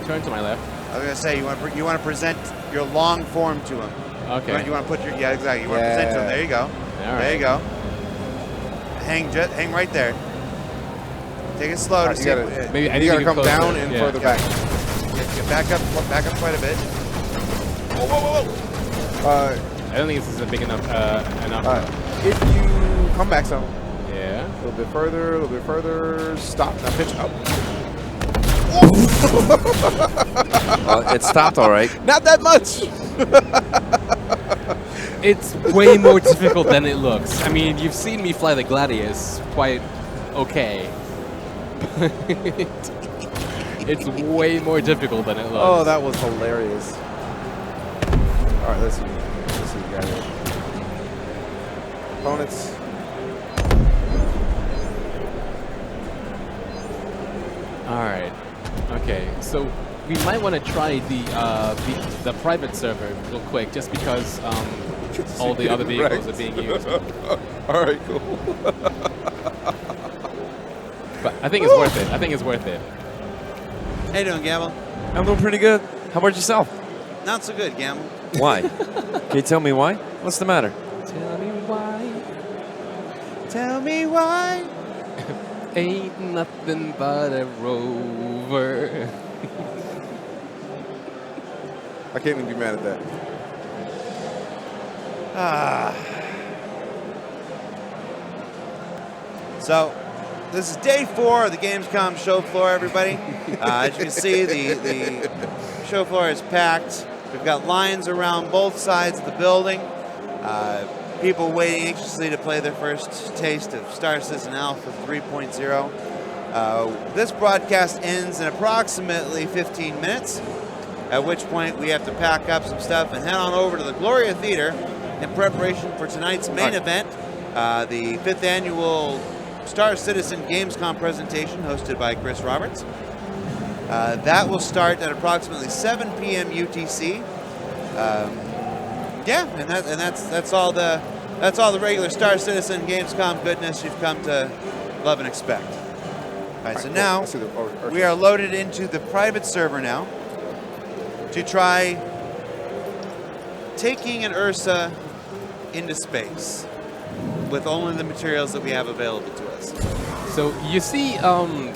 Turn to my left. I was gonna say you want to present your long form to him. Okay. You want to put your exactly. You want to present to him. There you go. All There you go. Hang right there. Take it slow to see. Maybe I you need gotta to come closer. down and further back. Get back up quite a bit. Whoa. I don't think this is a big enough. If you come back some, Yeah. a little bit further, stop, now pitch up. Well, it stopped all right. Not that much. It's way more difficult than it looks. I mean, you've seen me fly the Gladius quite okay. It's way more difficult than it looks. Oh, that was hilarious. All right, let's see you got here. Opponents. All right. Okay, so we might want to try the private server real quick, just because all the other vehicles are being used. All right, cool. But I think it's worth it. I think it's worth it. How you doing, Gamble? I'm doing pretty good. How about yourself? Not so good, Gamble. Why? Can you tell me why? What's the matter? Tell me why. Tell me why. Ain't nothing but a rover. I can't even be mad at that. So, this is day 4 of the Gamescom show floor, everybody. As you can see, the show floor is packed. We've got lines around both sides of the building. People waiting anxiously to play their first taste of Star Citizen Alpha 3.0. This broadcast ends in approximately 15 minutes, at which point we have to pack up some stuff and head on over to the Gloria Theater in preparation for tonight's main event, the 5th annual Star Citizen Gamescom presentation hosted by Chris Roberts. That will start at approximately 7 p.m. UTC. Yeah, and that's all the regular Star Citizen Gamescom goodness you've come to love and expect. All right, so now we are loaded into the private server now to try taking an Ursa into space with only the materials that we have available to us. So you see, you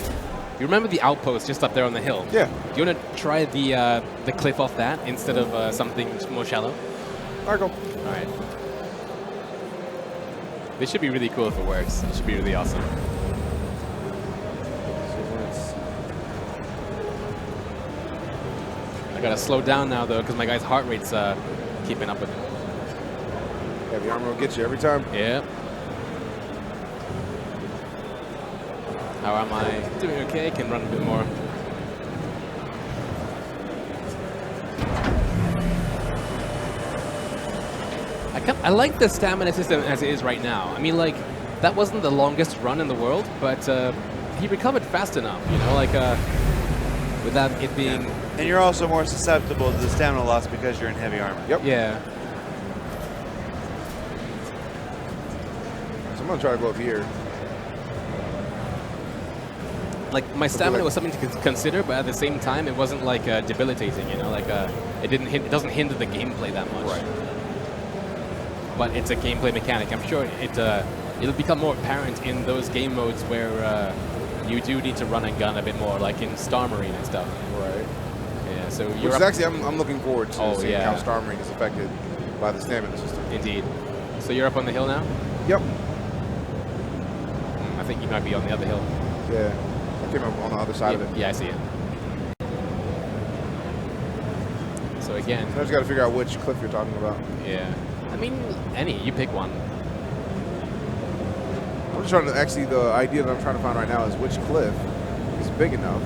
remember the outpost just up there on the hill? Yeah. Do you want to try the cliff off that instead of something more shallow? All right, go. All right. This should be really cool if it works. It should be really awesome. I gotta slow down now though, because my guy's heart rate's keeping up with it. Yeah, the armor will get you every time. Yeah. How am I? Doing okay. Can run a bit more. I like the stamina system as it is right now. I mean, like, that wasn't the longest run in the world, but he recovered fast enough, you know, like, without it being... Yeah. And you're also more susceptible to the stamina loss because you're in heavy armor. Yep. Yeah. So I'm going to try to go up here. like my stamina was something to consider, but at the same time, it wasn't like debilitating. You know, like it doesn't hinder the gameplay that much. Right. But it's a gameplay mechanic. I'm sure it'll become more apparent in those game modes where you do need to run and gun a bit more, like in Star Marine and stuff. Right. Yeah. So Which you're is actually, I'm looking forward to seeing yeah. how Star Marine is affected by the stamina system. Indeed. So you're up on the hill now? Yep. I think you might be on the other hill. Yeah. I came up on the other side of it. Yeah, I see it. So again. So I just got to figure out which cliff you're talking about. Yeah. I mean, any. You pick one. I'm just trying to, actually, the idea that I'm trying to find right now is which cliff is big enough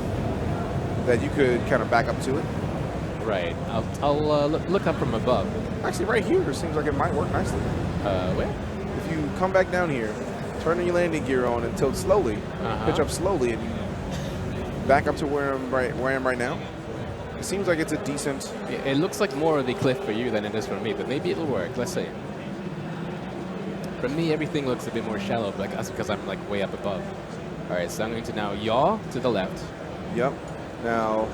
that you could kind of back up to it. Right. I'll look up from above. Actually, right here seems like it might work nicely. Where? If you come back down here, turn your landing gear on and tilt slowly, pitch up slowly, and you back up to where I am right now. It seems like it's a decent. It looks like more of a cliff for you than it is for me, but maybe it'll work. Let's see. For me, everything looks a bit more shallow, but that's because I'm like way up above. All right, so I'm going to now yaw to the left. Yep. Now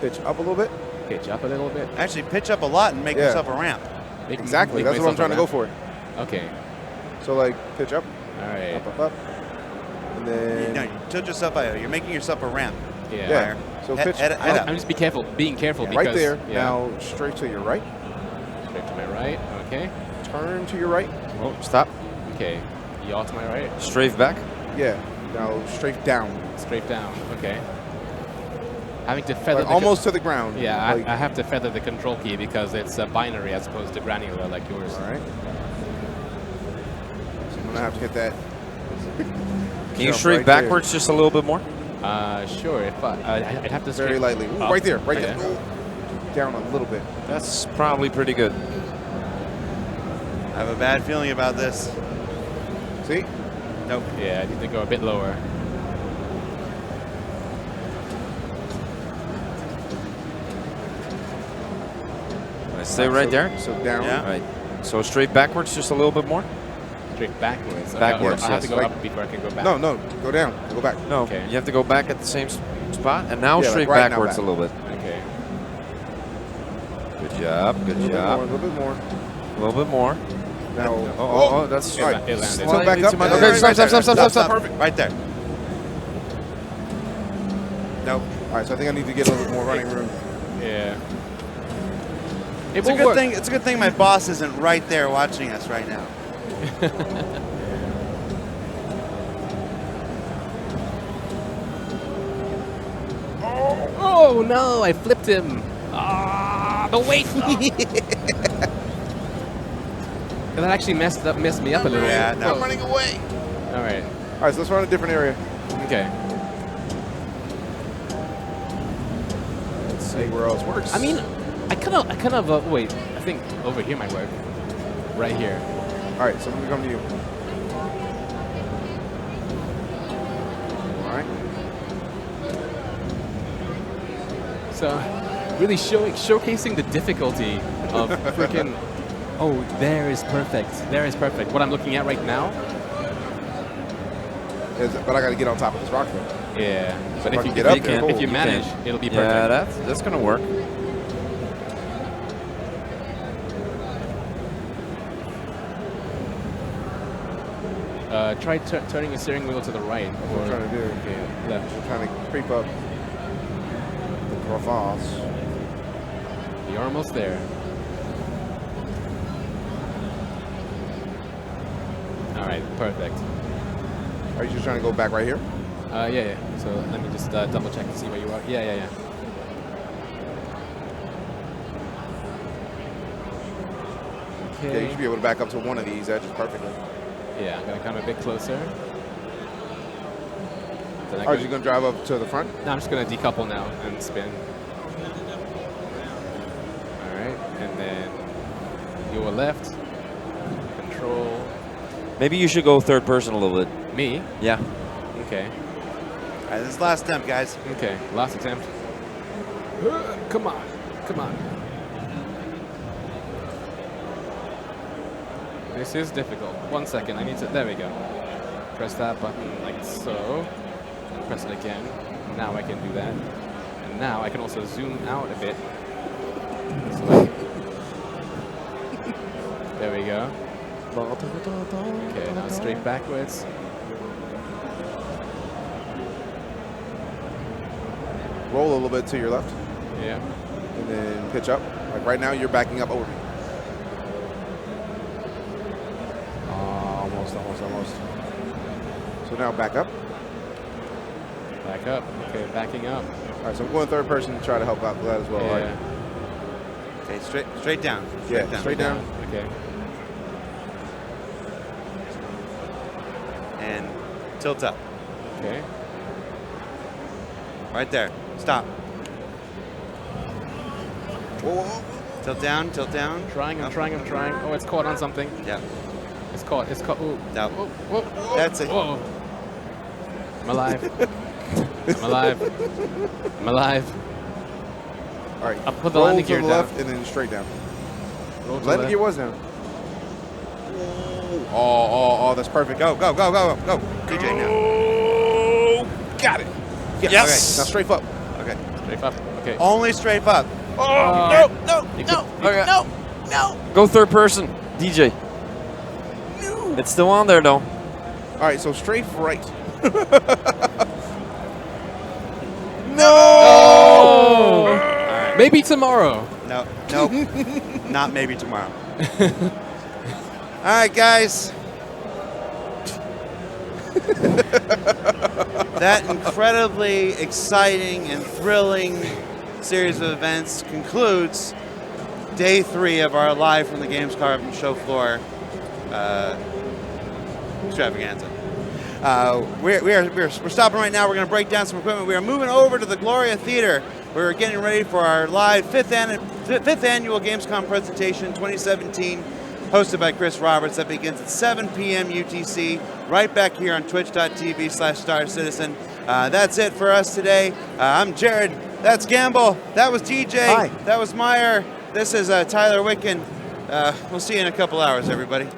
pitch up a little bit. Pitch up a little bit. Actually, pitch up a lot and make yourself a ramp. Exactly. That's what I'm trying to go for. Okay. So like pitch up. All right. Up. And then. No, you tilt yourself out. You're making yourself a ramp. Yeah. So pitch. Head up. I'm just being careful because right there. Yeah. Now straight to your right. Straight to my right. Okay. Turn to your right. Oh, stop. Okay. Yaw to my right. Strafe back. Yeah. Now strafe down. Straight down. Okay. Having to feather like almost to the ground. Yeah, like, I have to feather the control key because it's binary as opposed to granular like yours. All right. So I'm gonna have to hit that. Can you strafe backwards just a little bit more? Sure. If I'd have to very lightly. Ooh, right there. Right there. Ooh. Down a little bit. That's probably pretty good. I have a bad feeling about this. See? Nope. Yeah, I need to go a bit lower. Stay right there. So down. Yeah. Right. So straight backwards just a little bit more? Straight backwards. Backwards, I have to yes. go up before I can go back. No, go down. Go back. No, Okay. you have to go back at the same spot. And now Yeah, straight like right now backwards back. a little bit. Okay. Good job. Good A job. little bit more. A little bit more. Now. Oh, that's All right. It landed. Tilt back up. Okay, stop. Perfect. Right there. Nope. All right, so I think I need to get a little bit more running room. Yeah. It's a good thing. It's a good thing my boss isn't right there watching us right now. Oh no! I flipped him. Ah, the weight. That actually messed me up a little. Yeah, no. I'm running away. All right. All right, so let's run a different area. Okay. Let's see where else works. I mean, I kind of wait. I think over here might work. Right here. All right, so I'm gonna come to you. All right. So, really showcasing the difficulty of freaking. Oh, there is perfect. There is perfect. What I'm looking at right now. But I got to get on top of this rock though. Yeah. But if I if you can get up there, if you cool. manage, it'll be perfect. Yeah, that's gonna work. Try turning your steering wheel to the right. That's what I'm trying to do. Okay, left. I'm trying to creep up the crevasse. You're almost there. All right, perfect. Are you just trying to go back right here? Yeah. So let me just double check to see where you are. Yeah. Okay. Yeah, you should be able to back up to one of these edges perfectly. Yeah, I'm gonna come a bit closer. Are you gonna drive up to the front? No, I'm just gonna decouple now and spin. All right, and then your left, control. Maybe you should go third person a little bit. Me? Yeah. Okay. All right, this is the last attempt, guys. Okay, last attempt. Come on. This is difficult. 1 second, I need to, there we go. Press that button like so. press it again. Now I can do that. And now I can also zoom out a bit. So like, there we go. Okay, now straight backwards. Roll a little bit to your left, Yeah. and then pitch up. Like right now, you're backing up over me. Almost. So now back up. Back up. Okay, backing up. All right, so I'm going third person to try to help out with that as well. Yeah. Right? Okay, straight down. Straight down. Okay. And tilt up. Okay. Right there. Stop. Whoa. Tilt down. I'm trying. Oh, it's caught on something. Yeah. It's caught. Ooh. No. Whoa. That's it. Whoa. I'm alive. I'm alive. All right. I'll put the roll landing to gear the down. left and then straight down. Roll to Landing the gear was down. Oh, that's perfect. Go. DJ now. Oh, got it. Yes. Okay, now strafe up. Okay. Straight up. Okay. Only strafe up. No. Go third person, DJ. No. It's still on there though. All right, so strafe right. Oh! Right. Maybe tomorrow. No. Nope. Not maybe tomorrow. All right, guys. That incredibly exciting and thrilling series of events concludes day 3 of our live from the Gamescom Showfloor extravaganza. We're stopping right now. We're going to break down some equipment. We are moving over to the Gloria Theater. We're getting ready for our live fifth annual Gamescom presentation 2017, hosted by Chris Roberts. That begins at 7 p.m. UTC, right back here on twitch.tv/Star Citizen. That's it for us today. I'm Jared. That's Gamble. That was TJ. Hi. That was Meyer. This is Tyler Wicken. We'll see you in a couple hours, everybody.